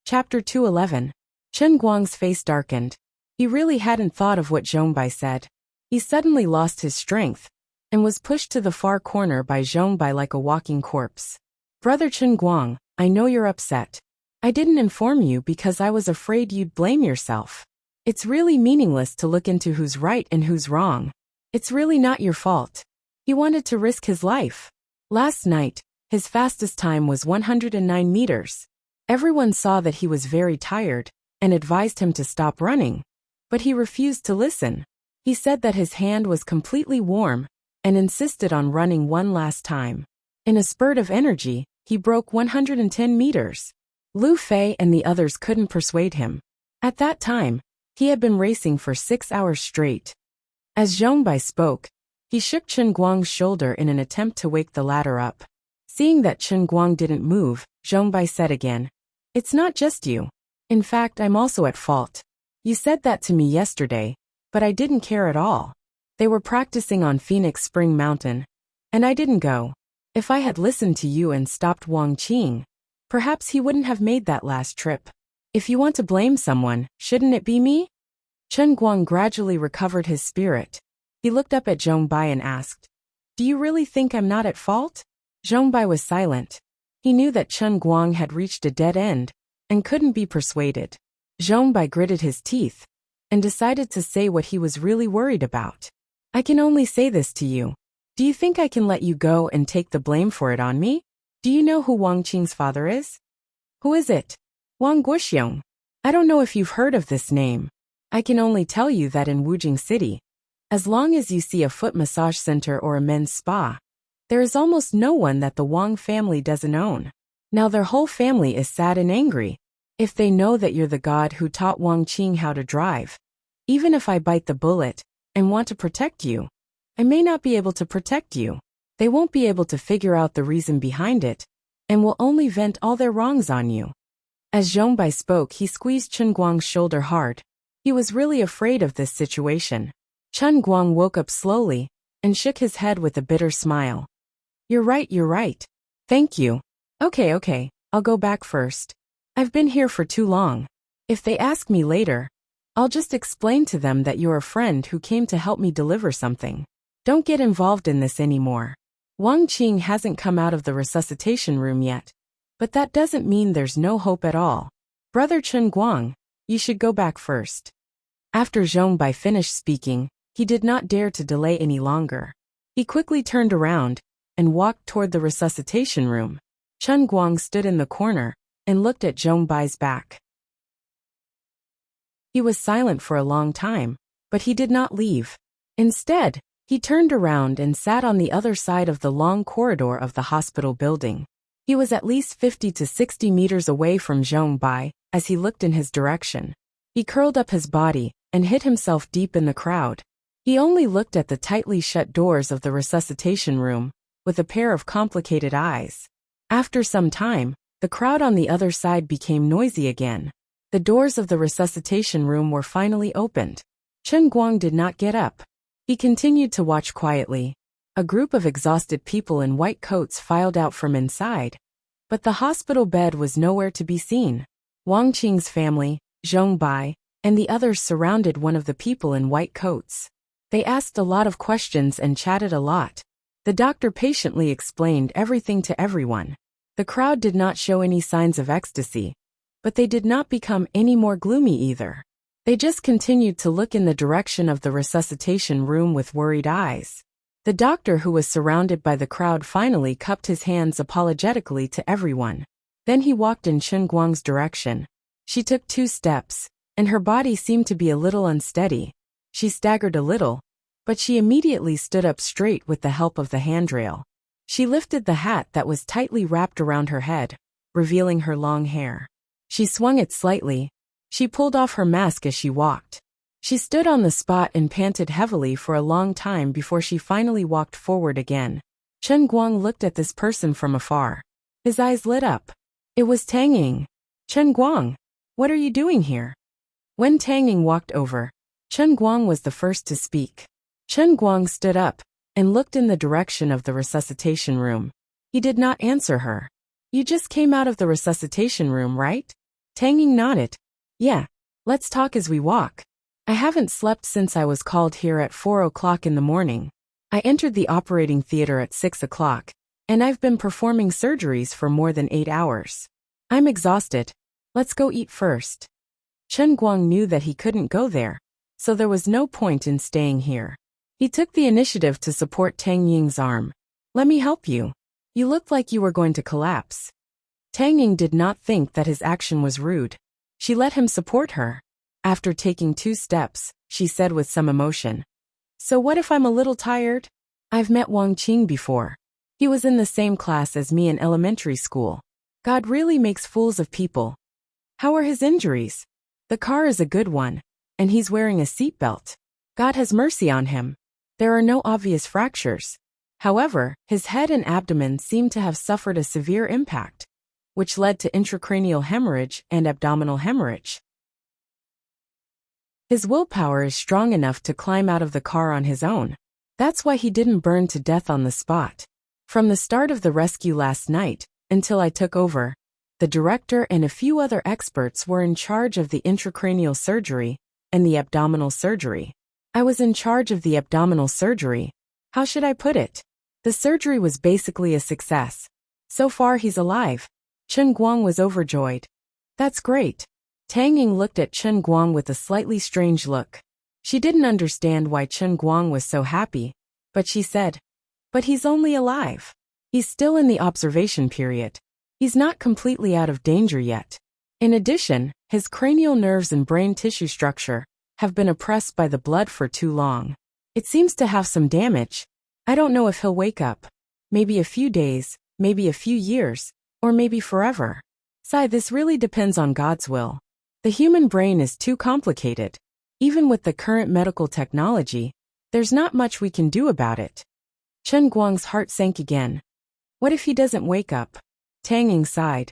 Chapter 211. Chen Guang's face darkened. He really hadn't thought of what Zhong Bai said. He suddenly lost his strength and was pushed to the far corner by Zhong Bai like a walking corpse. "Brother Chen Guang, I know you're upset. I didn't inform you because I was afraid you'd blame yourself. It's really meaningless to look into who's right and who's wrong. It's really not your fault. He wanted to risk his life. Last night, his fastest time was 109 meters. Everyone saw that he was very tired and advised him to stop running, but he refused to listen. He said that his hand was completely warm and insisted on running one last time. In a spurt of energy, he broke 110 meters. Lu Fei and the others couldn't persuade him. At that time, he had been racing for 6 hours straight. As Zhong Bai spoke, he shook Chen Guang's shoulder in an attempt to wake the latter up. Seeing that Chen Guang didn't move, Zhong Bai said again, "It's not just you. In fact, I'm also at fault. You said that to me yesterday, but I didn't care at all. They were practicing on Phoenix Spring Mountain, and I didn't go. If I had listened to you and stopped Wang Qing, perhaps he wouldn't have made that last trip. If you want to blame someone, shouldn't it be me?" Chen Guang gradually recovered his spirit. He looked up at Zhong Bai and asked, "Do you really think I'm not at fault?" Zhong Bai was silent. He knew that Chen Guang had reached a dead end and couldn't be persuaded. Zhong Bai gritted his teeth and decided to say what he was really worried about. "I can only say this to you. Do you think I can let you go and take the blame for it on me? Do you know who Wang Qing's father is?" "Who is it?" "Wang Guoxiong. I don't know if you've heard of this name. I can only tell you that in Wujing City, as long as you see a foot massage center or a men's spa, there is almost no one that the Wang family doesn't own. Now their whole family is sad and angry. If they know that you're the god who taught Wang Qing how to drive, even if I bite the bullet and want to protect you, I may not be able to protect you. They won't be able to figure out the reason behind it, and will only vent all their wrongs on you." As Zhong Bai spoke, he squeezed Chen Guang's shoulder hard. He was really afraid of this situation. Chen Guang woke up slowly and shook his head with a bitter smile. You're right. Thank you. Okay, I'll go back first. I've been here for too long. If they ask me later, I'll just explain to them that you're a friend who came to help me deliver something. Don't get involved in this anymore. Wang Qing hasn't come out of the resuscitation room yet, but that doesn't mean there's no hope at all. Brother Chen Guang, you should go back first." After Zhong Bai finished speaking, he did not dare to delay any longer. He quickly turned around and walked toward the resuscitation room. Chen Guang stood in the corner and looked at Zhong Bai's back. He was silent for a long time, but he did not leave. Instead, he turned around and sat on the other side of the long corridor of the hospital building. He was at least 50 to 60 meters away from Zhong Bai as he looked in his direction. He curled up his body and hid himself deep in the crowd. He only looked at the tightly shut doors of the resuscitation room with a pair of complicated eyes. After some time, the crowd on the other side became noisy again. The doors of the resuscitation room were finally opened. Chen Guang did not get up. He continued to watch quietly. A group of exhausted people in white coats filed out from inside. But the hospital bed was nowhere to be seen. Wang Qing's family, Zhong Bai, and the others surrounded one of the people in white coats. They asked a lot of questions and chatted a lot. The doctor patiently explained everything to everyone. The crowd did not show any signs of ecstasy, but they did not become any more gloomy either. They just continued to look in the direction of the resuscitation room with worried eyes. The doctor, who was surrounded by the crowd, finally cupped his hands apologetically to everyone. Then he walked in Chen Guang's direction. She took 2 steps, and her body seemed to be a little unsteady. She staggered a little, but she immediately stood up straight with the help of the handrail. She lifted the hat that was tightly wrapped around her head, revealing her long hair. She swung it slightly. She pulled off her mask as she walked. She stood on the spot and panted heavily for a long time before she finally walked forward again. Chen Guang looked at this person from afar. His eyes lit up. It was Tang Ying. Chen Guang, what are you doing here? When Tang Ying walked over, Chen Guang was the first to speak. Chen Guang stood up and looked in the direction of the resuscitation room. He did not answer her. You just came out of the resuscitation room, right? Tang Ying nodded. Yeah, let's talk as we walk. I haven't slept since I was called here at 4 o'clock in the morning. I entered the operating theater at 6 o'clock, and I've been performing surgeries for more than 8 hours. I'm exhausted. Let's go eat first. Chen Guang knew that he couldn't go there, so there was no point in staying here. He took the initiative to support Tang Ying's arm. Let me help you. You looked like you were going to collapse. Tang Ying did not think that his action was rude. She let him support her. After taking 2 steps, she said with some emotion, So what if I'm a little tired? I've met Wang Qing before. He was in the same class as me in elementary school. God really makes fools of people. How are his injuries? The car is a good one, and he's wearing a seatbelt. God has mercy on him. There are no obvious fractures. However, his head and abdomen seem to have suffered a severe impact, which led to intracranial hemorrhage and abdominal hemorrhage. His willpower is strong enough to climb out of the car on his own. That's why he didn't burn to death on the spot. From the start of the rescue last night, until I took over, the director and a few other experts were in charge of the intracranial surgery and the abdominal surgery. I was in charge of the abdominal surgery. How should I put it? The surgery was basically a success. So far he's alive. Chen Guang was overjoyed. That's great. Tang Ying looked at Chen Guang with a slightly strange look. She didn't understand why Chen Guang was so happy, but she said, But he's only alive. He's still in the observation period. He's not completely out of danger yet. In addition, his cranial nerves and brain tissue structure have been oppressed by the blood for too long. It seems to have some damage. I don't know if he'll wake up. Maybe a few days, maybe a few years, or maybe forever. This really depends on God's will. The human brain is too complicated. Even with the current medical technology, there's not much we can do about it. Chen Guang's heart sank again. What if he doesn't wake up? Tang Ying sighed.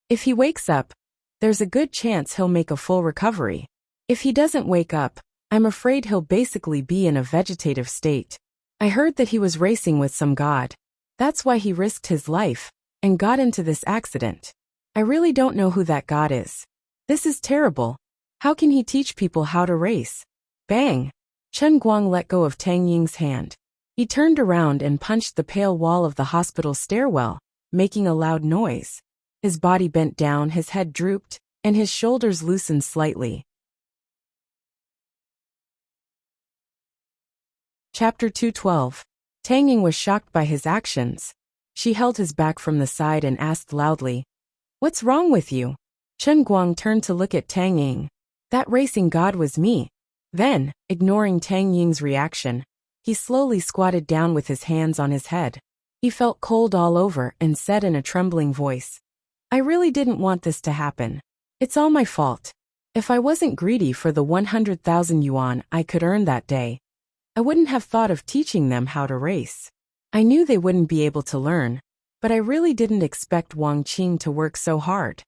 If he wakes up, there's a good chance he'll make a full recovery. If he doesn't wake up, I'm afraid he'll basically be in a vegetative state. I heard that he was racing with some god. That's why he risked his life and got into this accident. I really don't know who that god is. This is terrible. How can he teach people how to race? Bang! Chen Guang let go of Tang Ying's hand. He turned around and punched the pale wall of the hospital stairwell, making a loud noise. His body bent down, his head drooped, and his shoulders loosened slightly. Chapter 212. Tang Ying was shocked by his actions. She held his back from the side and asked loudly, What's wrong with you? Chen Guang turned to look at Tang Ying. That racing god was me. Then, ignoring Tang Ying's reaction, he slowly squatted down with his hands on his head. He felt cold all over and said in a trembling voice, I really didn't want this to happen. It's all my fault. If I wasn't greedy for the 100,000 yuan I could earn that day, I wouldn't have thought of teaching them how to race. I knew they wouldn't be able to learn, but I really didn't expect Wang Qing to work so hard.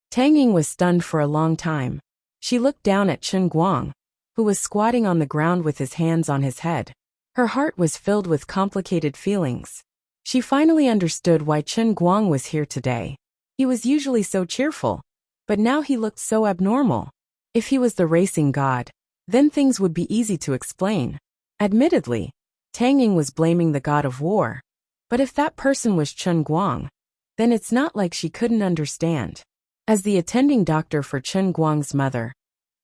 Tang Ying was stunned for a long time. She looked down at Chen Guang, who was squatting on the ground with his hands on his head. Her heart was filled with complicated feelings. She finally understood why Chen Guang was here today. He was usually so cheerful, but now he looked so abnormal. If he was the racing god, then things would be easy to explain. Admittedly, Tang Ying was blaming the god of war. But if that person was Chen Guang, then it's not like she couldn't understand. As the attending doctor for Chen Guang's mother,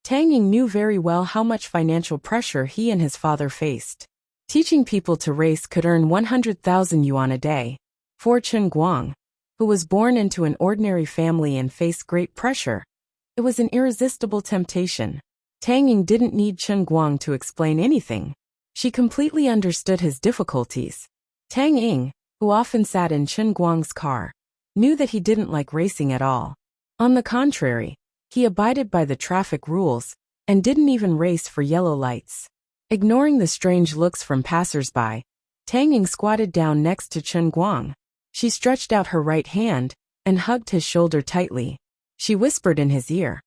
Tang Ying knew very well how much financial pressure he and his father faced. Teaching people to race could earn 100,000 yuan a day. For Chen Guang, who was born into an ordinary family and faced great pressure, it was an irresistible temptation. Tang Ying didn't need Chen Guang to explain anything. She completely understood his difficulties. Tang Ying, who often sat in Chen Guang's car, knew that he didn't like racing at all. On the contrary, he abided by the traffic rules and didn't even race for yellow lights. Ignoring the strange looks from passers-by, Tang Ying squatted down next to Chen Guang. She stretched out her right hand and hugged his shoulder tightly. She whispered in his ear,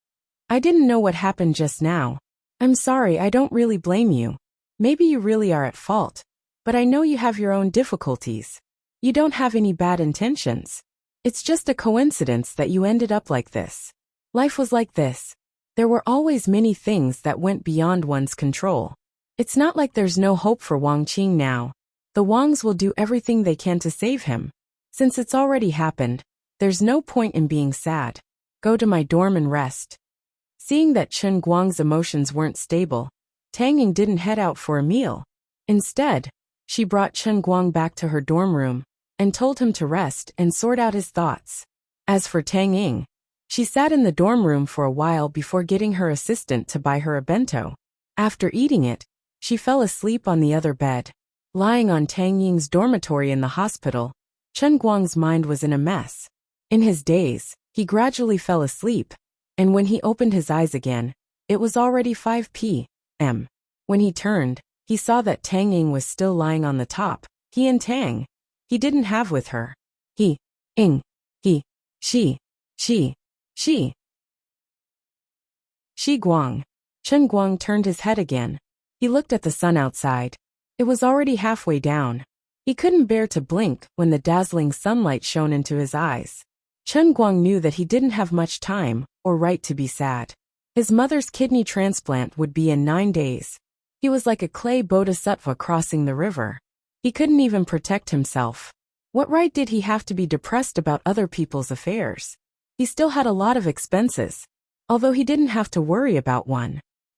"I didn't know what happened just now. I'm sorry, I don't really blame you. Maybe you really are at fault. But I know you have your own difficulties. You don't have any bad intentions. It's just a coincidence that you ended up like this. Life was like this. There were always many things that went beyond one's control. It's not like there's no hope for Wang Qing now. The Wangs will do everything they can to save him. Since it's already happened, there's no point in being sad. Go to my dorm and rest." Seeing that Chen Guang's emotions weren't stable, Tang Ying didn't head out for a meal. Instead, she brought Chen Guang back to her dorm room and told him to rest and sort out his thoughts. As for Tang Ying, she sat in the dorm room for a while before getting her assistant to buy her a bento. After eating it, she fell asleep on the other bed. Lying on Tang Ying's dormitory in the hospital, Chen Guang's mind was in a mess. In his daze, he gradually fell asleep, and when he opened his eyes again, it was already 5 p.m. When he turned, he saw that Tang Ying was still lying on the top. He and Tang. He didn't have with her. He, Ing, he, she Guang. Chen Guang turned his head again. He looked at the sun outside. It was already halfway down. He couldn't bear to blink when the dazzling sunlight shone into his eyes. Chen Guang knew that he didn't have much time or right to be sad. His mother's kidney transplant would be in 9 days. He was like a clay bodhisattva crossing the river. He couldn't even protect himself. What right did he have to be depressed about other people's affairs? He still had a lot of expenses, although he didn't have to worry about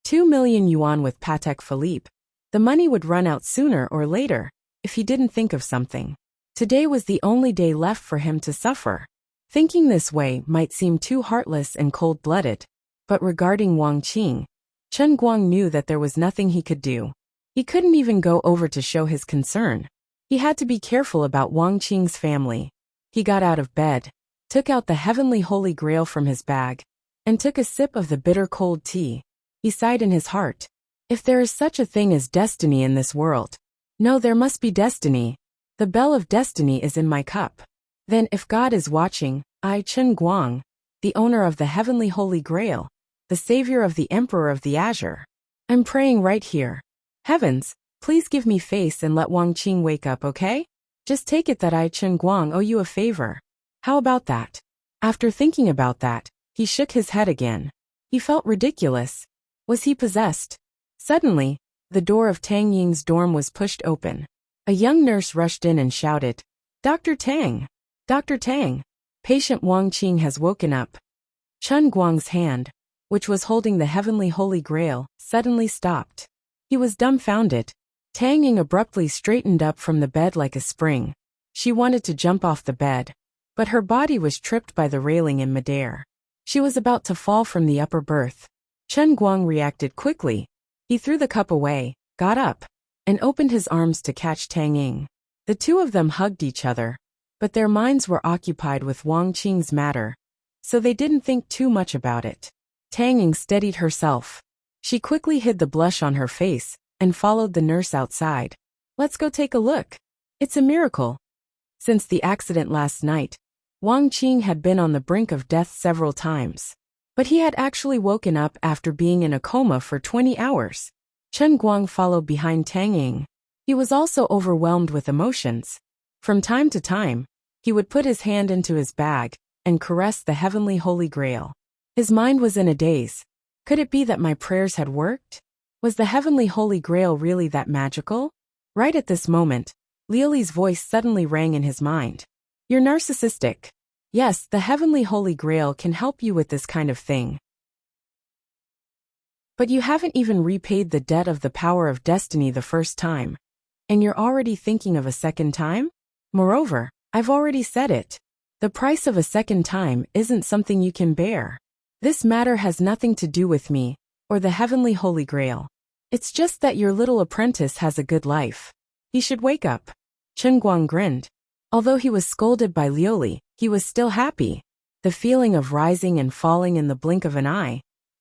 2 million yuan with Patek Philippe. The money would run out sooner or later if he didn't think of something. Today was the only day left for him to suffer. Thinking this way might seem too heartless and cold-blooded, but regarding Wang Qing, Chen Guang knew that there was nothing he could do. He couldn't even go over to show his concern. He had to be careful about Wang Qing's family. He got out of bed, took out the heavenly holy grail from his bag, and took a sip of the bitter cold tea. He sighed in his heart. If there is such a thing as destiny in this world, no, there must be destiny. The bell of destiny is in my cup. Then if God is watching, I, Chen Guang, the owner of the heavenly holy grail, the savior of the emperor of the azure, I'm praying right here. Heavens, please give me face and let Wang Qing wake up, okay? Just take it that I, Chen Guang, owe you a favor. How about that? After thinking about that, he shook his head again. He felt ridiculous. Was he possessed? Suddenly, the door of Tang Ying's dorm was pushed open. A young nurse rushed in and shouted, "Dr. Tang! Dr. Tang! Patient Wang Qing has woken up." Chen Guang's hand, which was holding the heavenly holy grail, suddenly stopped. He was dumbfounded. Tang Ying abruptly straightened up from the bed like a spring. She wanted to jump off the bed, but her body was tripped by the railing in midair. She was about to fall from the upper berth. Chen Guang reacted quickly. He threw the cup away, got up, and opened his arms to catch Tang Ying. The two of them hugged each other, but their minds were occupied with Wang Qing's matter, so they didn't think too much about it. Tang Ying steadied herself. She quickly hid the blush on her face and followed the nurse outside. "Let's go take a look. It's a miracle." Since the accident last night, Wang Qing had been on the brink of death several times. But he had actually woken up after being in a coma for 20 hours. Chen Guang followed behind Tang Ying. He was also overwhelmed with emotions. From time to time, he would put his hand into his bag and caress the heavenly Holy Grail. His mind was in a daze. Could it be that my prayers had worked? Was the heavenly Holy Grail really that magical? Right at this moment, Lily's voice suddenly rang in his mind. You're narcissistic. Yes, the heavenly Holy Grail can help you with this kind of thing. But you haven't even repaid the debt of the power of destiny the first time. And you're already thinking of a second time? Moreover, I've already said it. The price of a second time isn't something you can bear. This matter has nothing to do with me, or the heavenly Holy Grail. It's just that your little apprentice has a good life. He should wake up. Chen Guang grinned. Although he was scolded by Liuli, he was still happy. The feeling of rising and falling in the blink of an eye,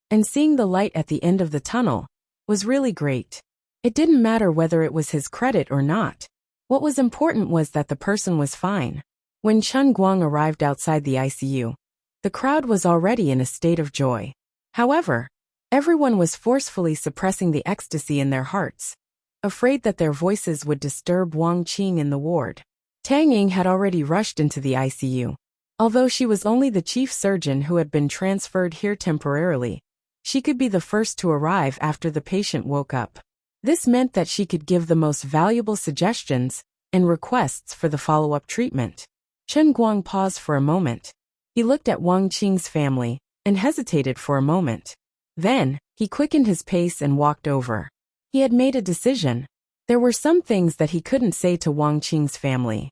and seeing the light at the end of the tunnel, was really great. It didn't matter whether it was his credit or not. What was important was that the person was fine. When Chen Guang arrived outside the ICU, the crowd was already in a state of joy. However, everyone was forcefully suppressing the ecstasy in their hearts, afraid that their voices would disturb Wang Qing in the ward. Tang Ying had already rushed into the ICU. Although she was only the chief surgeon who had been transferred here temporarily, she could be the first to arrive after the patient woke up. This meant that she could give the most valuable suggestions and requests for the follow-up treatment. Chen Guang paused for a moment. He looked at Wang Qing's family and hesitated for a moment. Then, he quickened his pace and walked over. He had made a decision. There were some things that he couldn't say to Wang Qing's family.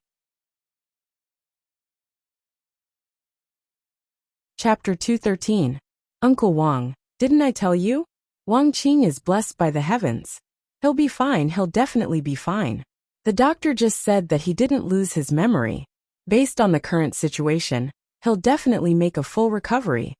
Chapter 213. Uncle Wang, didn't I tell you? Wang Qing is blessed by the heavens. He'll be fine, he'll definitely be fine. The doctor just said that he didn't lose his memory. Based on the current situation, he'll definitely make a full recovery.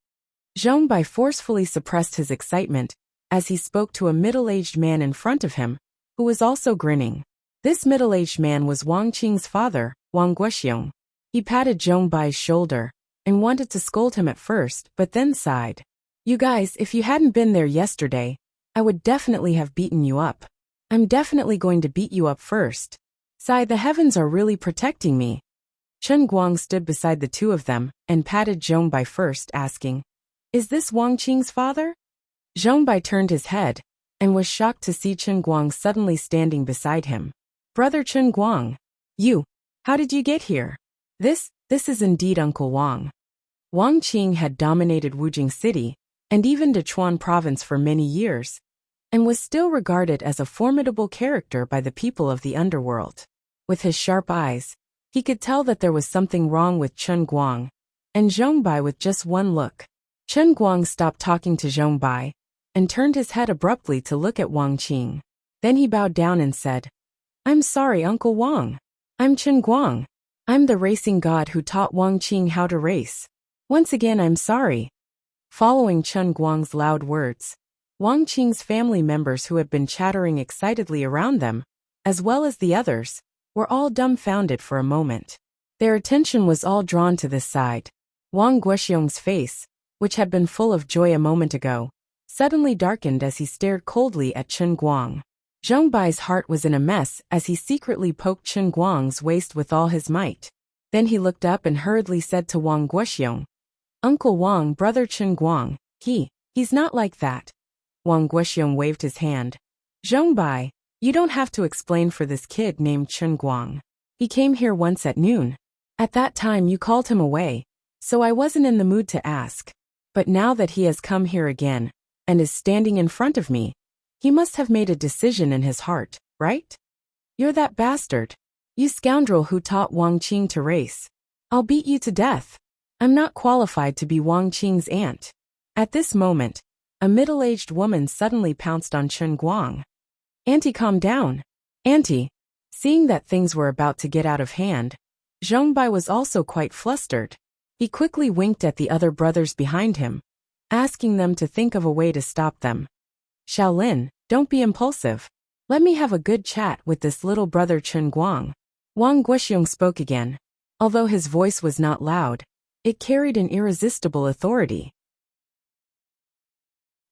Zhong Bai forcefully suppressed his excitement as he spoke to a middle-aged man in front of him, who was also grinning. This middle-aged man was Wang Qing's father, Wang Guoxiong. He patted Zhong Bai's shoulder and wanted to scold him at first, but then sighed. You guys, if you hadn't been there yesterday, I would definitely have beaten you up. I'm definitely going to beat you up first. Sigh, the heavens are really protecting me. Chen Guang stood beside the two of them and patted Zhong Bai first, asking, Is this Wang Qing's father? Zhong Bai turned his head and was shocked to see Chen Guang suddenly standing beside him. Brother Chen Guang, how did you get here? This is indeed Uncle Wang. Wang Qing had dominated Wujing City and even Dechuan province for many years, and was still regarded as a formidable character by the people of the underworld. With his sharp eyes, he could tell that there was something wrong with Chen Guang and Zhong Bai with just one look. Chen Guang stopped talking to Zhong Bai and turned his head abruptly to look at Wang Qing. Then he bowed down and said, I'm sorry, Uncle Wang. I'm Chen Guang. I'm the racing god who taught Wang Qing how to race. Once again, I'm sorry. Following Chen Guang's loud words, Wang Qing's family members who had been chattering excitedly around them, as well as the others, were all dumbfounded for a moment. Their attention was all drawn to this side. Wang Guoxiong's face, which had been full of joy a moment ago, suddenly darkened as he stared coldly at Chen Guang. Zhong Bai's heart was in a mess as he secretly poked Chen Guang's waist with all his might. Then he looked up and hurriedly said to Wang Guoxiong, Uncle Wang, brother Chen Guang, he's not like that. Wang Guoxiong waved his hand. Zhong Bai, you don't have to explain for this kid named Chen Guang. He came here once at noon. At that time you called him away, so I wasn't in the mood to ask. But now that he has come here again, and is standing in front of me, he must have made a decision in his heart, right? You're that bastard. You scoundrel who taught Wang Qing to race. I'll beat you to death. I'm not qualified to be Wang Qing's aunt. At this moment, a middle-aged woman suddenly pounced on Chen Guang. Auntie, calm down. Auntie. Seeing that things were about to get out of hand, Zhong Bai was also quite flustered. He quickly winked at the other brothers behind him, asking them to think of a way to stop them. Shaolin, don't be impulsive. Let me have a good chat with this little brother Chen Guang. Wang Guoxiong spoke again. Although his voice was not loud, it carried an irresistible authority.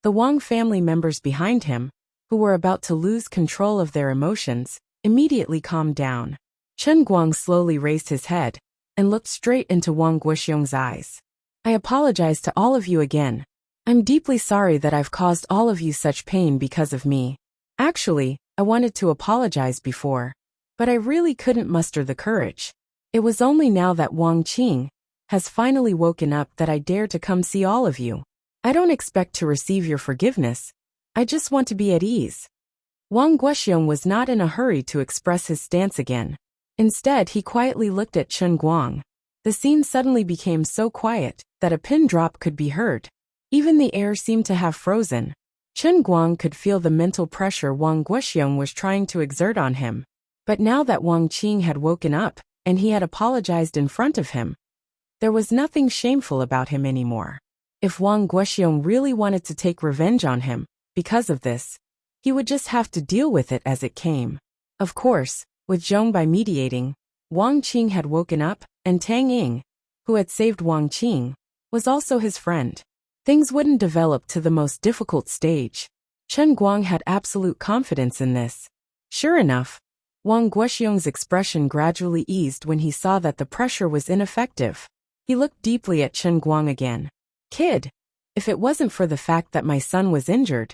The Wang family members behind him, who were about to lose control of their emotions, immediately calmed down. Chen Guang slowly raised his head and looked straight into Wang Guoxiong's eyes. I apologize to all of you again. I'm deeply sorry that I've caused all of you such pain because of me. Actually, I wanted to apologize before, but I really couldn't muster the courage. It was only now that Wang Qing has finally woken up that I dare to come see all of you. I don't expect to receive your forgiveness. I just want to be at ease. Wang Guoxiong was not in a hurry to express his stance again. Instead, he quietly looked at Chen Guang. The scene suddenly became so quiet that a pin drop could be heard. Even the air seemed to have frozen. Chen Guang could feel the mental pressure Wang Guoxiong was trying to exert on him. But now that Wang Qing had woken up, and he had apologized in front of him, there was nothing shameful about him anymore. If Wang Guoxiong really wanted to take revenge on him, because of this, he would just have to deal with it as it came. Of course, with Zhong Bai mediating, Wang Qing had woken up, and Tang Ying, who had saved Wang Qing, was also his friend. Things wouldn't develop to the most difficult stage. Chen Guang had absolute confidence in this. Sure enough, Wang Guoxiong's expression gradually eased when he saw that the pressure was ineffective. He looked deeply at Chen Guang again. Kid, if it wasn't for the fact that my son was injured,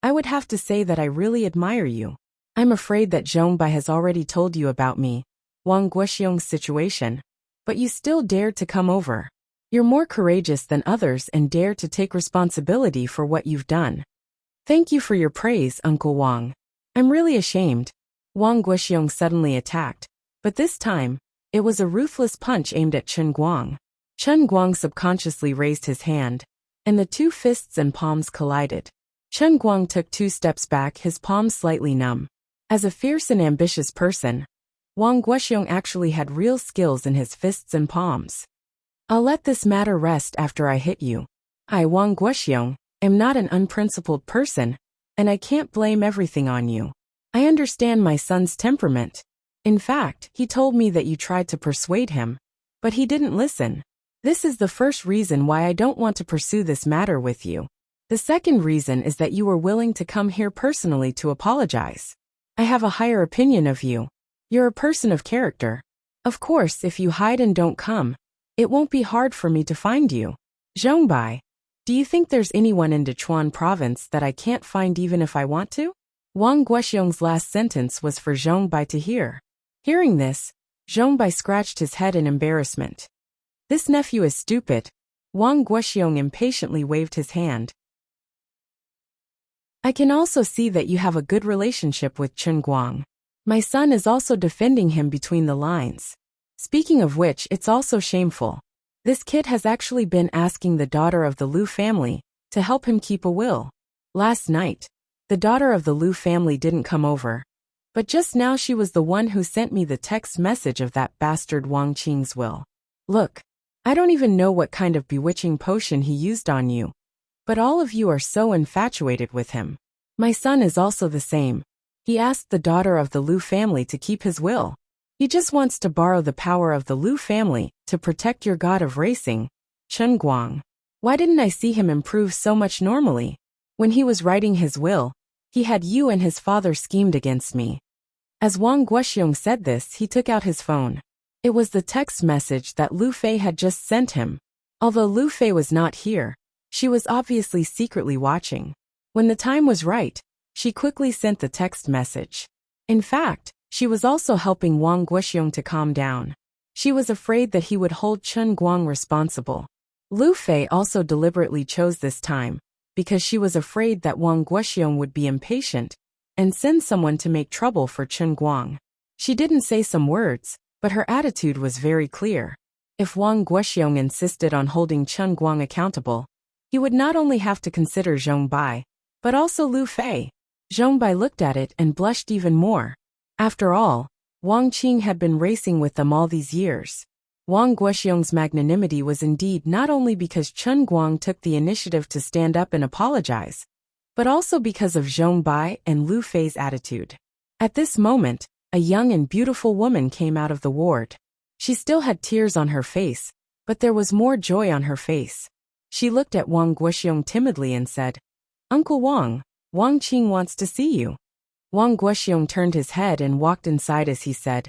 I would have to say that I really admire you. I'm afraid that Zhong Bai has already told you about me, Wang Guoxiong's situation, but you still dared to come over. You're more courageous than others and dare to take responsibility for what you've done. Thank you for your praise, Uncle Wang. I'm really ashamed. Wang Guoxiong suddenly attacked, but this time, it was a ruthless punch aimed at Chen Guang. Chen Guang subconsciously raised his hand, and the two fists and palms collided. Chen Guang took 2 steps back, his palms slightly numb. As a fierce and ambitious person, Wang Guoxiong actually had real skills in his fists and palms. I'll let this matter rest after I hit you. I, Wang Guoxiong, am not an unprincipled person, and I can't blame everything on you. I understand my son's temperament. In fact, he told me that you tried to persuade him, but he didn't listen. This is the first reason why I don't want to pursue this matter with you. The second reason is that you were willing to come here personally to apologize. I have a higher opinion of you. You're a person of character. Of course, if you hide and don't come, it won't be hard for me to find you. Zhong Bai, do you think there's anyone in Sichuan province that I can't find even if I want to? Wang Guoxiong's last sentence was for Zhong Bai to hear. Hearing this, Zhong Bai scratched his head in embarrassment. This nephew is stupid. Wang Guoxiong impatiently waved his hand. I can also see that you have a good relationship with Chen Guang. My son is also defending him between the lines. Speaking of which, it's also shameful. This kid has actually been asking the daughter of the Liu family to help him keep a will. Last night, the daughter of the Liu family didn't come over, but just now she was the one who sent me the text message of that bastard Wang Qing's will. Look, I don't even know what kind of bewitching potion he used on you, but all of you are so infatuated with him. My son is also the same. He asked the daughter of the Liu family to keep his will. He just wants to borrow the power of the Liu family to protect your god of racing, Chen Guang. Why didn't I see him improve so much normally? When he was writing his will, he had you and his father schemed against me. As Wang Guoxiong said this, he took out his phone. It was the text message that Lu Fei had just sent him. Although Lu Fei was not here, she was obviously secretly watching. When the time was right, she quickly sent the text message. In fact, she was also helping Wang Guoxiong to calm down. She was afraid that he would hold Chen Guang responsible. Lu Fei also deliberately chose this time, because she was afraid that Wang Guoxiong would be impatient and send someone to make trouble for Chen Guang. She didn't say some words, but her attitude was very clear. If Wang Guoxiong insisted on holding Chen Guang accountable, he would not only have to consider Zhong Bai, but also Lu Fei. Zhong Bai looked at it and blushed even more. After all, Wang Qing had been racing with them all these years. Wang Guoxiong's magnanimity was indeed not only because Chen Guang took the initiative to stand up and apologize, but also because of Zhong Bai and Lu Fei's attitude. At this moment, a young and beautiful woman came out of the ward. She still had tears on her face, but there was more joy on her face. She looked at Wang Guoxiong timidly and said, Uncle Wang, Wang Qing wants to see you. Wang Guoxiong turned his head and walked inside as he said,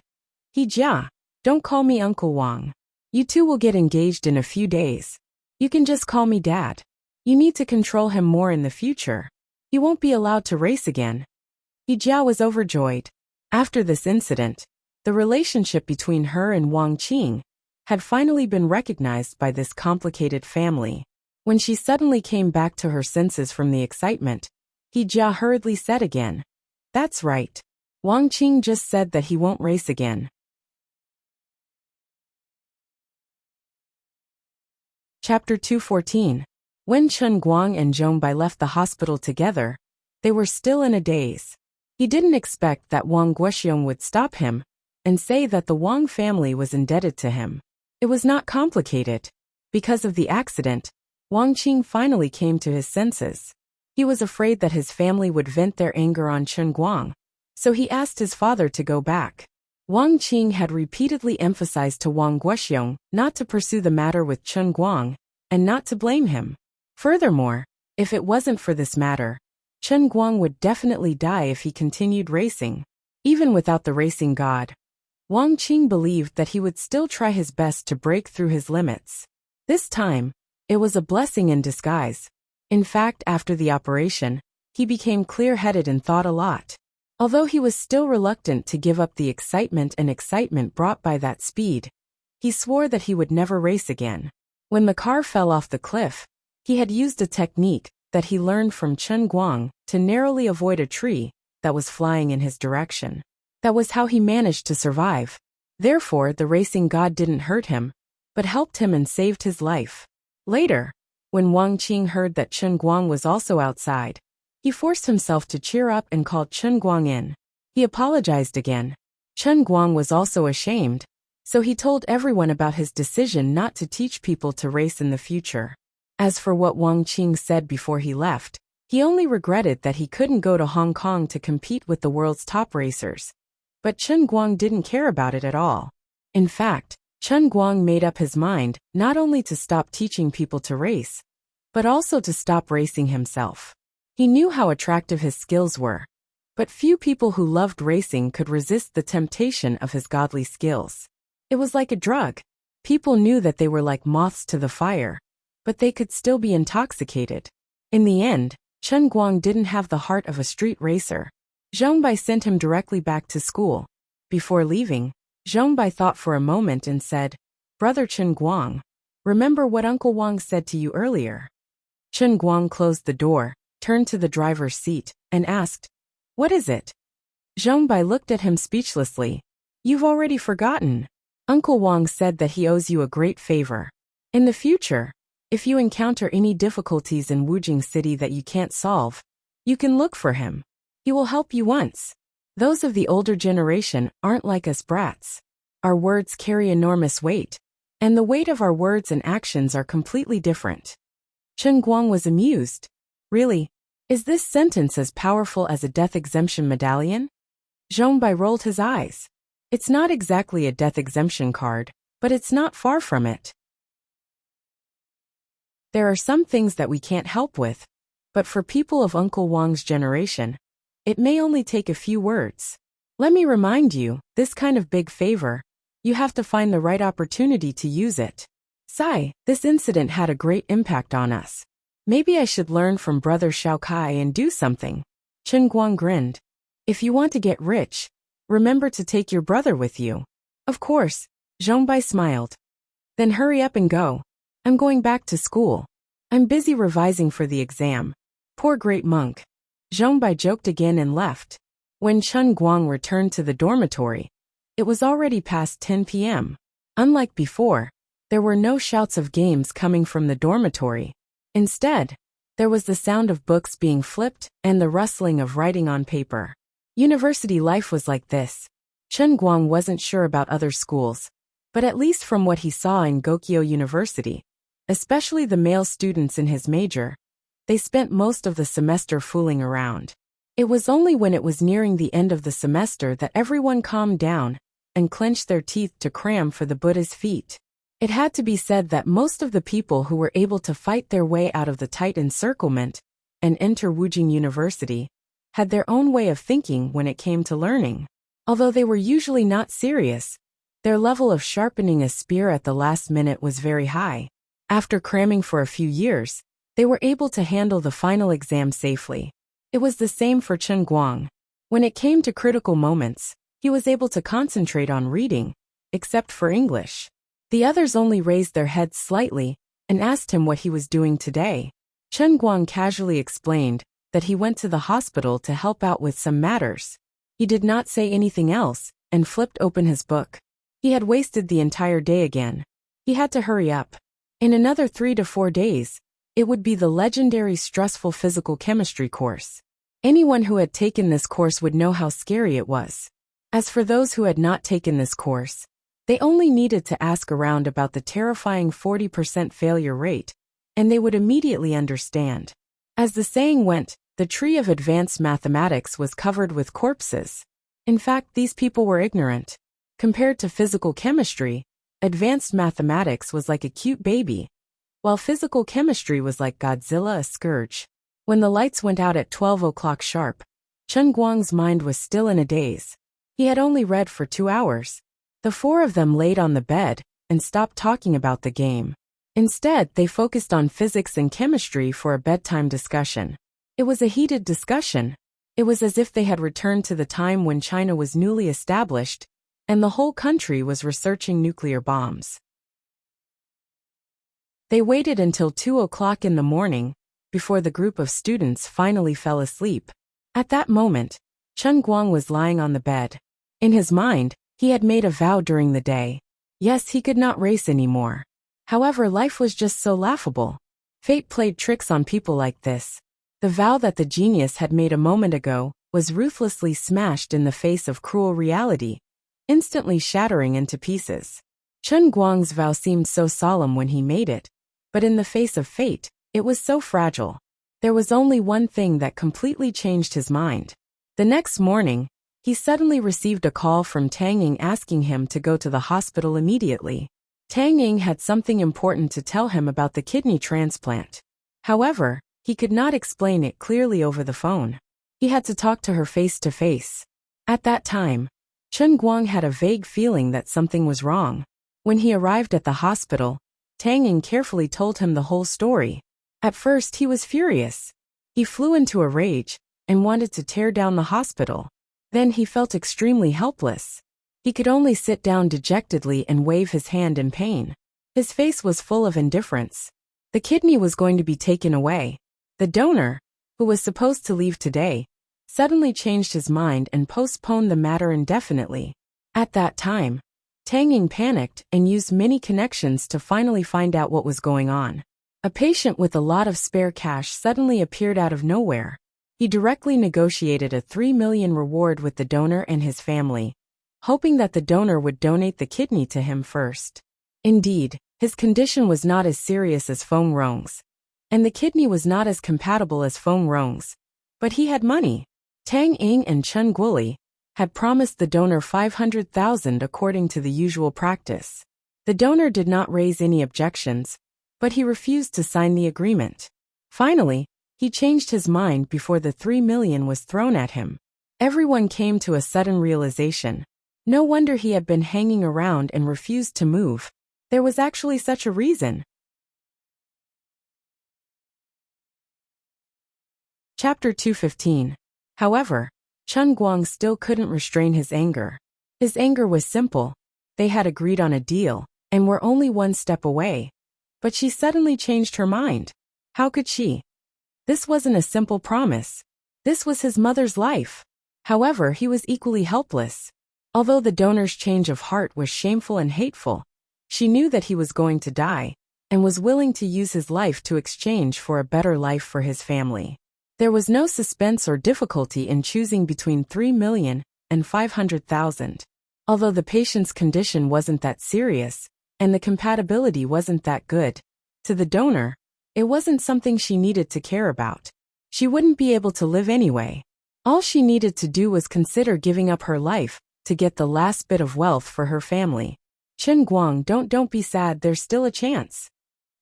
"He Jia, don't call me Uncle Wang. You two will get engaged in a few days. You can just call me Dad. You need to control him more in the future. He won't be allowed to race again." He Jia was overjoyed. After this incident, the relationship between her and Wang Qing had finally been recognized by this complicated family. When she suddenly came back to her senses from the excitement, He Jia hurriedly said again, "That's right. Wang Qing just said that he won't race again." Chapter 214. When Chen Guang and Zhong Bai left the hospital together, they were still in a daze. He didn't expect that Wang Guoxiong would stop him and say that the Wang family was indebted to him. It was not complicated. Because of the accident, Wang Qing finally came to his senses. He was afraid that his family would vent their anger on Chen Guang, so he asked his father to go back. Wang Qing had repeatedly emphasized to Wang Guoxiong not to pursue the matter with Chen Guang and not to blame him. Furthermore, if it wasn't for this matter, Chen Guang would definitely die if he continued racing. Even without the racing god, Wang Qing believed that he would still try his best to break through his limits. This time, it was a blessing in disguise. In fact, after the operation, he became clear-headed and thought a lot. Although he was still reluctant to give up the excitement brought by that speed, he swore that he would never race again. When the car fell off the cliff, he had used a technique that he learned from Chen Guang to narrowly avoid a tree that was flying in his direction. That was how he managed to survive. Therefore, the racing god didn't hurt him, but helped him and saved his life. Later, when Wang Qing heard that Chen Guang was also outside, he forced himself to cheer up and called Chen Guang in. He apologized again. Chen Guang was also ashamed, so he told everyone about his decision not to teach people to race in the future. As for what Wang Qing said before he left, he only regretted that he couldn't go to Hong Kong to compete with the world's top racers. But Chen Guang didn't care about it at all. In fact, Chen Guang made up his mind not only to stop teaching people to race, but also to stop racing himself. He knew how attractive his skills were, but few people who loved racing could resist the temptation of his godly skills. It was like a drug. People knew that they were like moths to the fire, but they could still be intoxicated. In the end, Chen Guang didn't have the heart of a street racer. Zhong Bai sent him directly back to school. Before leaving, Zhong Bai thought for a moment and said, "Brother Chen Guang, remember what Uncle Wang said to you earlier?" Chen Guang closed the door, turned to the driver's seat, and asked, "What is it?" Zhong Bai looked at him speechlessly. "You've already forgotten. Uncle Wang said that he owes you a great favor. In the future, if you encounter any difficulties in Wujing City that you can't solve, you can look for him. He will help you once. Those of the older generation aren't like us brats. Our words carry enormous weight, and the weight of our words and actions are completely different." Chen Guang was amused. "Really? Is this sentence as powerful as a death exemption medallion?" Zhong Bai rolled his eyes. "It's not exactly a death exemption card, but it's not far from it. There are some things that we can't help with, but for people of Uncle Wang's generation, it may only take a few words. Let me remind you, this kind of big favor, you have to find the right opportunity to use it. Sai, this incident had a great impact on us. Maybe I should learn from Brother Xiao Kai and do something." Chen Guang grinned. "If you want to get rich, remember to take your brother with you." "Of course," Zhong Bai smiled. "Then hurry up and go. I'm going back to school. I'm busy revising for the exam." "Poor great monk." Zhong Bai joked again and left. When Chen Guang returned to the dormitory, it was already past 10 p.m. Unlike before, there were no shouts of games coming from the dormitory. Instead, there was the sound of books being flipped and the rustling of writing on paper. University life was like this. Chen Guang wasn't sure about other schools, but at least from what he saw in Gokyo University, especially the male students in his major, they spent most of the semester fooling around. It was only when it was nearing the end of the semester that everyone calmed down and clenched their teeth to cram for the Buddha's feet. It had to be said that most of the people who were able to fight their way out of the tight encirclement and enter Wujing University had their own way of thinking when it came to learning. Although they were usually not serious, their level of sharpening a spear at the last minute was very high. After cramming for a few years, they were able to handle the final exam safely. It was the same for Chen Guang. When it came to critical moments, he was able to concentrate on reading, except for English. The others only raised their heads slightly and asked him what he was doing today. Chen Guang casually explained that he went to the hospital to help out with some matters. He did not say anything else and flipped open his book. He had wasted the entire day again. He had to hurry up. In another 3 to 4 days, it would be the legendary stressful physical chemistry course. Anyone who had taken this course would know how scary it was. As for those who had not taken this course, they only needed to ask around about the terrifying 40% failure rate, and they would immediately understand. As the saying went, the tree of advanced mathematics was covered with corpses. In fact, these people were ignorant. Compared to physical chemistry, advanced mathematics was like a cute baby, while physical chemistry was like Godzilla, a scourge. When the lights went out at 12 o'clock sharp, Chen Guang's mind was still in a daze. He had only read for 2 hours. The 4 of them laid on the bed and stopped talking about the game. Instead, they focused on physics and chemistry for a bedtime discussion. It was a heated discussion. It was as if they had returned to the time when China was newly established and the whole country was researching nuclear bombs. They waited until 2 o'clock in the morning before the group of students finally fell asleep. At that moment, Chen Guang was lying on the bed. In his mind, he had made a vow during the day. Yes, he could not race anymore. However, life was just so laughable. Fate played tricks on people like this. The vow that the genius had made a moment ago was ruthlessly smashed in the face of cruel reality, instantly shattering into pieces. Chen Guang's vow seemed so solemn when he made it, but in the face of fate, it was so fragile. There was only one thing that completely changed his mind. The next morning, he suddenly received a call from Tang Ying asking him to go to the hospital immediately. Tang Ying had something important to tell him about the kidney transplant. However, he could not explain it clearly over the phone. He had to talk to her face to face. At that time, Chen Guang had a vague feeling that something was wrong. When he arrived at the hospital, Tang Ying carefully told him the whole story. At first, he was furious. He flew into a rage and wanted to tear down the hospital. Then he felt extremely helpless. He could only sit down dejectedly and wave his hand in pain. His face was full of indifference. The kidney was going to be taken away. The donor, who was supposed to leave today, suddenly changed his mind and postponed the matter indefinitely. At that time, Tang Ying panicked and used many connections to finally find out what was going on. A patient with a lot of spare cash suddenly appeared out of nowhere. He directly negotiated a 3 million reward with the donor and his family, hoping that the donor would donate the kidney to him first. Indeed, his condition was not as serious as Feng Rong's, and the kidney was not as compatible as Feng Rong's, but he had money. Tang Ying and Chen Guoli had promised the donor 500,000 according to the usual practice. The donor did not raise any objections, but he refused to sign the agreement. Finally, he changed his mind before the 3 million was thrown at him. Everyone came to a sudden realization. No wonder he had been hanging around and refused to move. There was actually such a reason. Chapter 215. However, Chen Guang still couldn't restrain his anger. His anger was simple. They had agreed on a deal and were only one step away. But she suddenly changed her mind. How could she? This wasn't a simple promise. This was his mother's life. However, he was equally helpless. Although the donor's change of heart was shameful and hateful, she knew that he was going to die and was willing to use his life to exchange for a better life for his family. There was no suspense or difficulty in choosing between 3 million and 500,000. Although the patient's condition wasn't that serious, and the compatibility wasn't that good, to the donor, it wasn't something she needed to care about. She wouldn't be able to live anyway. All she needed to do was consider giving up her life to get the last bit of wealth for her family. Chen Guang, don't be sad, there's still a chance.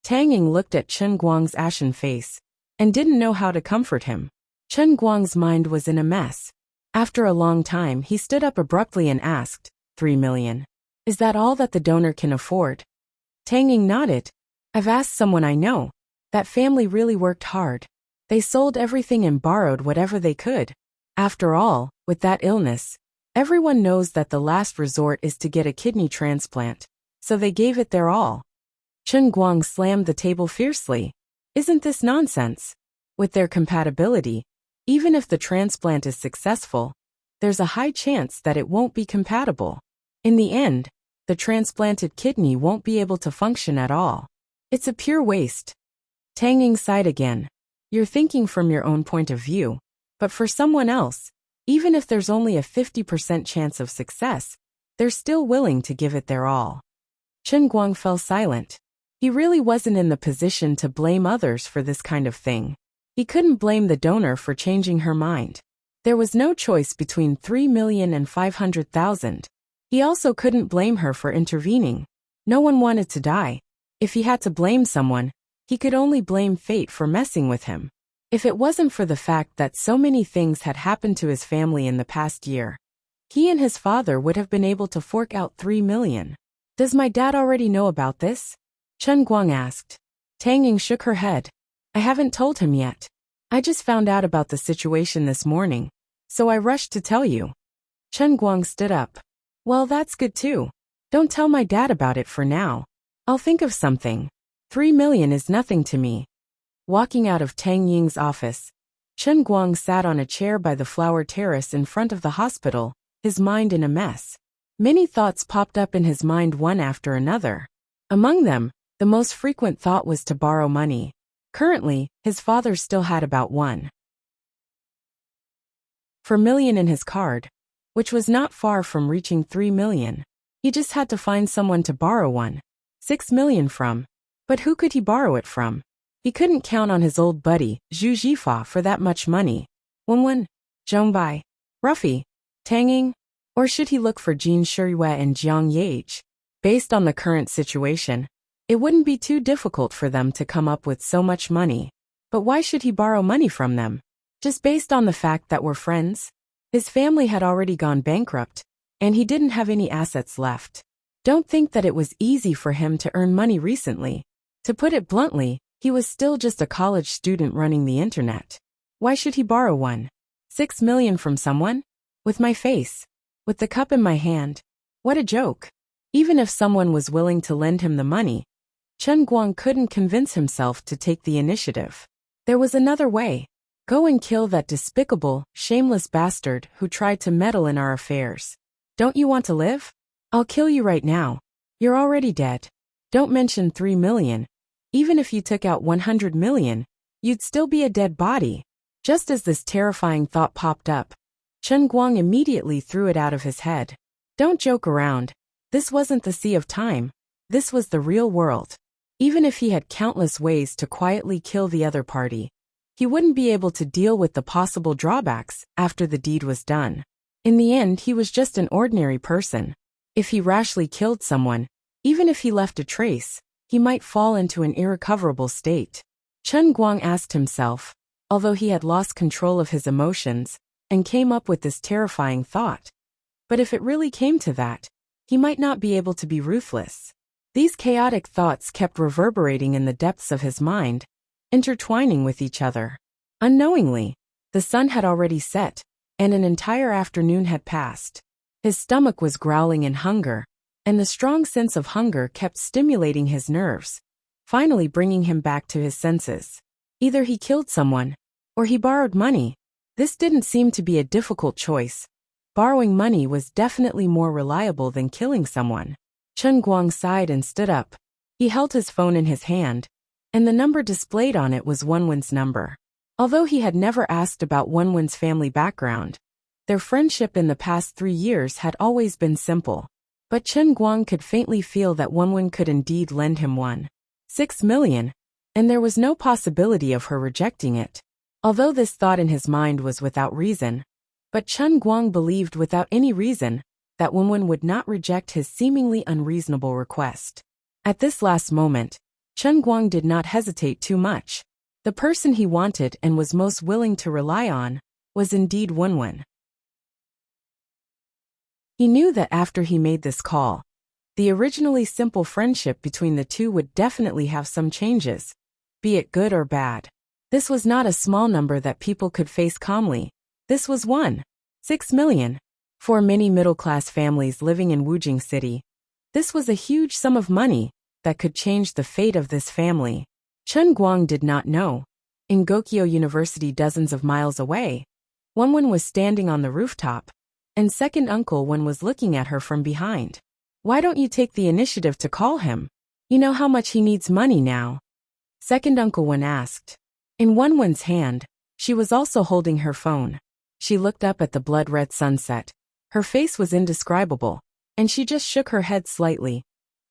Tang Ying looked at Chen Guang's ashen face and didn't know how to comfort him. Chen Guang's mind was in a mess. After a long time, he stood up abruptly and asked, 3 million. Is that all that the donor can afford? Tang Ying nodded. I've asked someone I know. That family really worked hard. They sold everything and borrowed whatever they could. After all, with that illness, everyone knows that the last resort is to get a kidney transplant. So they gave it their all. Chen Guang slammed the table fiercely. Isn't this nonsense? With their compatibility, even if the transplant is successful, there's a high chance that it won't be compatible. In the end, the transplanted kidney won't be able to function at all. It's a pure waste. Tang Ying sighed again. You're thinking from your own point of view, but for someone else, even if there's only a 50% chance of success, they're still willing to give it their all. Chen Guang fell silent. He really wasn't in the position to blame others for this kind of thing. He couldn't blame the donor for changing her mind. There was no choice between 3,000,000 and 500,000. He also couldn't blame her for intervening. No one wanted to die. If he had to blame someone, he could only blame fate for messing with him. If it wasn't for the fact that so many things had happened to his family in the past year, he and his father would have been able to fork out 3 million. Does my dad already know about this? Chen Guang asked. Tang Ying shook her head. I haven't told him yet. I just found out about the situation this morning, so I rushed to tell you. Chen Guang stood up. Well, that's good too. Don't tell my dad about it for now. I'll think of something. 3 million is nothing to me. Walking out of Tang Ying's office, Chen Guang sat on a chair by the flower terrace in front of the hospital, his mind in a mess. Many thoughts popped up in his mind one after another. Among them, the most frequent thought was to borrow money. Currently, his father still had about 1.4 million in his card, which was not far from reaching 3 million. He just had to find someone to borrow 1.6 million from. But who could he borrow it from? He couldn't count on his old buddy, Zhu Jifa, for that much money. Wenwen, Zhongbai, Ruffy, Tang Ying? Or should he look for Jin Shiyue and Jiang Yage? Based on the current situation, it wouldn't be too difficult for them to come up with so much money. But why should he borrow money from them? Just based on the fact that we're friends? His family had already gone bankrupt, and he didn't have any assets left. Don't think that it was easy for him to earn money recently. To put it bluntly, he was still just a college student running the internet. Why should he borrow 1.6 million from someone? With my face. With the cup in my hand. What a joke. Even if someone was willing to lend him the money, Chen Guang couldn't convince himself to take the initiative. There was another way. Go and kill that despicable, shameless bastard who tried to meddle in our affairs. Don't you want to live? I'll kill you right now. You're already dead. Don't mention 3 million. Even if you took out 100 million, you'd still be a dead body. Just as this terrifying thought popped up, Chen Guang immediately threw it out of his head. Don't joke around. This wasn't the Sea of Time. This was the real world. Even if he had countless ways to quietly kill the other party, he wouldn't be able to deal with the possible drawbacks after the deed was done. In the end, he was just an ordinary person. If he rashly killed someone, even if he left a trace, he might fall into an irrecoverable state. Chen Guang asked himself, although he had lost control of his emotions, and came up with this terrifying thought. But if it really came to that, he might not be able to be ruthless. These chaotic thoughts kept reverberating in the depths of his mind, intertwining with each other. Unknowingly, the sun had already set, and an entire afternoon had passed. His stomach was growling in hunger, and the strong sense of hunger kept stimulating his nerves, finally bringing him back to his senses. Either he killed someone, or he borrowed money. This didn't seem to be a difficult choice. Borrowing money was definitely more reliable than killing someone. Chen Guang sighed and stood up. He held his phone in his hand, and the number displayed on it was Wenwen's number. Although he had never asked about Wenwen's family background, their friendship in the past 3 years had always been simple. But Chen Guang could faintly feel that Wenwen could indeed lend him 1.6 million, and there was no possibility of her rejecting it. Although this thought in his mind was without reason, but Chen Guang believed without any reason that Wenwen would not reject his seemingly unreasonable request. At this last moment, Chen Guang did not hesitate too much. The person he wanted and was most willing to rely on was indeed Wenwen. He knew that after he made this call, the originally simple friendship between the two would definitely have some changes, be it good or bad. This was not a small number that people could face calmly. This was 1.6 million. For many middle-class families living in Wujing City, this was a huge sum of money that could change the fate of this family. Chen Guang did not know. In Gokyo University, dozens of miles away, Wenwen was standing on the rooftop, and second uncle Wen was looking at her from behind. Why don't you take the initiative to call him? You know how much he needs money now. Second uncle Wen asked. In Wenwen's hand, she was also holding her phone. She looked up at the blood-red sunset. Her face was indescribable, and she just shook her head slightly.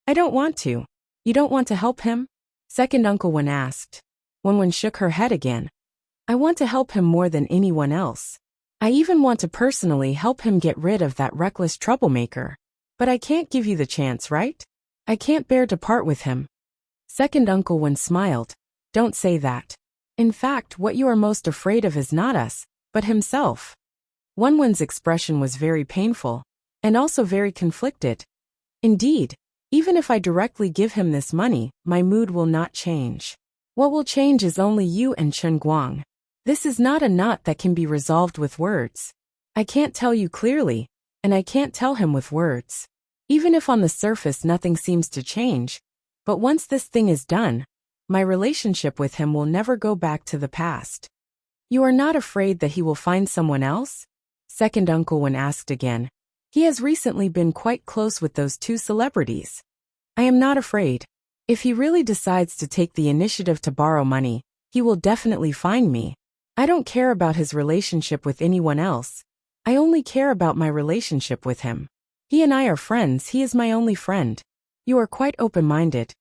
I don't want to. You don't want to help him? Second uncle Wen asked. Wenwen shook her head again. I want to help him more than anyone else. I even want to personally help him get rid of that reckless troublemaker. But I can't give you the chance, right? I can't bear to part with him. Second uncle Wen smiled. Don't say that. In fact, what you are most afraid of is not us, but himself. Wenwen's expression was very painful, and also very conflicted. Indeed, even if I directly give him this money, my mood will not change. What will change is only you and Chen Guang. This is not a knot that can be resolved with words. I can't tell you clearly, and I can't tell him with words. Even if on the surface nothing seems to change, but once this thing is done, my relationship with him will never go back to the past. You are not afraid that he will find someone else? Second uncle Wen asked again. He has recently been quite close with those two celebrities. I am not afraid. If he really decides to take the initiative to borrow money, he will definitely find me. I don't care about his relationship with anyone else. I only care about my relationship with him. He and I are friends. He is my only friend. You are quite open-minded.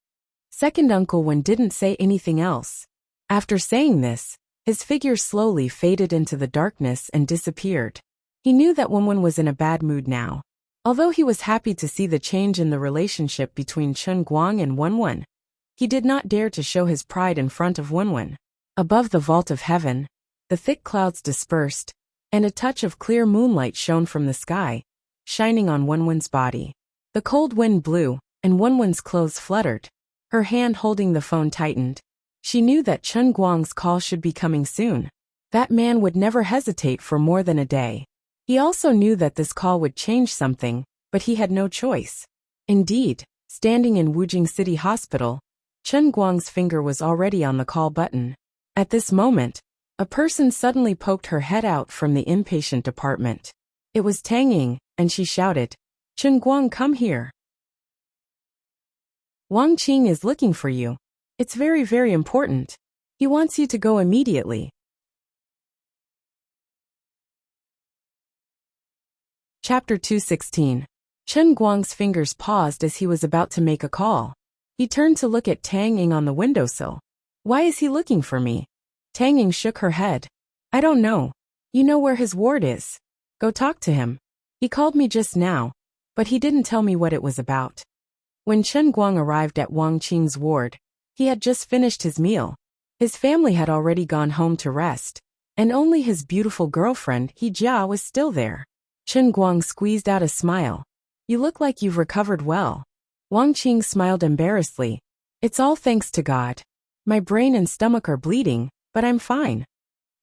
Second uncle Wen didn't say anything else. After saying this, his figure slowly faded into the darkness and disappeared. He knew that Wenwen was in a bad mood now. Although he was happy to see the change in the relationship between Chen Guang and Wenwen, he did not dare to show his pride in front of Wenwen. Above the vault of heaven, the thick clouds dispersed, and a touch of clear moonlight shone from the sky, shining on Wenwen's body. The cold wind blew, and Wenwen's clothes fluttered. Her hand holding the phone tightened. She knew that Chen Guang's call should be coming soon. That man would never hesitate for more than a day. He also knew that this call would change something, but he had no choice. Indeed, standing in Wujing City Hospital, Chen Guang's finger was already on the call button. At this moment, a person suddenly poked her head out from the inpatient department. It was Tang Ying, and she shouted, Chen Guang, come here. Wang Qing is looking for you. It's very, very important. He wants you to go immediately. Chapter 216. Chen Guang's fingers paused as he was about to make a call. He turned to look at Tang Ying on the windowsill. Why is he looking for me? Tang Ying shook her head. I don't know. You know where his ward is. Go talk to him. He called me just now, but he didn't tell me what it was about. When Chen Guang arrived at Wang Qing's ward, he had just finished his meal. His family had already gone home to rest, and only his beautiful girlfriend, He Jia, was still there. Chen Guang squeezed out a smile. You look like you've recovered well. Wang Qing smiled embarrassedly. It's all thanks to God. My brain and stomach are bleeding, but I'm fine.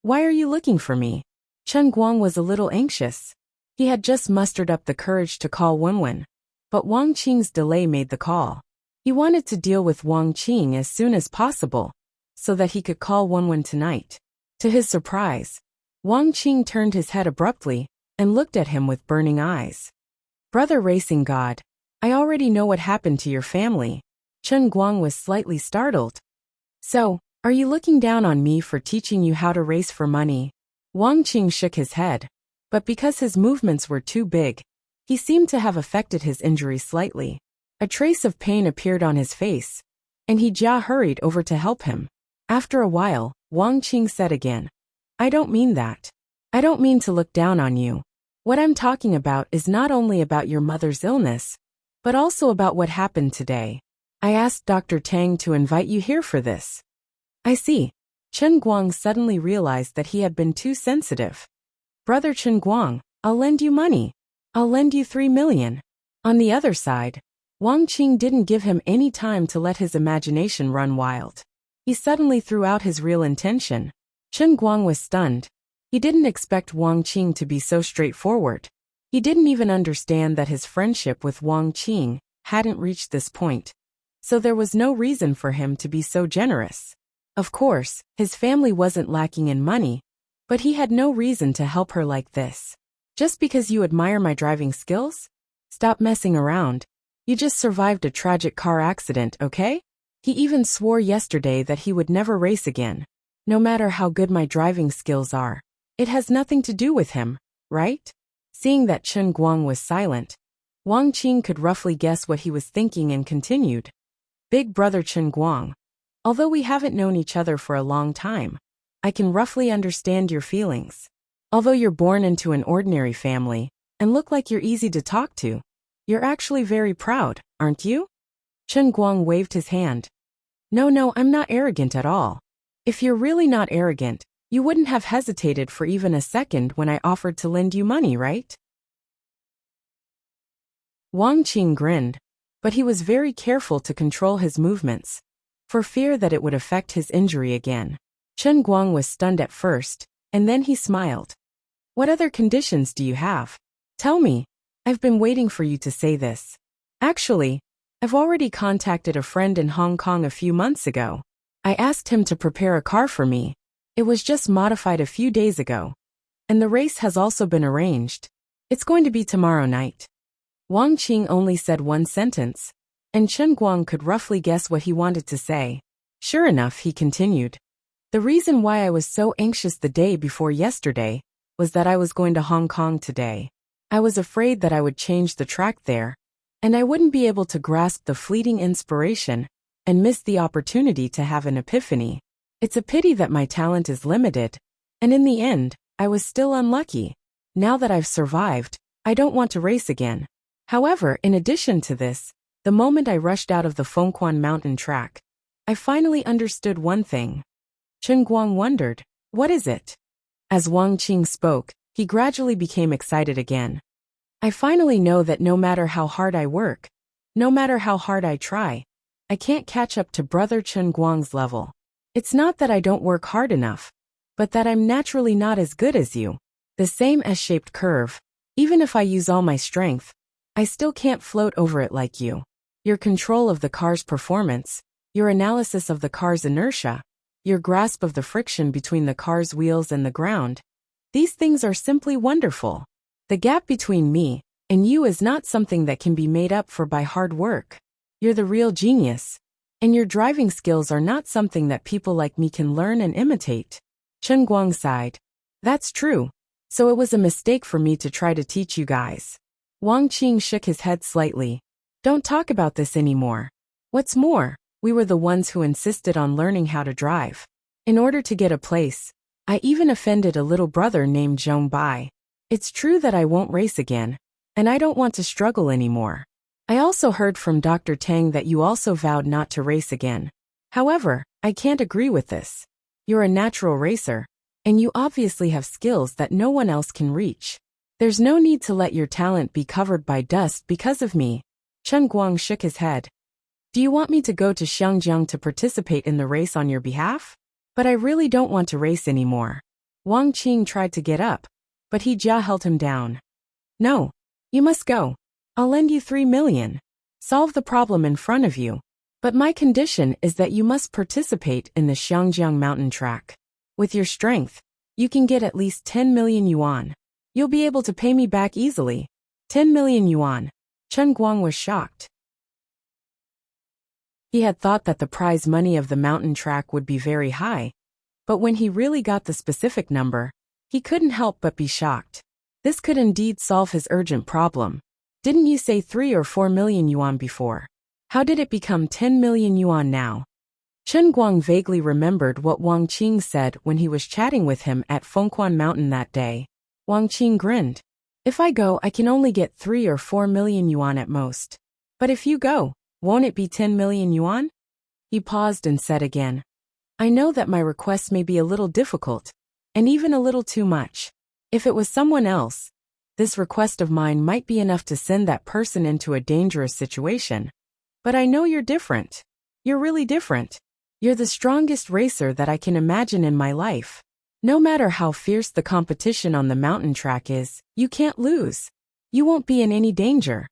Why are you looking for me? Chen Guang was a little anxious. He had just mustered up the courage to call Wenwen, but Wang Qing's delay made the call. He wanted to deal with Wang Qing as soon as possible, so that he could call Wenwen tonight. To his surprise, Wang Qing turned his head abruptly and looked at him with burning eyes. Brother Racing God, I already know what happened to your family. Chen Guang was slightly startled. So, are you looking down on me for teaching you how to race for money? Wang Qing shook his head, but because his movements were too big, he seemed to have affected his injury slightly. A trace of pain appeared on his face, and He Jia hurried over to help him. After a while, Wang Qing said again, I don't mean that. I don't mean to look down on you. What I'm talking about is not only about your mother's illness, but also about what happened today. I asked Dr. Tang to invite you here for this. I see. Chen Guang suddenly realized that he had been too sensitive. Brother Chen Guang, I'll lend you money. I'll lend you 3 million. On the other side, Wang Qing didn't give him any time to let his imagination run wild. He suddenly threw out his real intention. Chen Guang was stunned. He didn't expect Wang Qing to be so straightforward. He didn't even understand that his friendship with Wang Qing hadn't reached this point. So there was no reason for him to be so generous. Of course, his family wasn't lacking in money, but he had no reason to help her like this. Just because you admire my driving skills? Stop messing around. You just survived a tragic car accident, okay? He even swore yesterday that he would never race again. No matter how good my driving skills are. It has nothing to do with him, right? Seeing that Chen Guang was silent, Wang Qing could roughly guess what he was thinking and continued. Big brother Chen Guang, although we haven't known each other for a long time, I can roughly understand your feelings. Although you're born into an ordinary family and look like you're easy to talk to, you're actually very proud, aren't you? Chen Guang waved his hand. No, I'm not arrogant at all. If you're really not arrogant, you wouldn't have hesitated for even a second when I offered to lend you money, right? Wang Qing grinned, but he was very careful to control his movements, for fear that it would affect his injury again. Chen Guang was stunned at first, and then he smiled. What other conditions do you have? Tell me. I've been waiting for you to say this. Actually, I've already contacted a friend in Hong Kong a few months ago. I asked him to prepare a car for me. It was just modified a few days ago. And the race has also been arranged. It's going to be tomorrow night. Wang Qing only said one sentence, and Chen Guang could roughly guess what he wanted to say. Sure enough, he continued. The reason why I was so anxious the day before yesterday was that I was going to Hong Kong today. I was afraid that I would change the track there, and I wouldn't be able to grasp the fleeting inspiration and miss the opportunity to have an epiphany. It's a pity that my talent is limited, and in the end, I was still unlucky. Now that I've survived, I don't want to race again. However, in addition to this, the moment I rushed out of the Fengquan mountain track, I finally understood one thing. Chen Guang wondered, what is it? As Wang Qing spoke, he gradually became excited again. I finally know that no matter how hard I work, no matter how hard I try, I can't catch up to brother Chen Guang's level. It's not that I don't work hard enough, but that I'm naturally not as good as you. The same S-shaped curve, even if I use all my strength, I still can't float over it like you. Your control of the car's performance, your analysis of the car's inertia, your grasp of the friction between the car's wheels and the ground, these things are simply wonderful. The gap between me and you is not something that can be made up for by hard work. You're the real genius, and your driving skills are not something that people like me can learn and imitate. Chen Guang sighed. That's true. So it was a mistake for me to try to teach you guys. Wang Qing shook his head slightly. Don't talk about this anymore. What's more, we were the ones who insisted on learning how to drive. In order to get a place, I even offended a little brother named Zhong Bai. It's true that I won't race again, and I don't want to struggle anymore. I also heard from Dr. Tang that you also vowed not to race again. However, I can't agree with this. You're a natural racer, and you obviously have skills that no one else can reach. There's no need to let your talent be covered by dust because of me. Chen Guang shook his head. Do you want me to go to Xiangjiang to participate in the race on your behalf? But I really don't want to race anymore. Wang Qing tried to get up, but He Jia held him down. No, you must go. I'll lend you 3 million. Solve the problem in front of you. But my condition is that you must participate in the Xiangjiang mountain track. With your strength, you can get at least 10 million yuan. You'll be able to pay me back easily. 10 million yuan. Chen Guang was shocked. He had thought that the prize money of the mountain track would be very high, but when he really got the specific number, he couldn't help but be shocked. This could indeed solve his urgent problem. Didn't you say 3 or 4 million yuan before? How did it become 10 million yuan now? Chen Guang vaguely remembered what Wang Qing said when he was chatting with him at Fengquan Mountain that day. Wang Qing grinned. If I go, I can only get 3 or 4 million yuan at most. But if you go, won't it be 10 million yuan? He paused and said again. I know that my request may be a little difficult, and even a little too much. If it was someone else, this request of mine might be enough to send that person into a dangerous situation. But I know you're different. You're really different. You're the strongest racer that I can imagine in my life. No matter how fierce the competition on the mountain track is, you can't lose. You won't be in any danger.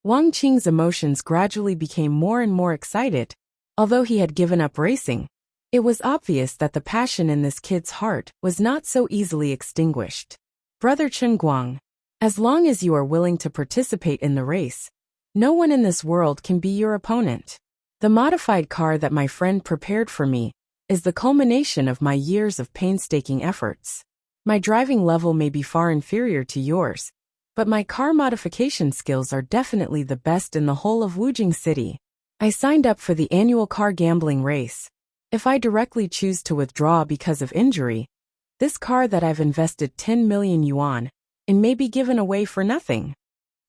Wang Qing's emotions gradually became more and more excited. Although he had given up racing, it was obvious that the passion in this kid's heart was not so easily extinguished. Brother Chen Guang, as long as you are willing to participate in the race, no one in this world can be your opponent. The modified car that my friend prepared for me is the culmination of my years of painstaking efforts. My driving level may be far inferior to yours, but my car modification skills are definitely the best in the whole of Wujing City. I signed up for the annual car gambling race. If I directly choose to withdraw because of injury, this car that I've invested 10 million yuan in may be given away for nothing.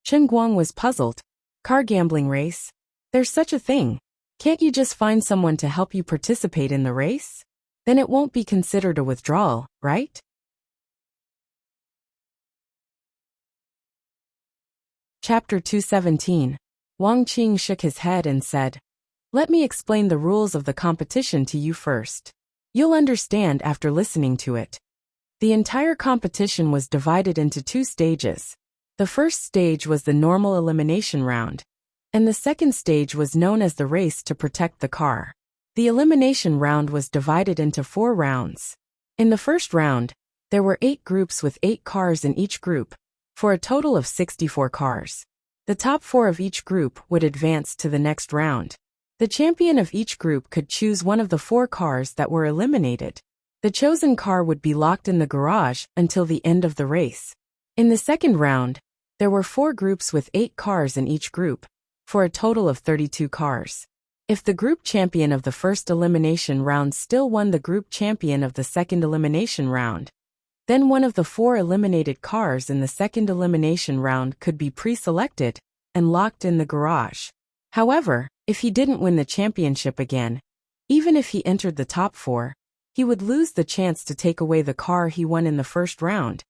Chen Guang was puzzled. Car gambling race? There's such a thing. Can't you just find someone to help you participate in the race? Then it won't be considered a withdrawal, right? Chapter 217. Wang Qing shook his head and said, "Let me explain the rules of the competition to you first. You'll understand after listening to it." The entire competition was divided into 2 stages. The first stage was the normal elimination round, and the second stage was known as the race to protect the car. The elimination round was divided into 4 rounds. In the first round, there were 8 groups with 8 cars in each group, for a total of 64 cars. The top 4 of each group would advance to the next round. The champion of each group could choose one of the 4 cars that were eliminated. The chosen car would be locked in the garage until the end of the race. In the second round, there were 4 groups with 8 cars in each group, for a total of 32 cars. If the group champion of the first elimination round still won the group champion of the second elimination round, then one of the 4 eliminated cars in the second elimination round could be pre-selected and locked in the garage. However, if he didn't win the championship again, even if he entered the top 4, he would lose the chance to take away the car he won in the first round,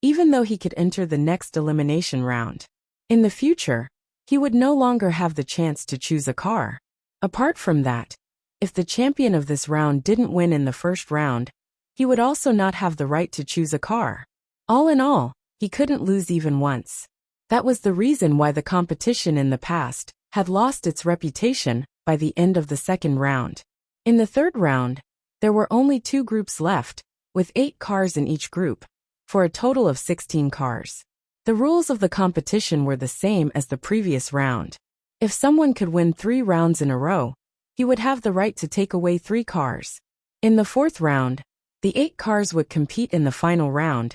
even though he could enter the next elimination round. In the future, he would no longer have the chance to choose a car. Apart from that, if the champion of this round didn't win in the first round, he would also not have the right to choose a car. All in all, he couldn't lose even once. That was the reason why the competition in the past had lost its reputation by the end of the second round. In the third round, there were only 2 groups left, with 8 cars in each group, for a total of 16 cars. The rules of the competition were the same as the previous round. If someone could win 3 rounds in a row, he would have the right to take away 3 cars. In the fourth round, the 8 cars would compete in the final round,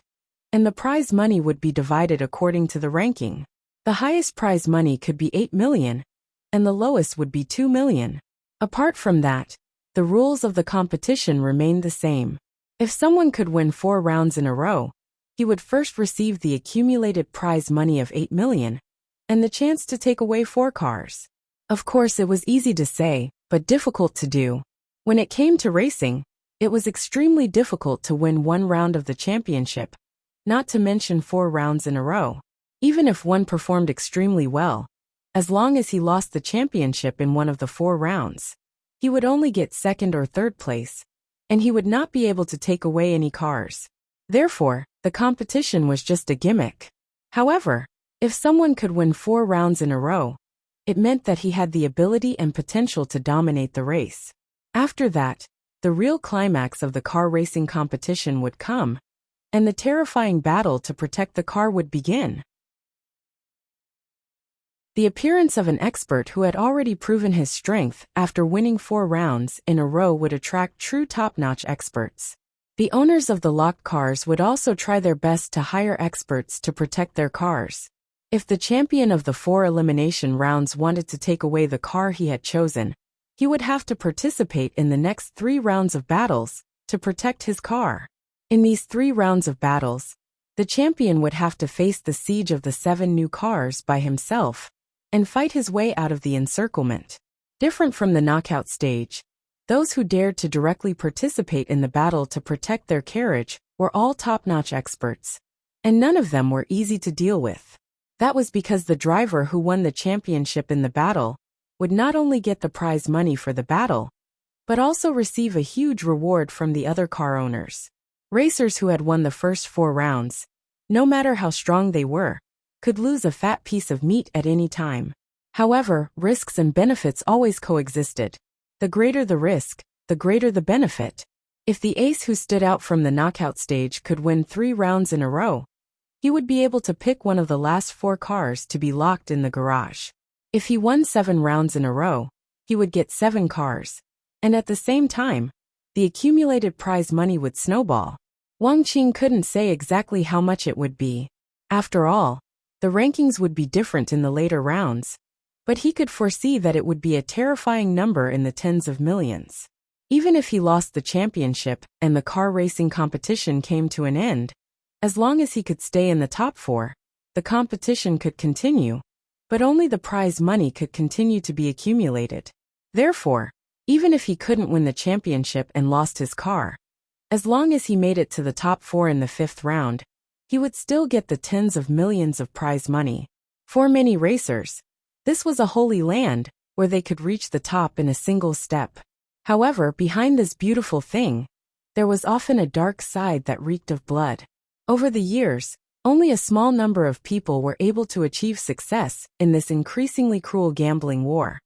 and the prize money would be divided according to the ranking. The highest prize money could be 8 million, and the lowest would be 2 million. Apart from that, the rules of the competition remained the same. If someone could win 4 rounds in a row, he would first receive the accumulated prize money of 8 million, and the chance to take away 4 cars. Of course, it was easy to say, but difficult to do. When it came to racing, it was extremely difficult to win 1 round of the championship, not to mention 4 rounds in a row. Even if one performed extremely well, as long as he lost the championship in one of the 4 rounds, he would only get second or third place, and he would not be able to take away any cars. Therefore, the competition was just a gimmick. However, if someone could win 4 rounds in a row, it meant that he had the ability and potential to dominate the race. After that, the real climax of the car racing competition would come, and the terrifying battle to protect the car would begin. The appearance of an expert who had already proven his strength after winning 4 rounds in a row would attract true top-notch experts. The owners of the locked cars would also try their best to hire experts to protect their cars. If the champion of the 4 elimination rounds wanted to take away the car he had chosen, he would have to participate in the next 3 rounds of battles to protect his car. In these 3 rounds of battles, the champion would have to face the siege of the 7 new cars by himself and fight his way out of the encirclement. Different from the knockout stage, Those who dared to directly participate in the battle to protect their carriage were all top-notch experts. And none of them were easy to deal with. That was because the driver who won the championship in the battle would not only get the prize money for the battle, but also receive a huge reward from the other car owners. Racers who had won the first 4 rounds, no matter how strong they were, could lose a fat piece of meat at any time. However, risks and benefits always coexisted. The greater the risk, the greater the benefit. If the ace who stood out from the knockout stage could win 3 rounds in a row, he would be able to pick one of the last 4 cars to be locked in the garage. If he won 7 rounds in a row, he would get 7 cars. And at the same time, the accumulated prize money would snowball. Wang Qing couldn't say exactly how much it would be. After all, the rankings would be different in the later rounds, but he could foresee that it would be a terrifying number in the tens of millions. Even if he lost the championship and the car racing competition came to an end, as long as he could stay in the top 4, the competition could continue, but only the prize money could continue to be accumulated. Therefore, even if he couldn't win the championship and lost his car, as long as he made it to the top 4 in the 5th round, he would still get the tens of millions of prize money. For many racers, this was a holy land where they could reach the top in a single step. However, behind this beautiful thing, there was often a dark side that reeked of blood. Over the years, only a small number of people were able to achieve success in this increasingly cruel gambling war.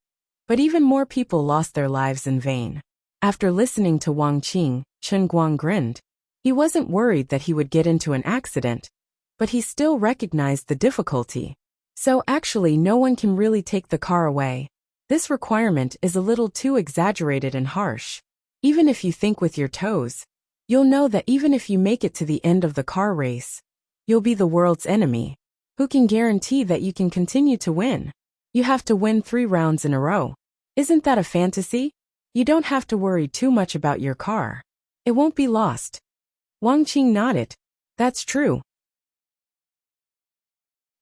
But even more people lost their lives in vain. After listening to Wang Qing, Chen Guang grinned. He wasn't worried that he would get into an accident, but he still recognized the difficulty. So actually no one can really take the car away. This requirement is a little too exaggerated and harsh. Even if you think with your toes, you'll know that even if you make it to the end of the car race, you'll be the world's enemy. Who can guarantee that you can continue to win? You have to win 3 rounds in a row. Isn't that a fantasy? You don't have to worry too much about your car. It won't be lost. Wang Qing nodded. That's true.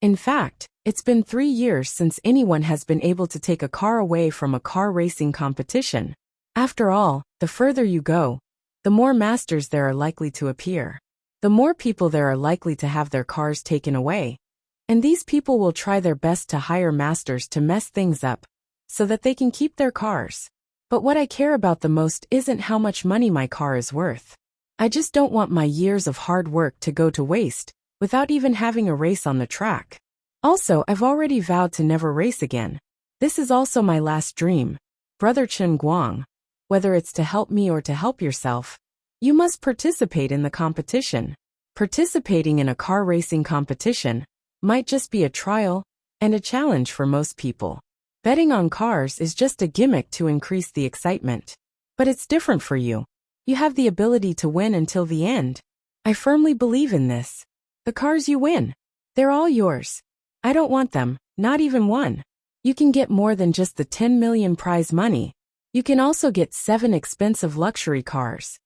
In fact, it's been 3 years since anyone has been able to take a car away from a car racing competition. After all, the further you go, the more masters there are likely to appear. The more people there are likely to have their cars taken away. And these people will try their best to hire masters to mess things up, so that they can keep their cars. But what I care about the most isn't how much money my car is worth. I just don't want my years of hard work to go to waste, without even having a race on the track. Also, I've already vowed to never race again. This is also my last dream. Brother Chen Guang, whether it's to help me or to help yourself, you must participate in the competition. Participating in a car racing competition might just be a trial and a challenge for most people. Betting on cars is just a gimmick to increase the excitement. But it's different for you. You have the ability to win until the end. I firmly believe in this. The cars you win, they're all yours. I don't want them, not even one. You can get more than just the 10 million prize money. You can also get 7 expensive luxury cars.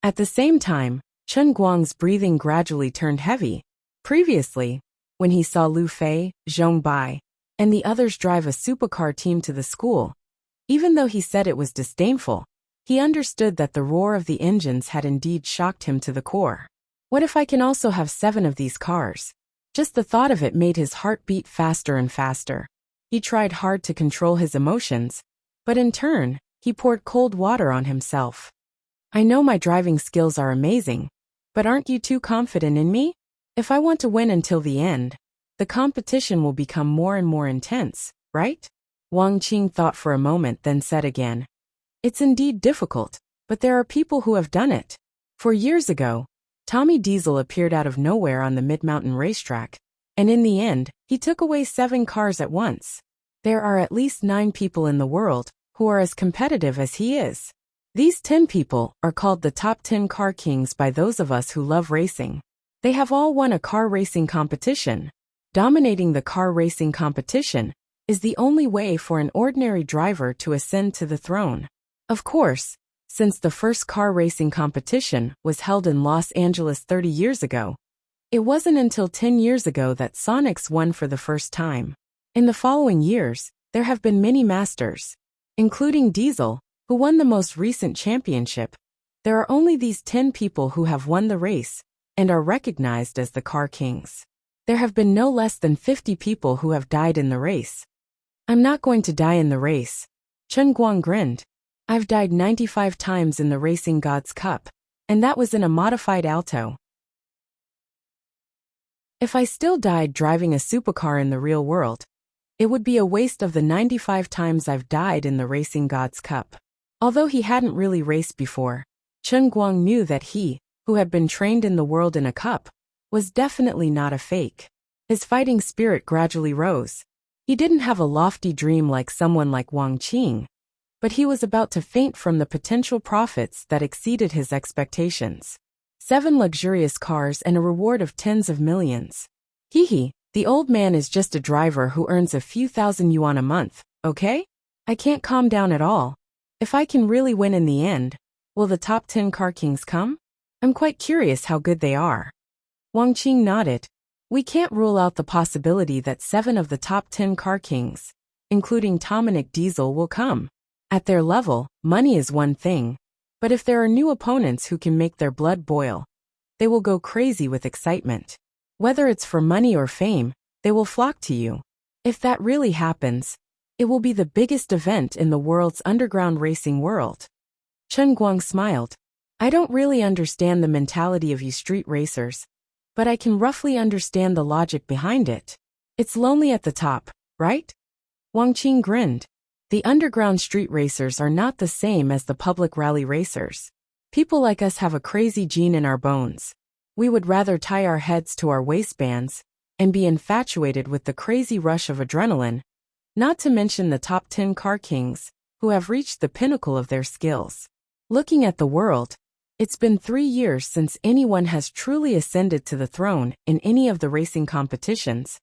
At the same time, Chen Guang's breathing gradually turned heavy. Previously, when he saw Lu Fei, Zhong Bai, and the others drive a supercar team to the school, even though he said it was disdainful, he understood that the roar of the engines had indeed shocked him to the core. What if I can also have 7 of these cars? Just the thought of it made his heart beat faster and faster. He tried hard to control his emotions, but in turn, he poured cold water on himself. I know my driving skills are amazing, but aren't you too confident in me? If I want to win until the end, the competition will become more and more intense, right? Wang Qing thought for a moment, then said again. It's indeed difficult, but there are people who have done it. 4 years ago, Tommy Diesel appeared out of nowhere on the Mid-Mountain racetrack, and in the end, he took away 7 cars at once. There are at least 9 people in the world who are as competitive as he is. These 10 people are called the top 10 car kings by those of us who love racing. They have all won a car racing competition. Dominating the car racing competition is the only way for an ordinary driver to ascend to the throne. Of course, since the first car racing competition was held in Los Angeles 30 years ago, it wasn't until 10 years ago that Sonics won for the first time. In the following years, there have been many masters, including Diesel, Who won the most recent championship? There are only these 10 people who have won the race and are recognized as the car kings. There have been no less than 50 people who have died in the race. I'm not going to die in the race. Chen Guang grinned. I've died 95 times in the Racing Gods Cup, and that was in a modified Alto. If I still died driving a supercar in the real world, it would be a waste of the 95 times I've died in the Racing Gods Cup. Although he hadn't really raced before, Chen Guang knew that he, who had been trained in the world in a cup, was definitely not a fake. His fighting spirit gradually rose. He didn't have a lofty dream like someone like Wang Qing, but he was about to faint from the potential profits that exceeded his expectations. 7 luxurious cars and a reward of tens of millions. Hee, the old man is just a driver who earns a few thousand yuan a month, okay? I can't calm down at all. If I can really win in the end, will the top 10 car kings come? I'm quite curious how good they are. Wang Qing nodded. We can't rule out the possibility that 7 of the top 10 car kings, including Dominic Diesel, will come. At their level, money is one thing, but if there are new opponents who can make their blood boil, they will go crazy with excitement. Whether it's for money or fame, they will flock to you. If that really happens, it will be the biggest event in the world's underground racing world. Chen Guang smiled. I don't really understand the mentality of you street racers, but I can roughly understand the logic behind it. It's lonely at the top, right? Wang Qing grinned. The underground street racers are not the same as the public rally racers. People like us have a crazy gene in our bones. We would rather tie our heads to our waistbands and be infatuated with the crazy rush of adrenaline, not to mention the top 10 car kings who have reached the pinnacle of their skills. Looking at the world, it's been 3 years since anyone has truly ascended to the throne in any of the racing competitions,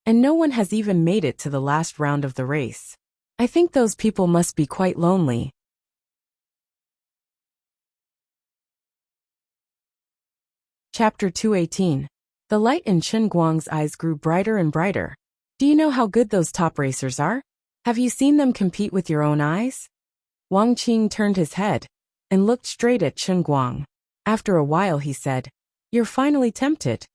and no one has even made it to the last round of the race. I think those people must be quite lonely. Chapter 218. The light in Chen Guang's eyes grew brighter and brighter. Do you know how good those top racers are? Have you seen them compete with your own eyes? Wang Qing turned his head and looked straight at Chen Guang. After a while he said, You're finally tempted.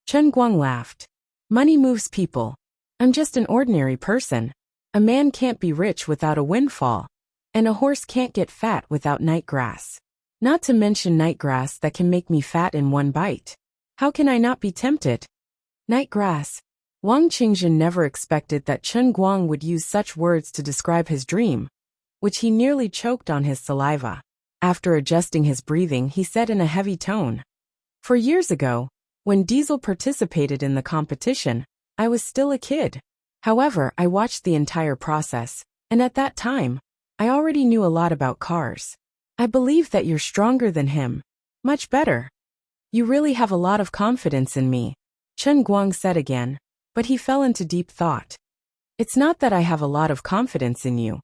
Chen Guang laughed. Money moves people. I'm just an ordinary person. A man can't be rich without a windfall, and a horse can't get fat without night grass. Not to mention night grass that can make me fat in one bite. How can I not be tempted? Night grass. Wang Qingzhen never expected that Chen Guang would use such words to describe his dream, which he nearly choked on his saliva. After adjusting his breathing, he said in a heavy tone, For years ago, when Diesel participated in the competition, I was still a kid. However, I watched the entire process, and at that time, I already knew a lot about cars. I believe that you're stronger than him. Much better. You really have a lot of confidence in me, Chen Guang said again, but he fell into deep thought. It's not that I have a lot of confidence in you,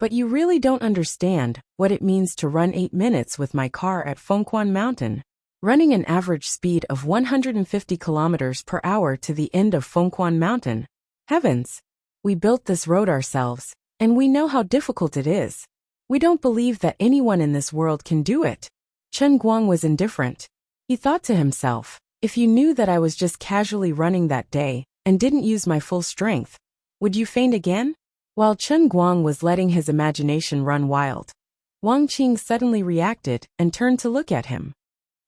but you really don't understand what it means to run 8 minutes with my car at Fengquan Mountain, running an average speed of 150 kilometers per hour to the end of Fengquan Mountain. Heavens! We built this road ourselves, and we know how difficult it is. We don't believe that anyone in this world can do it. Chen Guang was indifferent. He thought to himself, if you knew that I was just casually running that day and didn't use my full strength, would you faint again? While Chen Guang was letting his imagination run wild, Wang Qing suddenly reacted and turned to look at him.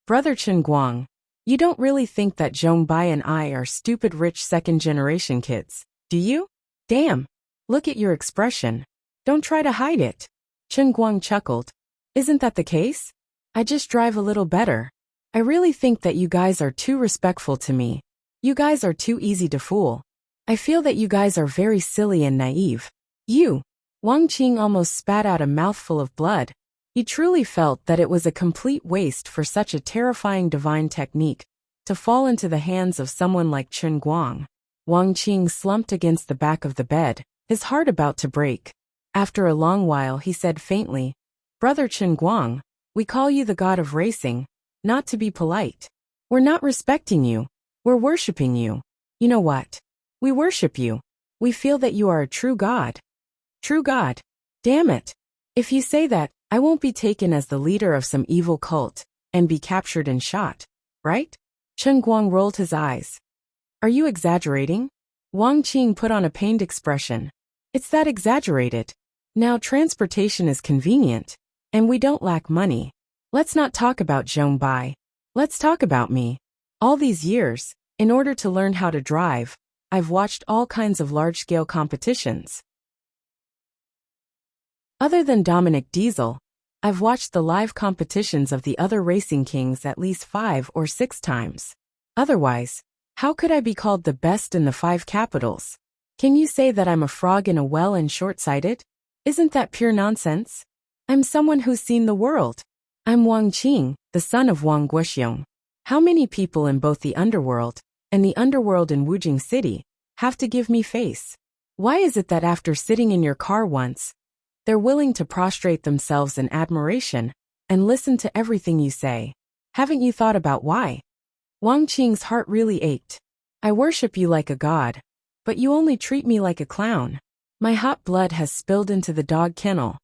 Brother Chen Guang, you don't really think that Zhong Bai and I are stupid rich second-generation kids, do you? Damn! Look at your expression. Don't try to hide it. Chen Guang chuckled. Isn't that the case? I just drive a little better. I really think that you guys are too respectful to me. You guys are too easy to fool. I feel that you guys are very silly and naive. You! Wang Qing almost spat out a mouthful of blood. He truly felt that it was a complete waste for such a terrifying divine technique to fall into the hands of someone like Chen Guang. Wang Qing slumped against the back of the bed, his heart about to break. After a long while he said faintly, Brother Chen Guang, we call you the god of racing, not to be polite. We're not respecting you. We're worshipping you. You know what? We worship you. We feel that you are a true god. True god. Damn it. If you say that, I won't be taken as the leader of some evil cult and be captured and shot, right? Chen Guang rolled his eyes. Are you exaggerating? Wang Qing put on a pained expression. It's that exaggerated. Now transportation is convenient, and we don't lack money. Let's not talk about Zhong Bai. Let's talk about me. All these years, in order to learn how to drive, I've watched all kinds of large-scale competitions. Other than Dominic Diesel, I've watched the live competitions of the other racing kings at least 5 or 6 times. Otherwise, how could I be called the best in the 5 capitals? Can you say that I'm a frog in a well and short-sighted? Isn't that pure nonsense? I'm someone who's seen the world. I'm Wang Qing, the son of Wang Guoxiong. How many people in both the underworld and the underworld in Wujing City have to give me face? Why is it that after sitting in your car once, they're willing to prostrate themselves in admiration and listen to everything you say? Haven't you thought about why? Wang Qing's heart really ached. I worship you like a god, but you only treat me like a clown. My hot blood has spilled into the dog kennel.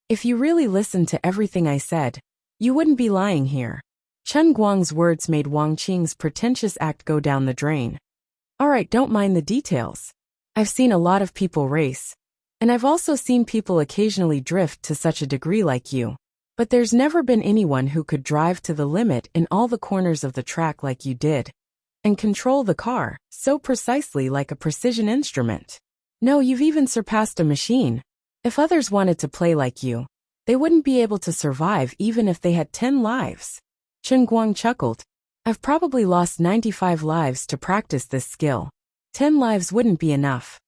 If you really listened to everything I said, you wouldn't be lying here. Chen Guang's words made Wang Qing's pretentious act go down the drain. Alright, don't mind the details. I've seen a lot of people race, and I've also seen people occasionally drift to such a degree like you. But there's never been anyone who could drive to the limit in all the corners of the track like you did, and control the car so precisely like a precision instrument. No, you've even surpassed a machine. If others wanted to play like you, they wouldn't be able to survive even if they had 10 lives. Chen Guang chuckled. I've probably lost 95 lives to practice this skill. 10 lives wouldn't be enough.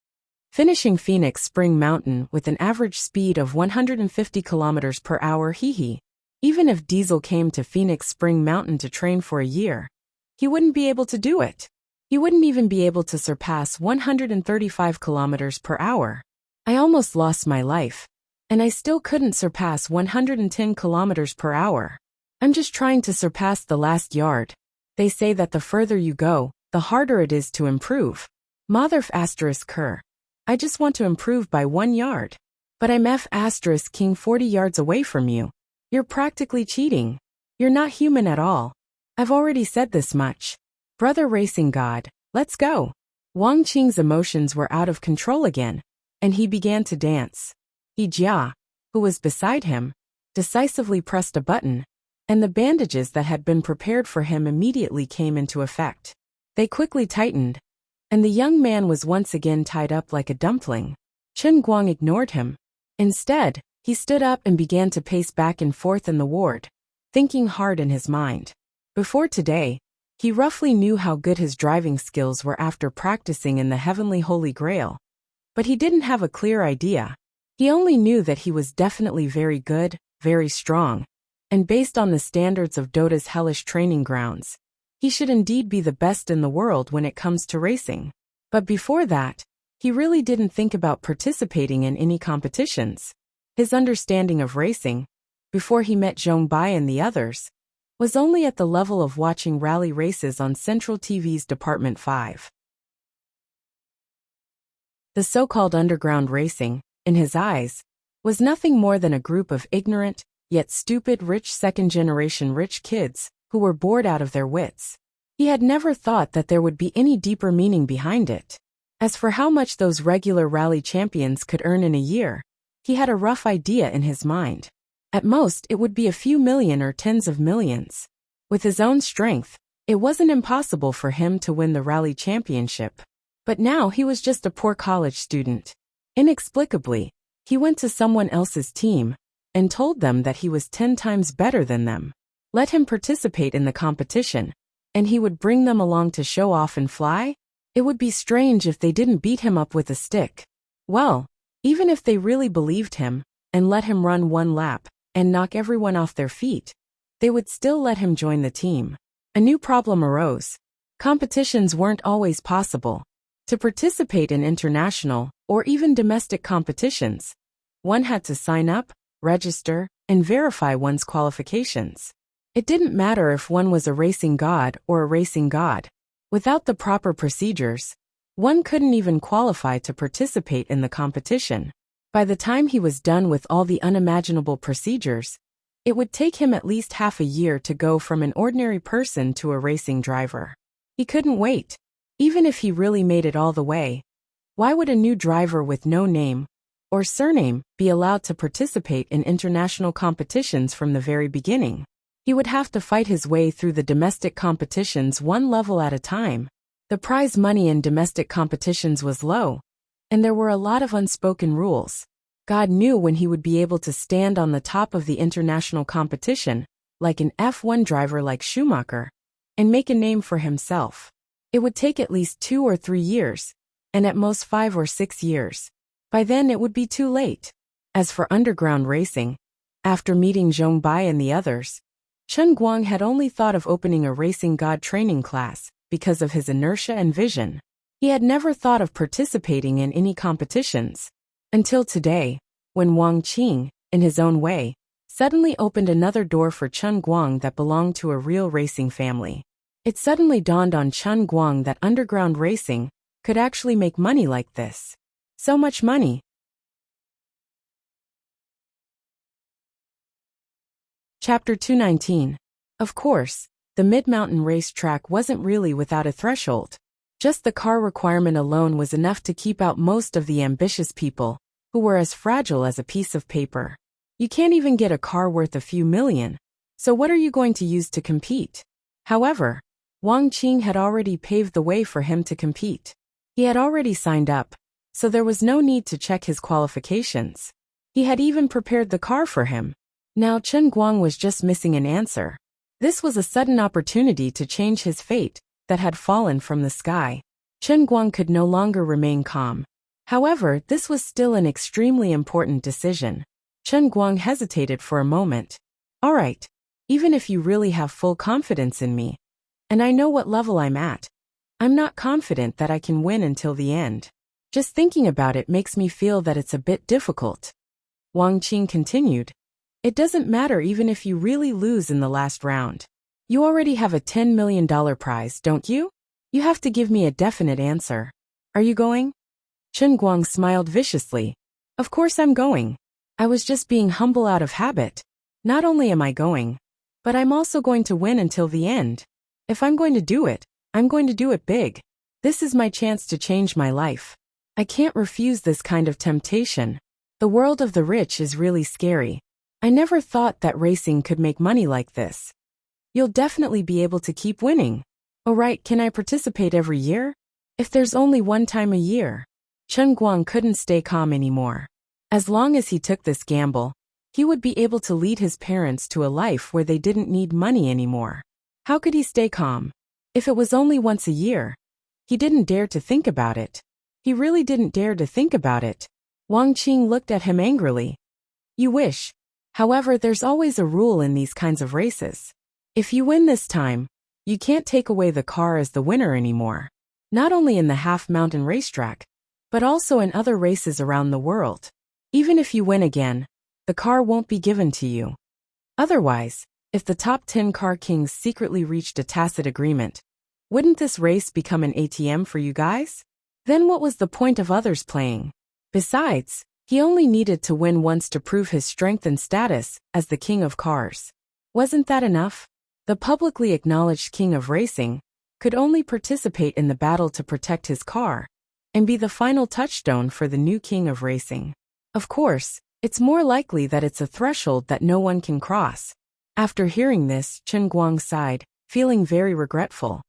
Finishing Phoenix Spring Mountain with an average speed of 150 kilometers per hour, hee. Even if Diesel came to Phoenix Spring Mountain to train for a year, he wouldn't be able to do it. He wouldn't even be able to surpass 135 kilometers per hour. I almost lost my life, and I still couldn't surpass 110 kilometers per hour. I'm just trying to surpass the last yard. They say that the further you go, the harder it is to improve. Motherf asterisk cur. I just want to improve by 1 yard. But I'm F asterisk king 40 yards away from you. You're practically cheating. You're not human at all. I've already said this much. Brother Racing God, let's go. Wang Qing's emotions were out of control again, and he began to dance. Jia, who was beside him, decisively pressed a button, and the bandages that had been prepared for him immediately came into effect. They quickly tightened, and the young man was once again tied up like a dumpling. Chen Guang ignored him. Instead, he stood up and began to pace back and forth in the ward, thinking hard in his mind. Before today, he roughly knew how good his driving skills were after practicing in the Heavenly Holy Grail. But he didn't have a clear idea. He only knew that he was definitely very good, very strong, and based on the standards of Dota's hellish training grounds, he should indeed be the best in the world when it comes to racing. But before that, he really didn't think about participating in any competitions. His understanding of racing, before he met Zhong Bai and the others, was only at the level of watching rally races on Central TV's Department 5. The so-called underground racing, in his eyes, was nothing more than a group of ignorant, yet stupid rich second-generation rich kids who were bored out of their wits. He had never thought that there would be any deeper meaning behind it. As for how much those regular rally champions could earn in a year, he had a rough idea in his mind. At most, it would be a few million or tens of millions. With his own strength, it wasn't impossible for him to win the rally championship. But now he was just a poor college student. Inexplicably, he went to someone else's team and told them that he was 10 times better than them. Let him participate in the competition, and he would bring them along to show off and fly? It would be strange if they didn't beat him up with a stick. Well, even if they really believed him and let him run 1 lap and knock everyone off their feet, they would still let him join the team. A new problem arose. Competitions weren't always possible. To participate in international or even domestic competitions, one had to sign up, register, and verify one's qualifications. It didn't matter if one was a racing god or a racing god. Without the proper procedures, one couldn't even qualify to participate in the competition. By the time he was done with all the unimaginable procedures, it would take him at least half a year to go from an ordinary person to a racing driver. He couldn't wait. Even if he really made it all the way, why would a new driver with no name or surname be allowed to participate in international competitions from the very beginning? He would have to fight his way through the domestic competitions one level at a time. The prize money in domestic competitions was low, and there were a lot of unspoken rules. God knew when he would be able to stand on the top of the international competition, like an F1 driver like Schumacher, and make a name for himself. It would take at least 2 or 3 years, and at most 5 or 6 years. By then it would be too late. As for underground racing, after meeting Zhong Bai and the others, Chen Guang had only thought of opening a racing god training class because of his inertia and vision. He had never thought of participating in any competitions. Until today, when Wang Qing, in his own way, suddenly opened another door for Chen Guang that belonged to a real racing family. It suddenly dawned on Chen Guang that underground racing could actually make money like this. So much money. Chapter 219. Of course, the mid-mountain racetrack wasn't really without a threshold. Just the car requirement alone was enough to keep out most of the ambitious people, who were as fragile as a piece of paper. You can't even get a car worth a few million, so what are you going to use to compete? However, Wang Qing had already paved the way for him to compete. He had already signed up, so there was no need to check his qualifications. He had even prepared the car for him. Now Chen Guang was just missing an answer. This was a sudden opportunity to change his fate that had fallen from the sky. Chen Guang could no longer remain calm. However, this was still an extremely important decision. Chen Guang hesitated for a moment. All right, even if you really have full confidence in me, and I know what level I'm at, I'm not confident that I can win until the end. Just thinking about it makes me feel that it's a bit difficult. Wang Qing continued. It doesn't matter even if you really lose in the last round. You already have a $10 million prize, don't you? You have to give me a definite answer. Are you going? Chen Guang smiled viciously. Of course I'm going. I was just being humble out of habit. Not only am I going, but I'm also going to win until the end. If I'm going to do it, I'm going to do it big. This is my chance to change my life. I can't refuse this kind of temptation. The world of the rich is really scary. I never thought that racing could make money like this. You'll definitely be able to keep winning. Oh right, can I participate every year? If there's only one time a year. Chen Guang couldn't stay calm anymore. As long as he took this gamble, he would be able to lead his parents to a life where they didn't need money anymore. How could he stay calm? If it was only once a year. He didn't dare to think about it. He really didn't dare to think about it. Wang Qing looked at him angrily. You wish. However, there's always a rule in these kinds of races. If you win this time, you can't take away the car as the winner anymore. Not only in the half-mountain racetrack, but also in other races around the world. Even if you win again, the car won't be given to you. Otherwise, if the top 10 car kings secretly reached a tacit agreement, wouldn't this race become an ATM for you guys? Then what was the point of others playing? Besides, he only needed to win once to prove his strength and status as the king of cars. Wasn't that enough? The publicly acknowledged king of racing could only participate in the battle to protect his car and be the final touchstone for the new king of racing. Of course, it's more likely that it's a threshold that no one can cross. After hearing this, Chen Guang sighed, feeling very regretful.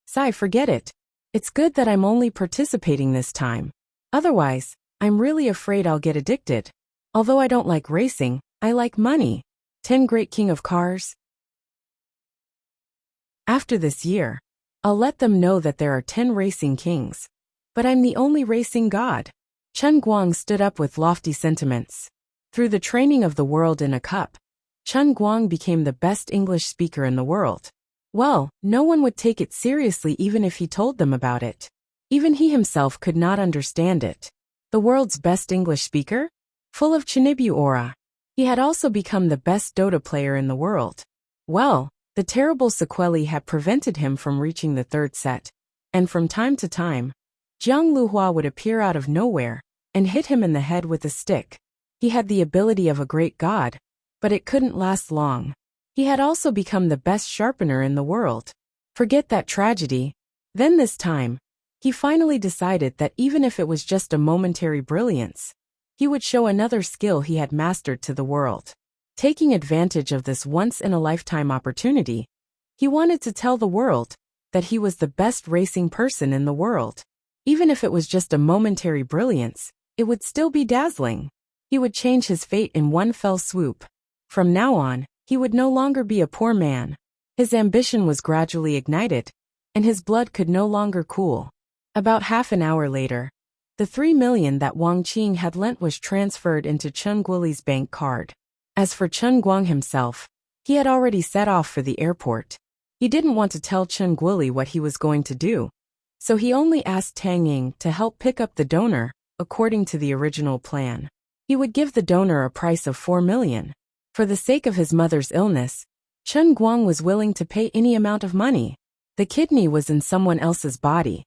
Sigh, forget it. It's good that I'm only participating this time. Otherwise, I'm really afraid I'll get addicted. Although I don't like racing, I like money. 10 great king of cars. After this year, I'll let them know that there are 10 racing kings. But I'm the only racing god. Chen Guang stood up with lofty sentiments. Through the training of the world in a cup, Chen Guang became the best English speaker in the world. Well, no one would take it seriously even if he told them about it. Even he himself could not understand it. The world's best English speaker? Full of Chinibu aura. He had also become the best Dota player in the world. Well, the terrible sequelae had prevented him from reaching the third set. And from time to time, Jiang Luhua would appear out of nowhere and hit him in the head with a stick. He had the ability of a great god, but it couldn't last long. He had also become the best sharpener in the world. Forget that tragedy. Then this time, he finally decided that even if it was just a momentary brilliance, he would show another skill he had mastered to the world. Taking advantage of this once-in-a-lifetime opportunity, he wanted to tell the world that he was the best racing person in the world. Even if it was just a momentary brilliance, it would still be dazzling. He would change his fate in one fell swoop. From now on, he would no longer be a poor man. His ambition was gradually ignited, and his blood could no longer cool. About half an hour later, the 3 million that Wang Qing had lent was transferred into Chen Guoli's bank card. As for Chen Guang himself, he had already set off for the airport. He didn't want to tell Chen Guoli what he was going to do, so he only asked Tang Ying to help pick up the donor, according to the original plan. He would give the donor a price of 4 million. For the sake of his mother's illness, Chen Guang was willing to pay any amount of money. The kidney was in someone else's body,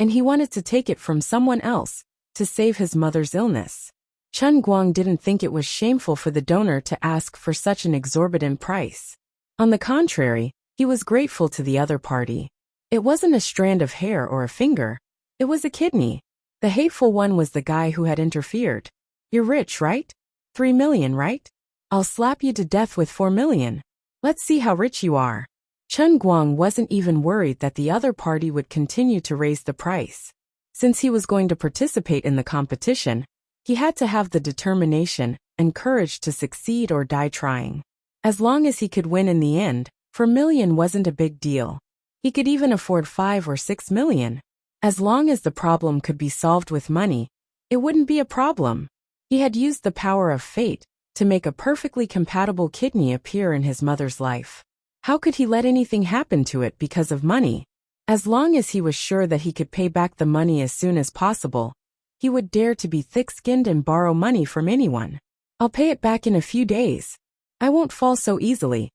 and he wanted to take it from someone else to save his mother's illness. Chen Guang didn't think it was shameful for the donor to ask for such an exorbitant price. On the contrary, he was grateful to the other party. It wasn't a strand of hair or a finger. It was a kidney. The hateful one was the guy who had interfered. You're rich, right? 3 million, right? I'll slap you to death with 4 million. Let's see how rich you are. Chen Guang wasn't even worried that the other party would continue to raise the price. Since he was going to participate in the competition, he had to have the determination and courage to succeed or die trying. As long as he could win in the end, 4 million wasn't a big deal. He could even afford 5 or 6 million. As long as the problem could be solved with money, it wouldn't be a problem. He had used the power of fate to make a perfectly compatible kidney appear in his mother's life. How could he let anything happen to it because of money? As long as he was sure that he could pay back the money as soon as possible, he would dare to be thick-skinned and borrow money from anyone. I'll pay it back in a few days. I won't fall so easily.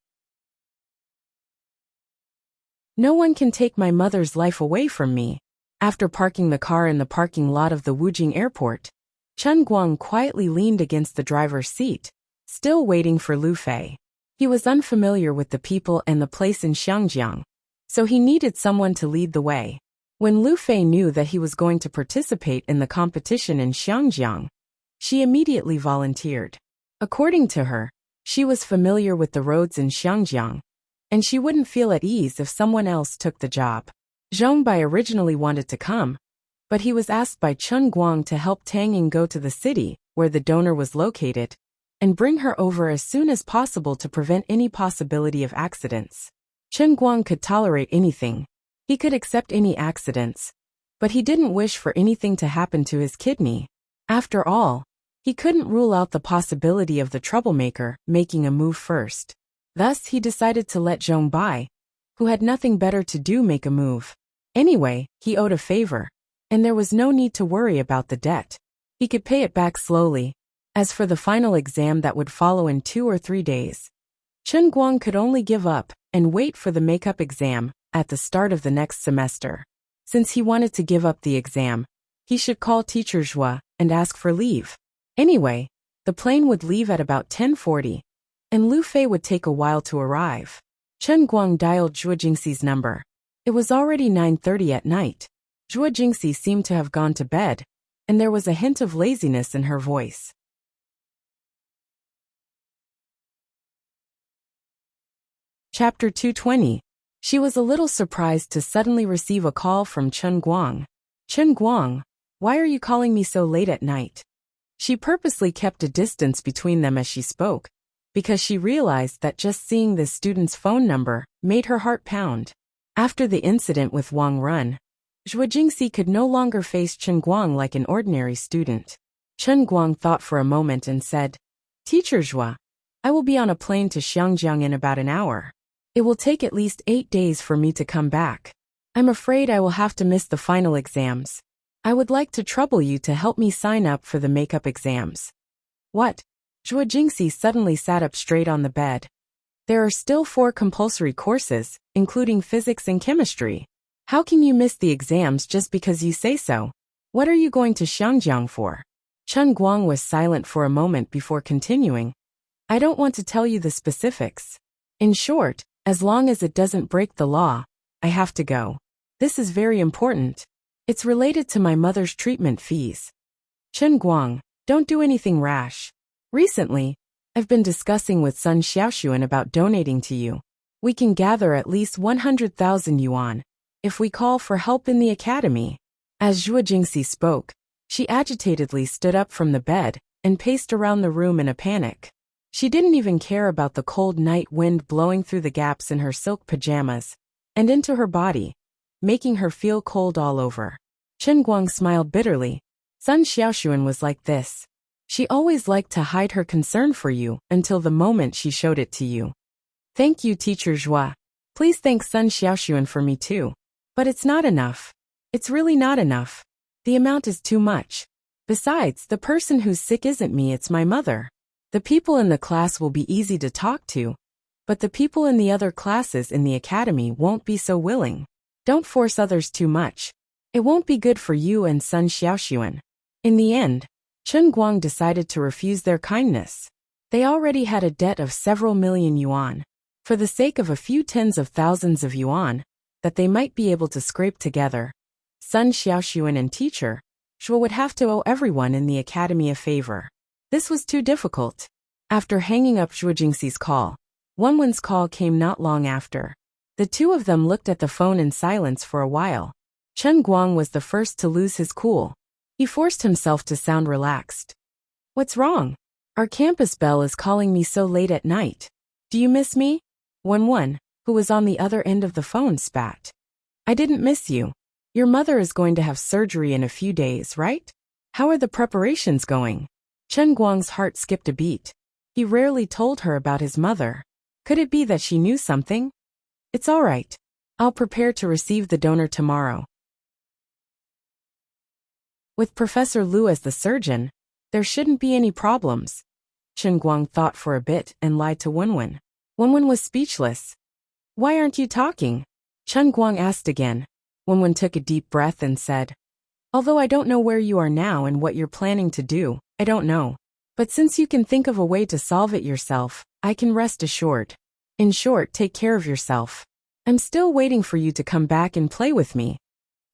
No one can take my mother's life away from me. After parking the car in the parking lot of the Wujing airport, Chen Guang quietly leaned against the driver's seat, still waiting for Lu Fei. He was unfamiliar with the people and the place in Xiangjiang, so he needed someone to lead the way. When Lu Fei knew that he was going to participate in the competition in Xiangjiang, she immediately volunteered. According to her, she was familiar with the roads in Xiangjiang, and she wouldn't feel at ease if someone else took the job. Zhong Bai originally wanted to come, but he was asked by Chen Guang to help Tang Ying go to the city where the donor was located and bring her over as soon as possible to prevent any possibility of accidents. Chen Guang could tolerate anything. He could accept any accidents, but he didn't wish for anything to happen to his kidney. After all, he couldn't rule out the possibility of the troublemaker making a move first. Thus, he decided to let Zhong Bai, who had nothing better to do, make a move. Anyway, he owed a favor, and there was no need to worry about the debt. He could pay it back slowly. As for the final exam that would follow in 2 or 3 days, Chen Guang could only give up and wait for the makeup exam at the start of the next semester. Since he wanted to give up the exam, he should call teacher Zhua and ask for leave. Anyway, the plane would leave at about 10:40, and Lu Fei would take a while to arrive. Chen Guang dialed Zhuo Jingxi's number. It was already 9:30 at night. Zhuo Jingxi seemed to have gone to bed, and there was a hint of laziness in her voice. Chapter 220. She was a little surprised to suddenly receive a call from Chen Guang. Chen Guang, why are you calling me so late at night? She purposely kept a distance between them as she spoke, because she realized that just seeing this student's phone number made her heart pound. After the incident with Wang Run, Zhuo Jingxi could no longer face Chen Guang like an ordinary student. Chen Guang thought for a moment and said, Teacher Zhuo, I will be on a plane to Xiangjiang in about an hour. It will take at least 8 days for me to come back. I'm afraid I will have to miss the final exams. I would like to trouble you to help me sign up for the makeup exams. What? Zhuo Jingxi suddenly sat up straight on the bed. There are still 4 compulsory courses, including physics and chemistry. How can you miss the exams just because you say so? What are you going to Xiangjiang for? Chen Guang was silent for a moment before continuing. I don't want to tell you the specifics. In short, as long as it doesn't break the law, I have to go. This is very important. It's related to my mother's treatment fees. Chen Guang, don't do anything rash. Recently, I've been discussing with Sun Xiaoxuan about donating to you. We can gather at least 100,000 yuan if we call for help in the academy. As Zhuo Jingxi spoke, she agitatedly stood up from the bed and paced around the room in a panic. She didn't even care about the cold night wind blowing through the gaps in her silk pajamas and into her body, making her feel cold all over. Chen Guang smiled bitterly. Sun Xiaoxuan was like this. She always liked to hide her concern for you until the moment she showed it to you. Thank you, Teacher Zhua. Please thank Sun Xiaoxuan for me too. But it's not enough. It's really not enough. The amount is too much. Besides, the person who's sick isn't me, it's my mother. The people in the class will be easy to talk to, but the people in the other classes in the academy won't be so willing. Don't force others too much. It won't be good for you and Sun Xiaoxuan. In the end, Chen Guang decided to refuse their kindness. They already had a debt of several million yuan. For the sake of a few tens of thousands of yuan that they might be able to scrape together, Sun Xiaoxuan and teacher Zhuo would have to owe everyone in the academy a favor. This was too difficult. After hanging up Zhuo Jingxi's call, Wenwen's call came not long after. The two of them looked at the phone in silence for a while. Chen Guang was the first to lose his cool. He forced himself to sound relaxed. What's wrong? Our campus bell is calling me so late at night. Do you miss me? Wenwen, who was on the other end of the phone, spat. I didn't miss you. Your mother is going to have surgery in a few days, right? How are the preparations going? Chen Guang's heart skipped a beat. He rarely told her about his mother. Could it be that she knew something? It's all right. I'll prepare to receive the donor tomorrow. With Professor Lu as the surgeon, there shouldn't be any problems. Chen Guang thought for a bit and lied to Wenwen. Wenwen was speechless. Why aren't you talking? Chen Guang asked again. Wenwen took a deep breath and said, although I don't know where you are now and what you're planning to do, I don't know. But since you can think of a way to solve it yourself, I can rest assured. In short, take care of yourself. I'm still waiting for you to come back and play with me.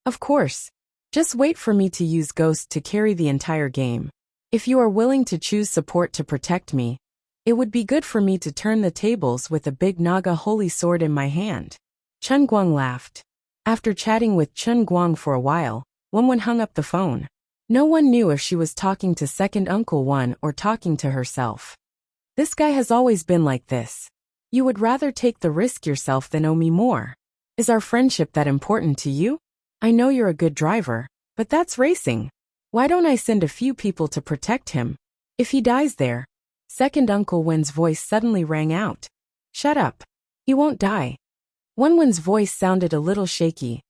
Of course. Just wait for me to use Ghost to carry the entire game. If you are willing to choose support to protect me, it would be good for me to turn the tables with a big Naga holy sword in my hand. Chen Guang laughed. After chatting with Chen Guang for a while, Wenwen hung up the phone. No one knew if she was talking to second Uncle Wen or talking to herself. This guy has always been like this. You would rather take the risk yourself than owe me more. Is our friendship that important to you? I know you're a good driver, but that's racing. Why don't I send a few people to protect him? If he dies there. Second Uncle Wen's voice suddenly rang out. Shut up. He won't die. Wenwen's voice sounded a little shaky.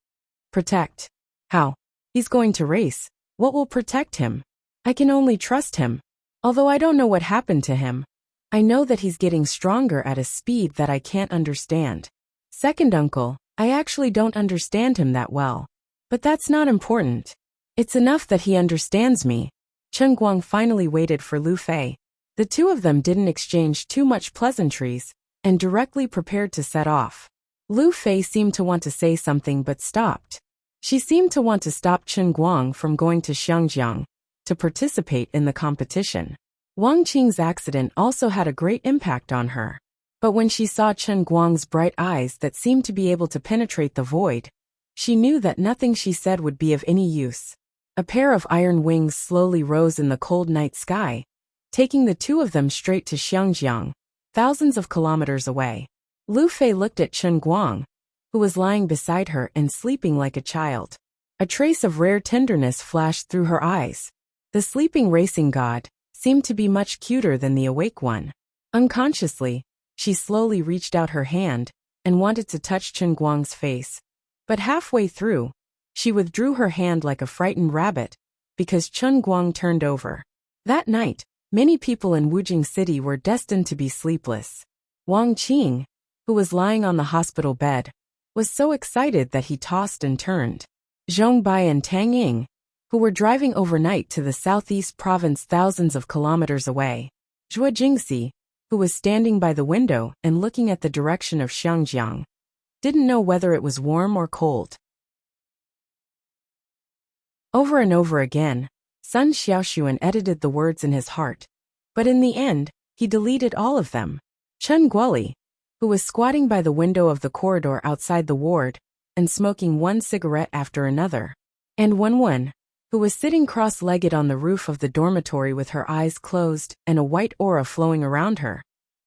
Protect. How? He's going to race. What will protect him? I can only trust him. Although I don't know what happened to him, I know that he's getting stronger at a speed that I can't understand. Second uncle, I actually don't understand him that well. But that's not important. It's enough that he understands me. Chen Guang finally waited for Lu Fei. The two of them didn't exchange too much pleasantries and directly prepared to set off. Lu Fei seemed to want to say something but stopped. She seemed to want to stop Chen Guang from going to Xiangjiang to participate in the competition. Wang Qing's accident also had a great impact on her. But when she saw Chen Guang's bright eyes that seemed to be able to penetrate the void, she knew that nothing she said would be of any use. A pair of iron wings slowly rose in the cold night sky, taking the two of them straight to Xiangjiang, thousands of kilometers away. Lu Fei looked at Chen Guang, who was lying beside her and sleeping like a child. A trace of rare tenderness flashed through her eyes. The sleeping racing god seemed to be much cuter than the awake one. Unconsciously, she slowly reached out her hand and wanted to touch Chen Guang's face. But halfway through, she withdrew her hand like a frightened rabbit, because Chen Guang turned over. That night, many people in Wujing City were destined to be sleepless. Wang Qing, who was lying on the hospital bed, was so excited that he tossed and turned. Zhong Bai and Tang Ying, who were driving overnight to the southeast province thousands of kilometers away. Zhuo Jingxi, who was standing by the window and looking at the direction of Xiangjiang, didn't know whether it was warm or cold. Over and over again, Sun Xiaoshuan edited the words in his heart, but in the end, he deleted all of them. Chen Guoli, who was squatting by the window of the corridor outside the ward and smoking one cigarette after another, and Wen, who was sitting cross-legged on the roof of the dormitory with her eyes closed and a white aura flowing around her,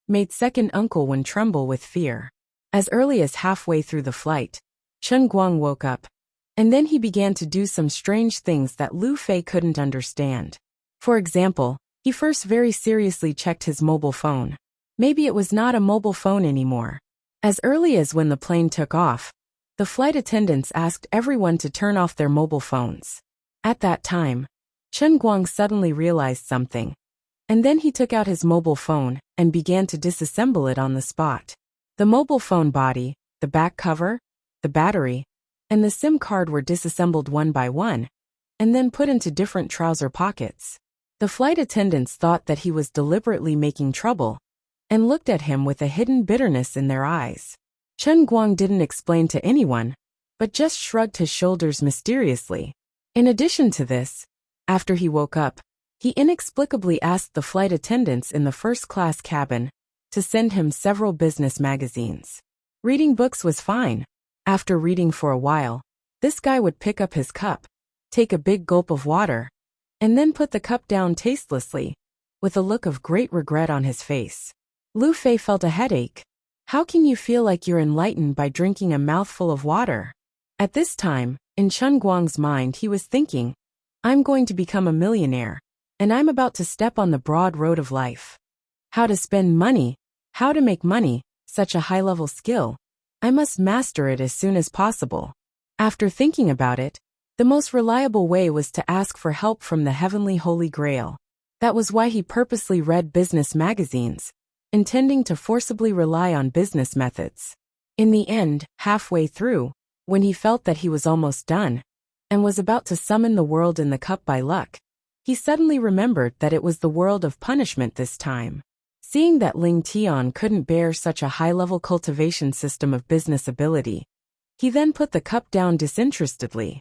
made second Uncle Wen tremble with fear. As early as halfway through the flight, Chen Guang woke up, and then he began to do some strange things that Lu Fei couldn't understand. For example, he first very seriously checked his mobile phone. Maybe it was not a mobile phone anymore. As early as when the plane took off, the flight attendants asked everyone to turn off their mobile phones. At that time, Chen Guang suddenly realized something, and then he took out his mobile phone and began to disassemble it on the spot. The mobile phone body, the back cover, the battery, and the SIM card were disassembled one by one, and then put into different trouser pockets. The flight attendants thought that he was deliberately making trouble, and looked at him with a hidden bitterness in their eyes. Chen Guang didn't explain to anyone, but just shrugged his shoulders mysteriously. In addition to this, after he woke up, he inexplicably asked the flight attendants in the first-class cabin to send him several business magazines. Reading books was fine. After reading for a while, this guy would pick up his cup, take a big gulp of water, and then put the cup down tastelessly, with a look of great regret on his face. Lu Fei felt a headache. How can you feel like you're enlightened by drinking a mouthful of water? At this time, in Chen Guang's mind he was thinking, I'm going to become a millionaire, and I'm about to step on the broad road of life. How to spend money, how to make money, such a high-level skill. I must master it as soon as possible. After thinking about it, the most reliable way was to ask for help from the heavenly Holy Grail. That was why he purposely read business magazines, intending to forcibly rely on business methods. In the end, halfway through, when he felt that he was almost done, and was about to summon the world in the cup by luck, he suddenly remembered that it was the world of punishment this time. Seeing that Ling Tian couldn't bear such a high-level cultivation system of business ability, he then put the cup down disinterestedly.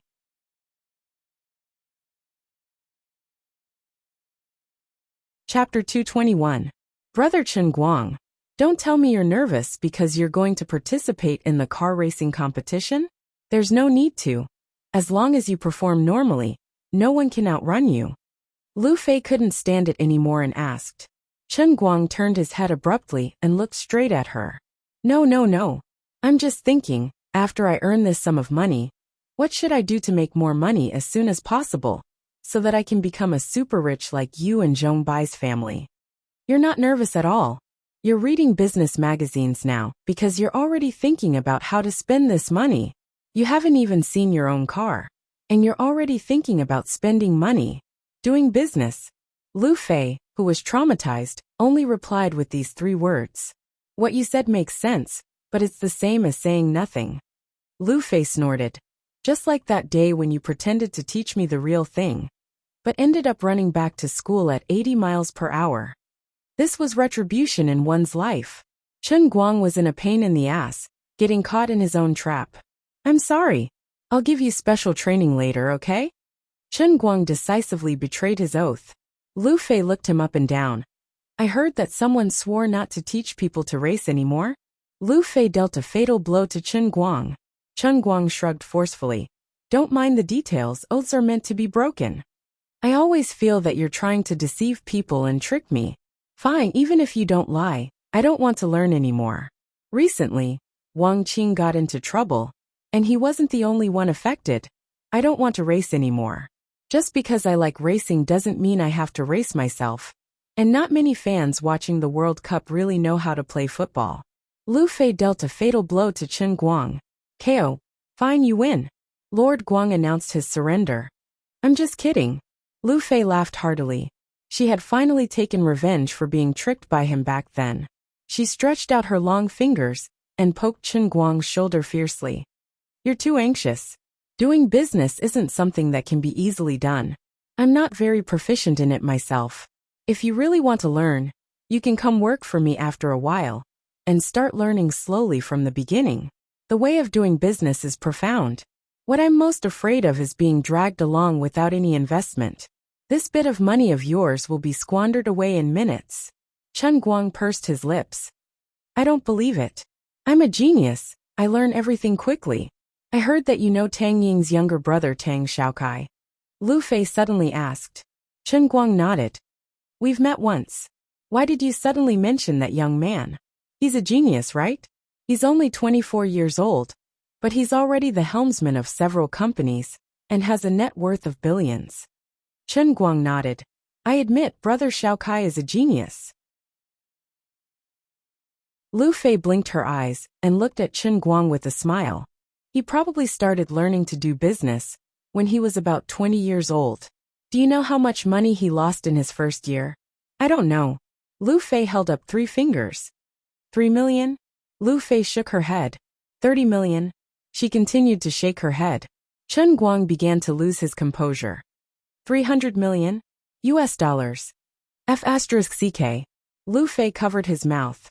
Chapter 221. Brother Chen Guang, don't tell me you're nervous because you're going to participate in the car racing competition? There's no need to. As long as you perform normally, no one can outrun you. Lu Fei couldn't stand it anymore and asked. Chen Guang turned his head abruptly and looked straight at her. No. I'm just thinking, after I earn this sum of money, what should I do to make more money as soon as possible, so that I can become a super rich like you and Zhong Bai's family? You're not nervous at all. You're reading business magazines now because you're already thinking about how to spend this money. You haven't even seen your own car, and you're already thinking about spending money, doing business. Lu Fei, who was traumatized, only replied with these 3 words. What you said makes sense, but it's the same as saying nothing. Lu Fei snorted. Just like that day when you pretended to teach me the real thing, but ended up running back to school at 80 miles per hour. This was retribution in one's life. Chen Guang was in a pain in the ass, getting caught in his own trap. I'm sorry. I'll give you special training later, okay? Chen Guang decisively betrayed his oath. Lu Fei looked him up and down. I heard that someone swore not to teach people to race anymore. Lu Fei dealt a fatal blow to Chen Guang. Chen Guang shrugged forcefully. Don't mind the details, oaths are meant to be broken. I always feel that you're trying to deceive people and trick me. Fine, even if you don't lie, I don't want to learn anymore. Recently, Wang Qing got into trouble, and he wasn't the only one affected. I don't want to race anymore. Just because I like racing doesn't mean I have to race myself. And not many fans watching the World Cup really know how to play football. Lu Fei dealt a fatal blow to Chen Guang. KO. Fine, you win. Lord Guang announced his surrender. I'm just kidding. Lu Fei laughed heartily. She had finally taken revenge for being tricked by him back then. She stretched out her long fingers and poked Chen Guang's shoulder fiercely. You're too anxious. Doing business isn't something that can be easily done. I'm not very proficient in it myself. If you really want to learn, you can come work for me after a while and start learning slowly from the beginning. The way of doing business is profound. What I'm most afraid of is being dragged along without any investment. This bit of money of yours will be squandered away in minutes. Chen Guang pursed his lips. I don't believe it. I'm a genius. I learn everything quickly. I heard that you know Tang Ying's younger brother Tang Xiaokai. Lu Fei suddenly asked. Chen Guang nodded. We've met once. Why did you suddenly mention that young man? He's a genius, right? He's only 24 years old, but he's already the helmsman of several companies and has a net worth of billions. Chen Guang nodded. I admit brother Xiaokai is a genius. Lu Fei blinked her eyes and looked at Chen Guang with a smile. He probably started learning to do business when he was about 20 years old. Do you know how much money he lost in his first year? I don't know. Lu Fei held up 3 fingers. 3 million? Lu Fei shook her head. 30 million? She continued to shake her head. Chen Guang began to lose his composure. 300 million? US dollars. F***CK. Lu Fei covered his mouth.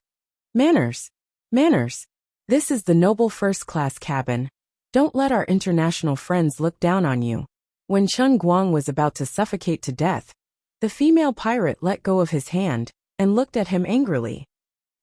Manners. Manners. This is the noble first-class cabin. Don't let our international friends look down on you. When Chen Guang was about to suffocate to death, the female pirate let go of his hand and looked at him angrily.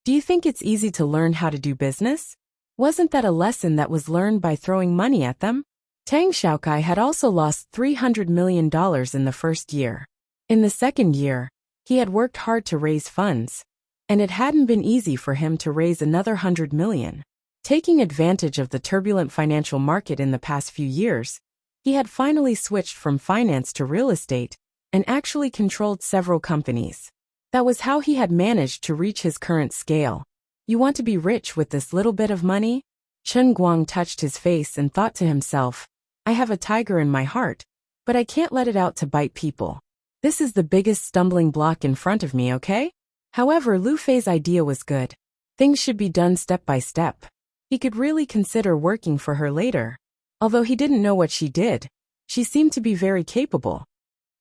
Do you think it's easy to learn how to do business? Wasn't that a lesson that was learned by throwing money at them? Tang Xiaokai had also lost $300 million in the first year. In the second year, he had worked hard to raise funds, and it hadn't been easy for him to raise another 100 million. Taking advantage of the turbulent financial market in the past few years, he had finally switched from finance to real estate and actually controlled several companies. That was how he had managed to reach his current scale. You want to be rich with this little bit of money? Chen Guang touched his face and thought to himself, I have a tiger in my heart, but I can't let it out to bite people. This is the biggest stumbling block in front of me, okay? However, Lu Fei's idea was good. Things should be done step by step. He could really consider working for her later. Although he didn't know what she did, she seemed to be very capable.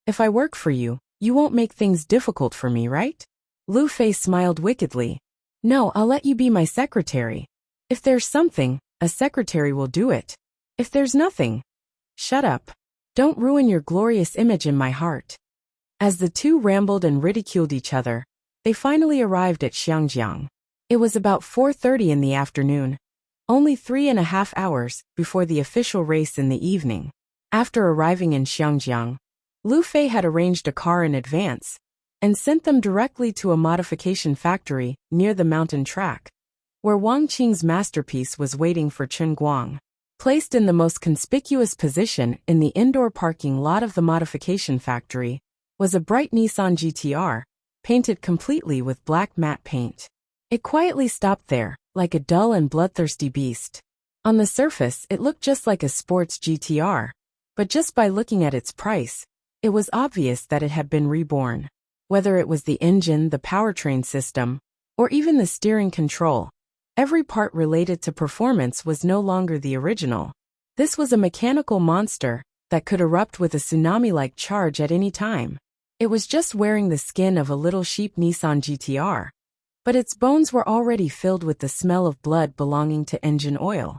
If I work for you, you won't make things difficult for me, right? Lu Fei smiled wickedly. No, I'll let you be my secretary. If there's something, a secretary will do it. If there's nothing, shut up. Don't ruin your glorious image in my heart. As the two rambled and ridiculed each other, they finally arrived at Xiangjiang. It was about 4:30 in the afternoon, only 3.5 hours before the official race in the evening. After arriving in Xiangjiang, Lu Fei had arranged a car in advance and sent them directly to a modification factory near the mountain track, where Wang Qing's masterpiece was waiting for Chen Guang. Placed in the most conspicuous position in the indoor parking lot of the modification factory was a bright Nissan GTR, painted completely with black matte paint. It quietly stopped there, like a dull and bloodthirsty beast. On the surface, it looked just like a sports GTR, but just by looking at its price, it was obvious that it had been reborn. Whether it was the engine, the powertrain system, or even the steering control, every part related to performance was no longer the original. This was a mechanical monster that could erupt with a tsunami-like charge at any time. It was just wearing the skin of a little sheep Nissan GTR, but its bones were already filled with the smell of blood belonging to engine oil.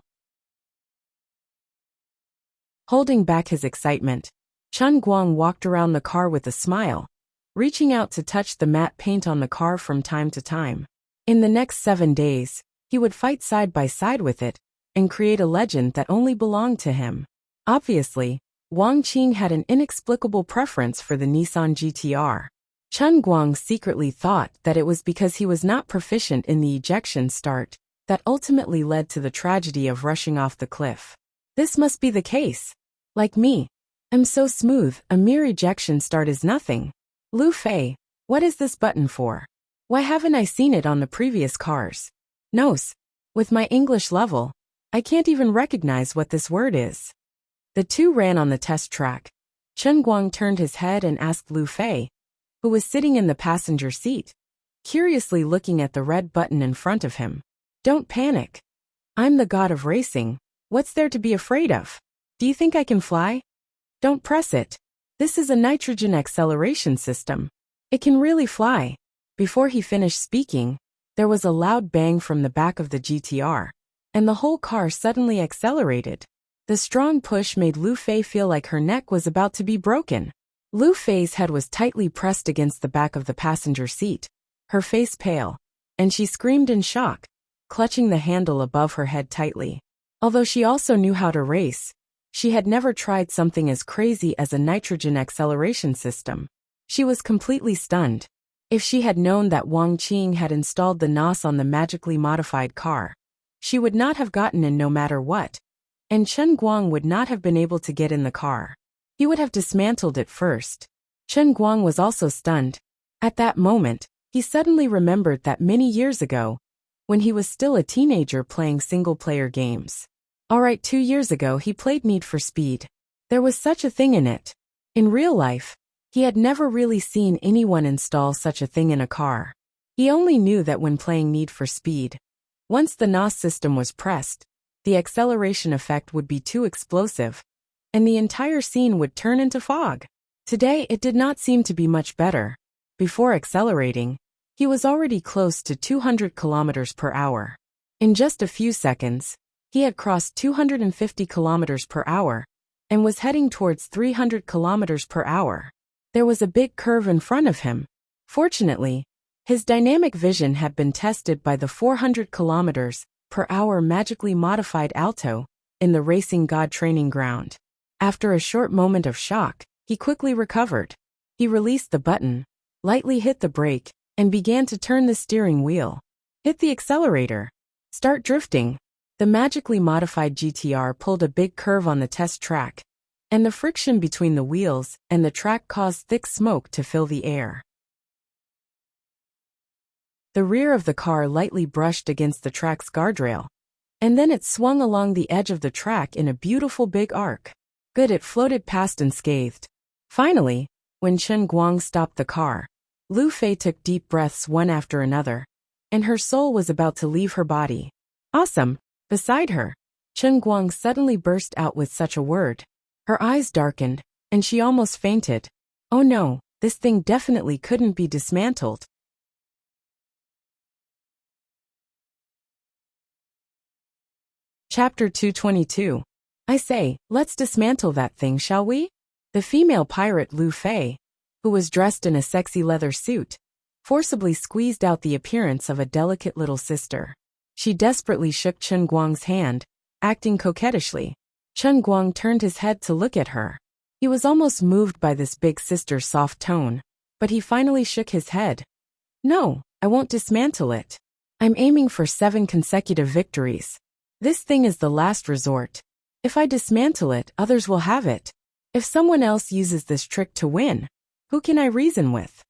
Holding back his excitement, Chen Guang walked around the car with a smile, reaching out to touch the matte paint on the car from time to time. In the next 7 days, he would fight side by side with it and create a legend that only belonged to him. Obviously, Wang Qing had an inexplicable preference for the Nissan GTR. Chen Guang secretly thought that it was because he was not proficient in the ejection start that ultimately led to the tragedy of rushing off the cliff. This must be the case. Like me, I'm so smooth, a mere ejection start is nothing. Lu Fei, what is this button for? Why haven't I seen it on the previous cars? Nos. With my English level, I can't even recognize what this word is. The two ran on the test track. Chen Guang turned his head and asked Lu Fei, who was sitting in the passenger seat, curiously looking at the red button in front of him. Don't panic. I'm the god of racing. What's there to be afraid of? Do you think I can fly? Don't press it. This is a nitrogen acceleration system. It can really fly. Before he finished speaking, there was a loud bang from the back of the GTR, and the whole car suddenly accelerated. The strong push made Lu Fei feel like her neck was about to be broken. Lu Fei's head was tightly pressed against the back of the passenger seat, her face pale, and she screamed in shock, clutching the handle above her head tightly. Although she also knew how to race, she had never tried something as crazy as a nitrogen acceleration system. She was completely stunned. If she had known that Wang Qing had installed the NOS on the magically modified car, she would not have gotten in no matter what, and Chen Guang would not have been able to get in the car. He would have dismantled it first. Chen Guang was also stunned. At that moment, he suddenly remembered that many years ago, when he was still a teenager playing single-player games. Alright, 2 years ago he played Need for Speed. There was such a thing in it. In real life, he had never really seen anyone install such a thing in a car. He only knew that when playing Need for Speed, once the NOS system was pressed, the acceleration effect would be too explosive, and the entire scene would turn into fog. Today it did not seem to be much better. Before accelerating, he was already close to 200 kilometers per hour. In just a few seconds, he had crossed 250 kilometers per hour and was heading towards 300 kilometers per hour. There was a big curve in front of him. Fortunately, his dynamic vision had been tested by the 400 kilometers per hour magically modified Alto in the Racing God training ground. After a short moment of shock, he quickly recovered. He released the button, lightly hit the brake, and began to turn the steering wheel. Hit the accelerator. Start drifting. The magically modified GTR pulled a big curve on the test track, and the friction between the wheels and the track caused thick smoke to fill the air. The rear of the car lightly brushed against the track's guardrail, and then it swung along the edge of the track in a beautiful big arc. Good, it floated past unscathed. Finally, when Chen Guang stopped the car, Lu Fei took deep breaths one after another, and her soul was about to leave her body. Awesome! Beside her, Chen Guang suddenly burst out with such a word. Her eyes darkened, and she almost fainted. Oh no, this thing definitely couldn't be dismantled. Chapter 222. I say, let's dismantle that thing, shall we? The female pirate Lu Fei, who was dressed in a sexy leather suit, forcibly squeezed out the appearance of a delicate little sister. She desperately shook Chen Guang's hand, acting coquettishly. Chen Guang turned his head to look at her. He was almost moved by this big sister's soft tone, but he finally shook his head. No, I won't dismantle it. I'm aiming for 7 consecutive victories. This thing is the last resort. If I dismantle it, others will have it. If someone else uses this trick to win, who can I reason with?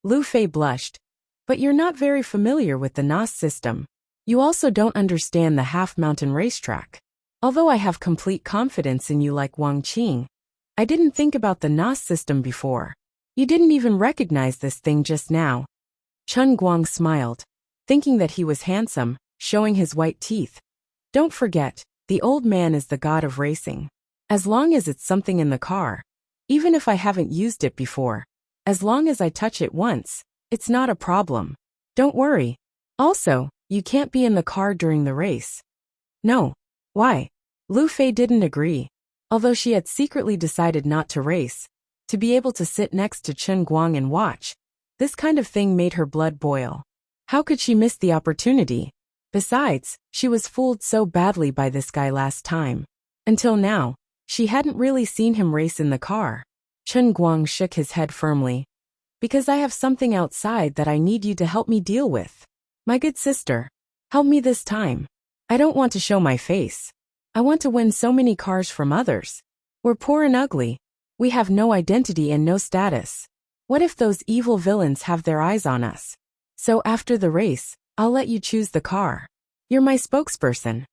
Lu Fei blushed. But you're not very familiar with the NOS system. You also don't understand the half-mountain racetrack. Although I have complete confidence in you like Wang Qing, I didn't think about the NOS system before. You didn't even recognize this thing just now. Chen Guang smiled, thinking that he was handsome, showing his white teeth. Don't forget, the old man is the god of racing. As long as it's something in the car, even if I haven't used it before, as long as I touch it once, it's not a problem. Don't worry. Also, you can't be in the car during the race. No. Why? Lu Fei didn't agree. Although she had secretly decided not to race, to be able to sit next to Chen Guang and watch, this kind of thing made her blood boil. How could she miss the opportunity? Besides, she was fooled so badly by this guy last time. Until now, she hadn't really seen him race in the car. Chen Guang shook his head firmly. Because I have something outside that I need you to help me deal with. My good sister, help me this time. I don't want to show my face. I want to win so many cars from others. We're poor and ugly. We have no identity and no status. What if those evil villains have their eyes on us? So after the race, I'll let you choose the car. You're my spokesperson.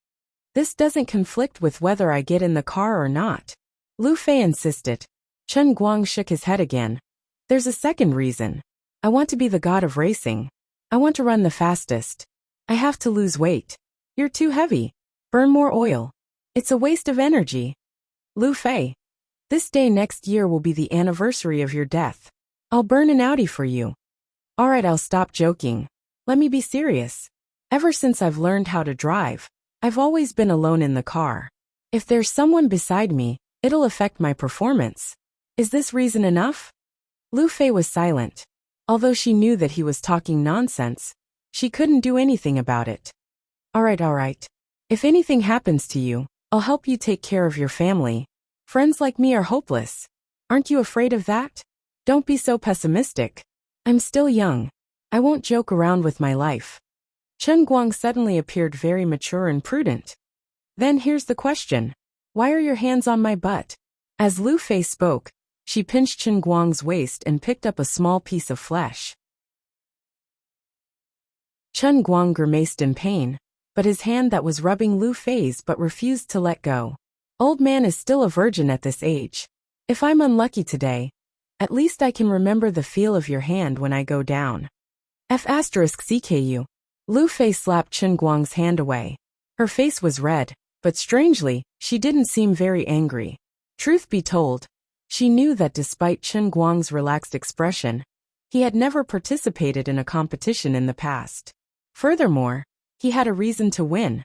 This doesn't conflict with whether I get in the car or not. Lu Fei insisted. Chen Guang shook his head again. There's a second reason. I want to be the god of racing. I want to run the fastest. I have to lose weight. You're too heavy. Burn more oil. It's a waste of energy. Lu Fei, this day next year will be the anniversary of your death. I'll burn an Audi for you. Alright, I'll stop joking. Let me be serious. Ever since I've learned how to drive, I've always been alone in the car. If there's someone beside me, it'll affect my performance. Is this reason enough? Lu Fei was silent. Although she knew that he was talking nonsense, she couldn't do anything about it. Alright. If anything happens to you, I'll help you take care of your family. Friends like me are hopeless. Aren't you afraid of that? Don't be so pessimistic. I'm still young. I won't joke around with my life. Chen Guang suddenly appeared very mature and prudent. Then here's the question. Why are your hands on my butt? As Lu Fei spoke, she pinched Chen Guang's waist and picked up a small piece of flesh. Chen Guang grimaced in pain, but his hand that was rubbing Lu Fei's but refused to let go. Old man is still a virgin at this age. If I'm unlucky today, at least I can remember the feel of your hand when I go down. F*CKU. Lu Fei slapped Chen Guang's hand away. Her face was red, but strangely, she didn't seem very angry. Truth be told, she knew that despite Chen Guang's relaxed expression, he had never participated in a competition in the past. Furthermore, he had a reason to win,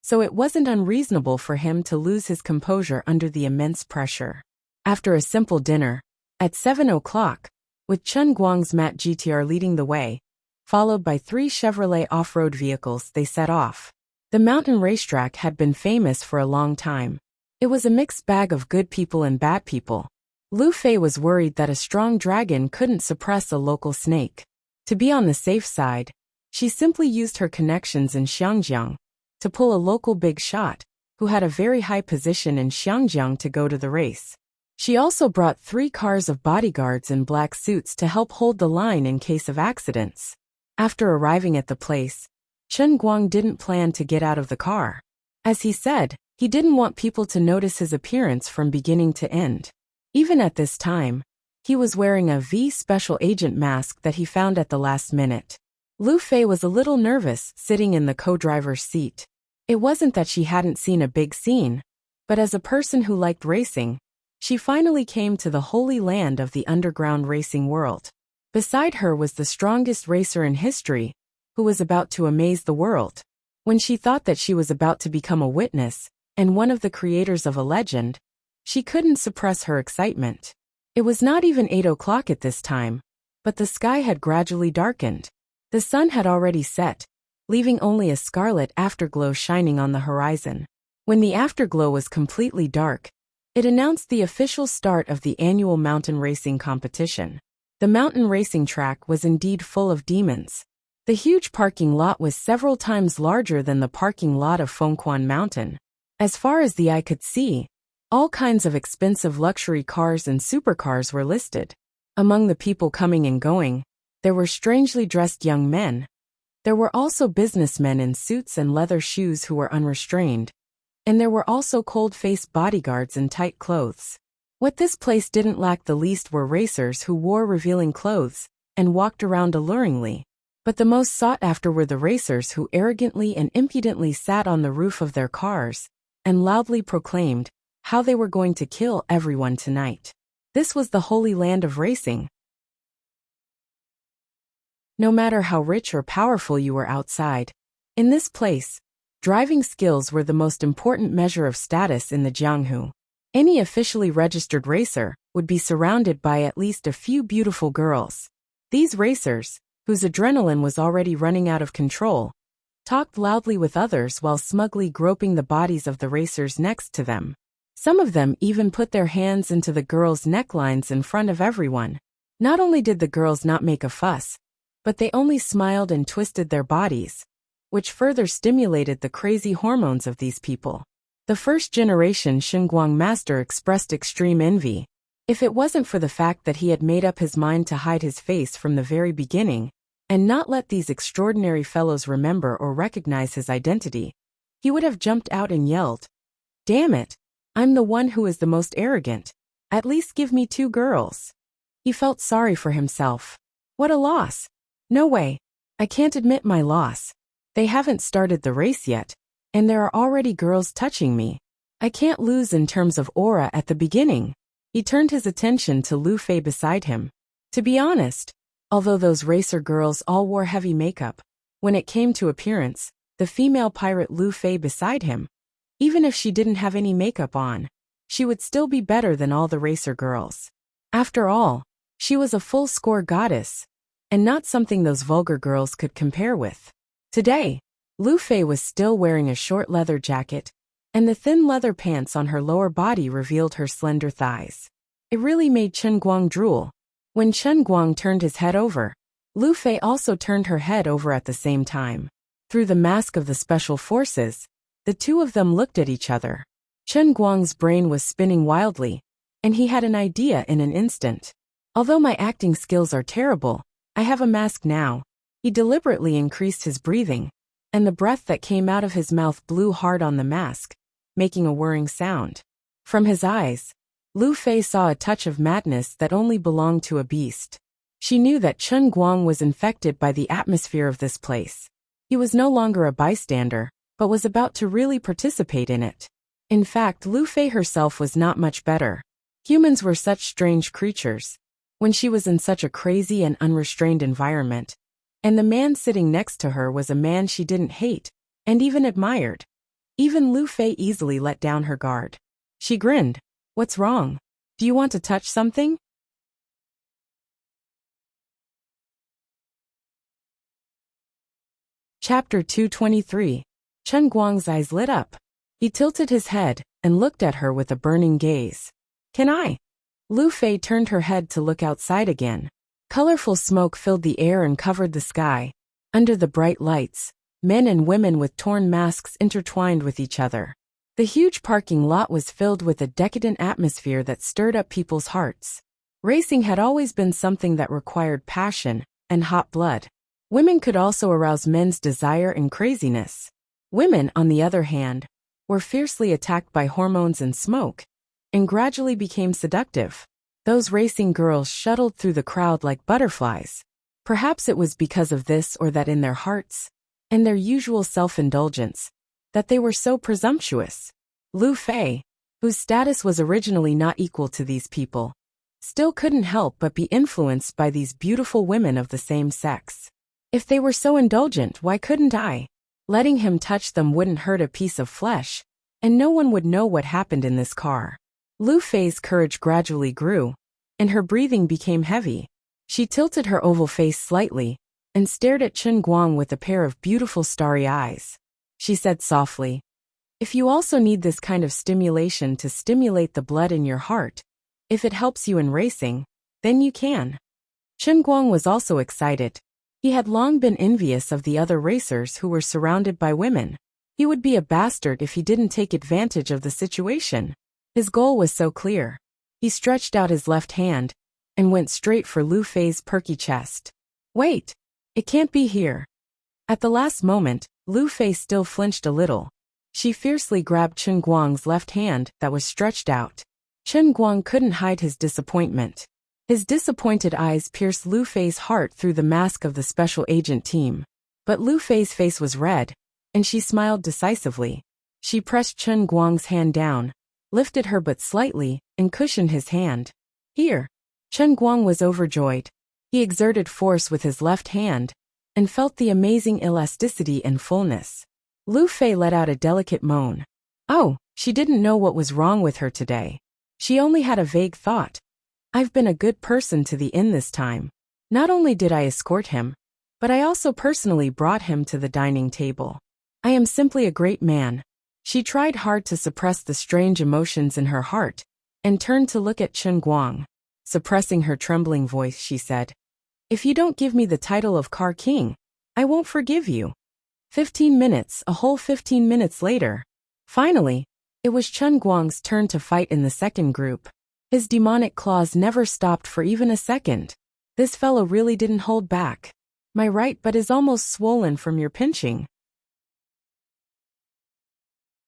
so it wasn't unreasonable for him to lose his composure under the immense pressure. After a simple dinner, at 7 o'clock, with Chen Guang's matte GTR leading the way, followed by 3 Chevrolet off-road vehicles, they set off. The mountain racetrack had been famous for a long time. It was a mixed bag of good people and bad people. Lu Fei was worried that a strong dragon couldn't suppress a local snake. To be on the safe side, she simply used her connections in Xiangjiang to pull a local big shot, who had a very high position in Xiangjiang, to go to the race. She also brought 3 cars of bodyguards in black suits to help hold the line in case of accidents. After arriving at the place, Chen Guang didn't plan to get out of the car. As he said, he didn't want people to notice his appearance from beginning to end. Even at this time, he was wearing a V special agent mask that he found at the last minute. Lu Fei was a little nervous sitting in the co-driver's seat. It wasn't that she hadn't seen a big scene, but as a person who liked racing, she finally came to the holy land of the underground racing world. Beside her was the strongest racer in history, who was about to amaze the world. When she thought that she was about to become a witness, and one of the creators of a legend, she couldn't suppress her excitement. It was not even 8 o'clock at this time, but the sky had gradually darkened. The sun had already set, leaving only a scarlet afterglow shining on the horizon. When the afterglow was completely dark, it announced the official start of the annual mountain racing competition. The mountain racing track was indeed full of demons. The huge parking lot was several times larger than the parking lot of Fengquan Mountain. As far as the eye could see, all kinds of expensive luxury cars and supercars were listed. Among the people coming and going, there were strangely dressed young men. There were also businessmen in suits and leather shoes who were unrestrained. And there were also cold-faced bodyguards in tight clothes. What this place didn't lack the least were racers who wore revealing clothes and walked around alluringly. But the most sought after were the racers who arrogantly and impudently sat on the roof of their cars and loudly proclaimed how they were going to kill everyone tonight. This was the holy land of racing. No matter how rich or powerful you were outside, in this place, driving skills were the most important measure of status in the Jianghu. Any officially registered racer would be surrounded by at least a few beautiful girls. These racers, whose adrenaline was already running out of control, talked loudly with others while smugly groping the bodies of the racers next to them. Some of them even put their hands into the girls' necklines in front of everyone. Not only did the girls not make a fuss, but they only smiled and twisted their bodies, which further stimulated the crazy hormones of these people. The first-generation Xinguang master expressed extreme envy. If it wasn't for the fact that he had made up his mind to hide his face from the very beginning, and not let these extraordinary fellows remember or recognize his identity, he would have jumped out and yelled, "Damn it! I'm the one who is the most arrogant. At least give me 2 girls." He felt sorry for himself. What a loss! No way. I can't admit my loss. They haven't started the race yet, and there are already girls touching me. I can't lose in terms of aura at the beginning. He turned his attention to Lu Fei beside him. To be honest, although those racer girls all wore heavy makeup, when it came to appearance, the female pirate Lu Fei beside him, even if she didn't have any makeup on, she would still be better than all the racer girls. After all, she was a full-score goddess, and not something those vulgar girls could compare with. Today, Lu Fei was still wearing a short leather jacket, and the thin leather pants on her lower body revealed her slender thighs. It really made Chen Guang drool. When Chen Guang turned his head over, Lu Fei also turned her head over at the same time. Through the mask of the special forces, the two of them looked at each other. Chen Guang's brain was spinning wildly, and he had an idea in an instant. Although my acting skills are terrible, I have a mask now. He deliberately increased his breathing, and the breath that came out of his mouth blew hard on the mask, making a whirring sound. From his eyes, Lu Fei saw a touch of madness that only belonged to a beast. She knew that Chen Guang was infected by the atmosphere of this place. He was no longer a bystander, but was about to really participate in it. In fact, Lu Fei herself was not much better. Humans were such strange creatures. When she was in such a crazy and unrestrained environment, and the man sitting next to her was a man she didn't hate, and even admired. Even Lu Fei easily let down her guard. She grinned. What's wrong? Do you want to touch something? Chapter 223. Chen Guang's eyes lit up. He tilted his head and looked at her with a burning gaze. Can I? Lu Fei turned her head to look outside again. Colorful smoke filled the air and covered the sky. Under the bright lights, men and women with torn masks intertwined with each other. The huge parking lot was filled with a decadent atmosphere that stirred up people's hearts. Racing had always been something that required passion and hot blood. Women could also arouse men's desire and craziness. Women, on the other hand, were fiercely attacked by hormones and smoke, and gradually became seductive. Those racing girls shuttled through the crowd like butterflies. Perhaps it was because of this or that in their hearts, and their usual self-indulgence, that they were so presumptuous. Lu Fei, whose status was originally not equal to these people, still couldn't help but be influenced by these beautiful women of the same sex. If they were so indulgent, why couldn't I? Letting him touch them wouldn't hurt a piece of flesh, and no one would know what happened in this car. Lu Fei's courage gradually grew, and her breathing became heavy. She tilted her oval face slightly, and stared at Chen Guang with a pair of beautiful starry eyes. She said softly, "If you also need this kind of stimulation to stimulate the blood in your heart, if it helps you in racing, then you can." Chen Guang was also excited. He had long been envious of the other racers who were surrounded by women. He would be a bastard if he didn't take advantage of the situation. His goal was so clear. He stretched out his left hand and went straight for Lu Fei's perky chest. Wait! It can't be here. At the last moment, Lu Fei still flinched a little. She fiercely grabbed Chen Guang's left hand that was stretched out. Chen Guang couldn't hide his disappointment. His disappointed eyes pierced Lu Fei's heart through the mask of the special agent team. But Lu Fei's face was red, and she smiled decisively. She pressed Chen Guang's hand down, lifted her but slightly, and cushioned his hand. Here. Chen Guang was overjoyed. He exerted force with his left hand, and felt the amazing elasticity and fullness. Lu Fei let out a delicate moan. Oh, she didn't know what was wrong with her today. She only had a vague thought. I've been a good person to the inn this time. Not only did I escort him, but I also personally brought him to the dining table. I am simply a great man. She tried hard to suppress the strange emotions in her heart, and turned to look at Chen Guang. Suppressing her trembling voice, she said, "If you don't give me the title of Car King, I won't forgive you." 15 minutes, a whole 15 minutes later. Finally, it was Chen Guang's turn to fight in the second group. His demonic claws never stopped for even a second. This fellow really didn't hold back. My right butt is almost swollen from your pinching.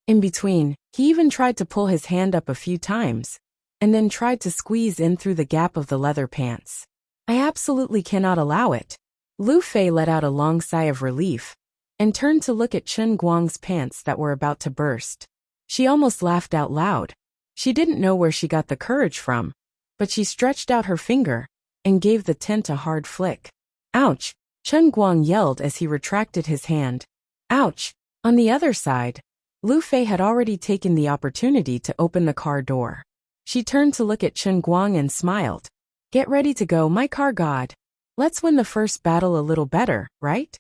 In between, he even tried to pull his hand up a few times, and then tried to squeeze in through the gap of the leather pants. I absolutely cannot allow it. Lu Fei let out a long sigh of relief, and turned to look at Chen Guang's pants that were about to burst. She almost laughed out loud. She didn't know where she got the courage from, but she stretched out her finger and gave the tent a hard flick. Ouch! Chen Guang yelled as he retracted his hand. Ouch! On the other side, Lu Fei had already taken the opportunity to open the car door. She turned to look at Chen Guang and smiled. Get ready to go, my car god. Let's win the first battle a little better, right?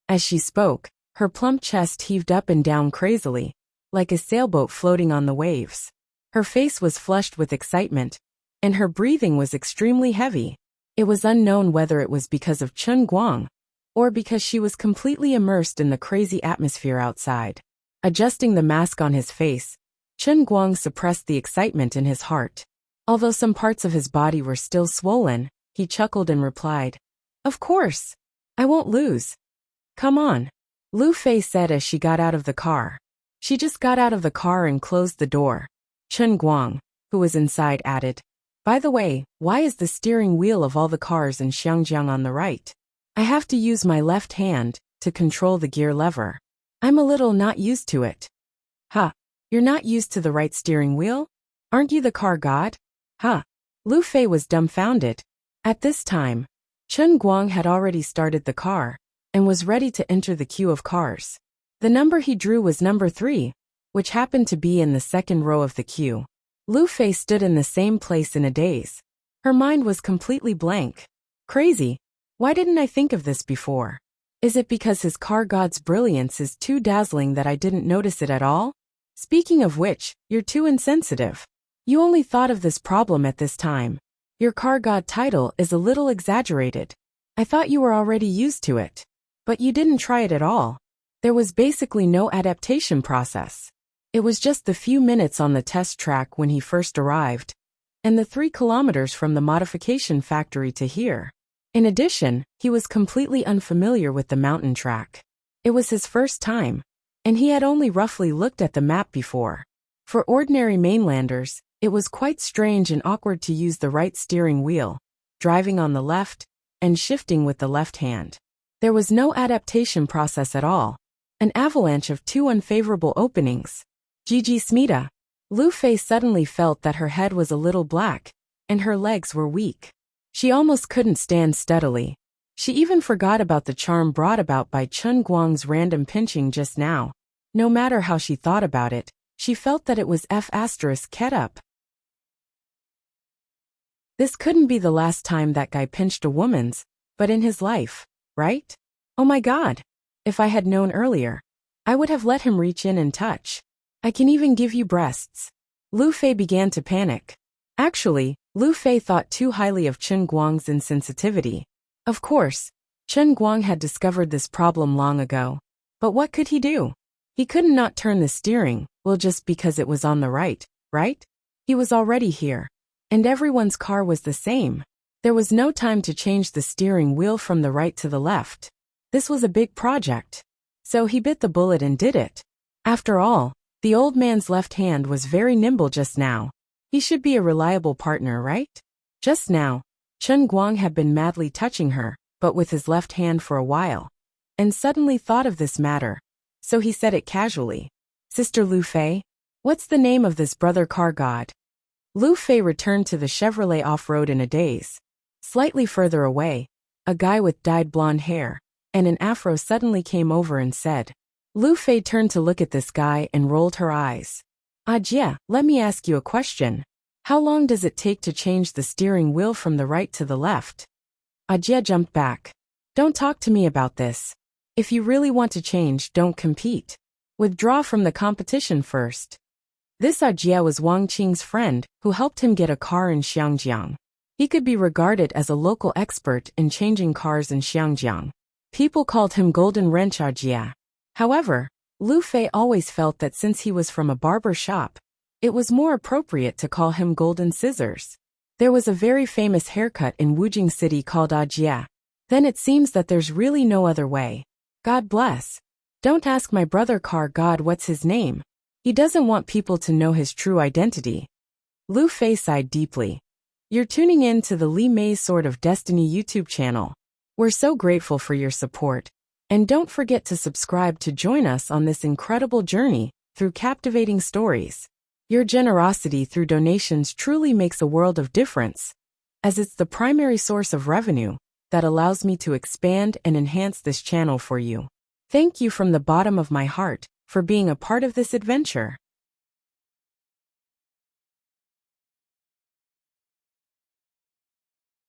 As she spoke, her plump chest heaved up and down crazily, like a sailboat floating on the waves. Her face was flushed with excitement, and her breathing was extremely heavy. It was unknown whether it was because of Chen Guang, or because she was completely immersed in the crazy atmosphere outside. Adjusting the mask on his face, Chen Guang suppressed the excitement in his heart. Although some parts of his body were still swollen, he chuckled and replied, Of course. I won't lose. Come on, Lu Fei said as she got out of the car. She just got out of the car and closed the door. Chen Guang, who was inside, added, By the way, why is the steering wheel of all the cars in Xiangjiang on the right? I have to use my left hand to control the gear lever. I'm a little not used to it. Huh, you're not used to the right steering wheel? Aren't you the car god? Huh. Lu Fei was dumbfounded. At this time, Chen Guang had already started the car and was ready to enter the queue of cars. The number he drew was number 3, which happened to be in the second row of the queue. Lu Fei stood in the same place in a daze. Her mind was completely blank. Crazy. Why didn't I think of this before? Is it because his car god's brilliance is too dazzling that I didn't notice it at all? Speaking of which, you're too insensitive. You only thought of this problem at this time. Your car god title is a little exaggerated. I thought you were already used to it. But you didn't try it at all. There was basically no adaptation process. It was just the few minutes on the test track when he first arrived, and the 3 kilometers from the modification factory to here. In addition, he was completely unfamiliar with the mountain track. It was his first time, and he had only roughly looked at the map before. For ordinary mainlanders, it was quite strange and awkward to use the right steering wheel, driving on the left, and shifting with the left hand. There was no adaptation process at all. An avalanche of 2 unfavorable openings. Gigi Smita. Lu Fei suddenly felt that her head was a little black, and her legs were weak. She almost couldn't stand steadily. She even forgot about the charm brought about by Chen Guang's random pinching just now. No matter how she thought about it, she felt that it was F***ket up. This couldn't be the last time that guy pinched a woman's, but in his life, right? Oh my god. If I had known earlier, I would have let him reach in and touch. I can even give you breasts. Lu Fei began to panic. Actually, Lu Fei thought too highly of Chen Guang's insensitivity. Of course, Chen Guang had discovered this problem long ago. But what could he do? He couldn't not turn the steering wheel just because it was on the right? He was already here. And everyone's car was the same. There was no time to change the steering wheel from the right to the left. This was a big project. So he bit the bullet and did it. After all, the old man's left hand was very nimble just now. He should be a reliable partner, right? Just now, Chen Guang had been madly touching her, but with his left hand for a while, and suddenly thought of this matter. So he said it casually. Sister Lu Fei, what's the name of this brother car god? Lu Fei returned to the Chevrolet off-road in a daze. Slightly further away, a guy with dyed blonde hair and an afro suddenly came over and said. Lu Fei turned to look at this guy and rolled her eyes. Jia, let me ask you a question. How long does it take to change the steering wheel from the right to the left? Jia jumped back. Don't talk to me about this. If you really want to change, don't compete. Withdraw from the competition first. This Jia was Wang Qing's friend, who helped him get a car in Xiangjiang. He could be regarded as a local expert in changing cars in Xiangjiang. People called him Golden Wrench Jia. However, Lu Fei always felt that since he was from a barber shop, it was more appropriate to call him Golden Scissors. There was a very famous haircut in Wujing City called Jia. Then it seems that there's really no other way. God bless. Don't ask my brother car god what's his name. He doesn't want people to know his true identity. Lu Fei sighed deeply. You're tuning in to the Li Mei's Sword of Destiny YouTube channel. We're so grateful for your support. And don't forget to subscribe to join us on this incredible journey. through captivating stories. Your generosity through donations truly makes a world of difference, as it's the primary source of revenue that allows me to expand and enhance this channel for you. Thank you from the bottom of my heart for being a part of this adventure.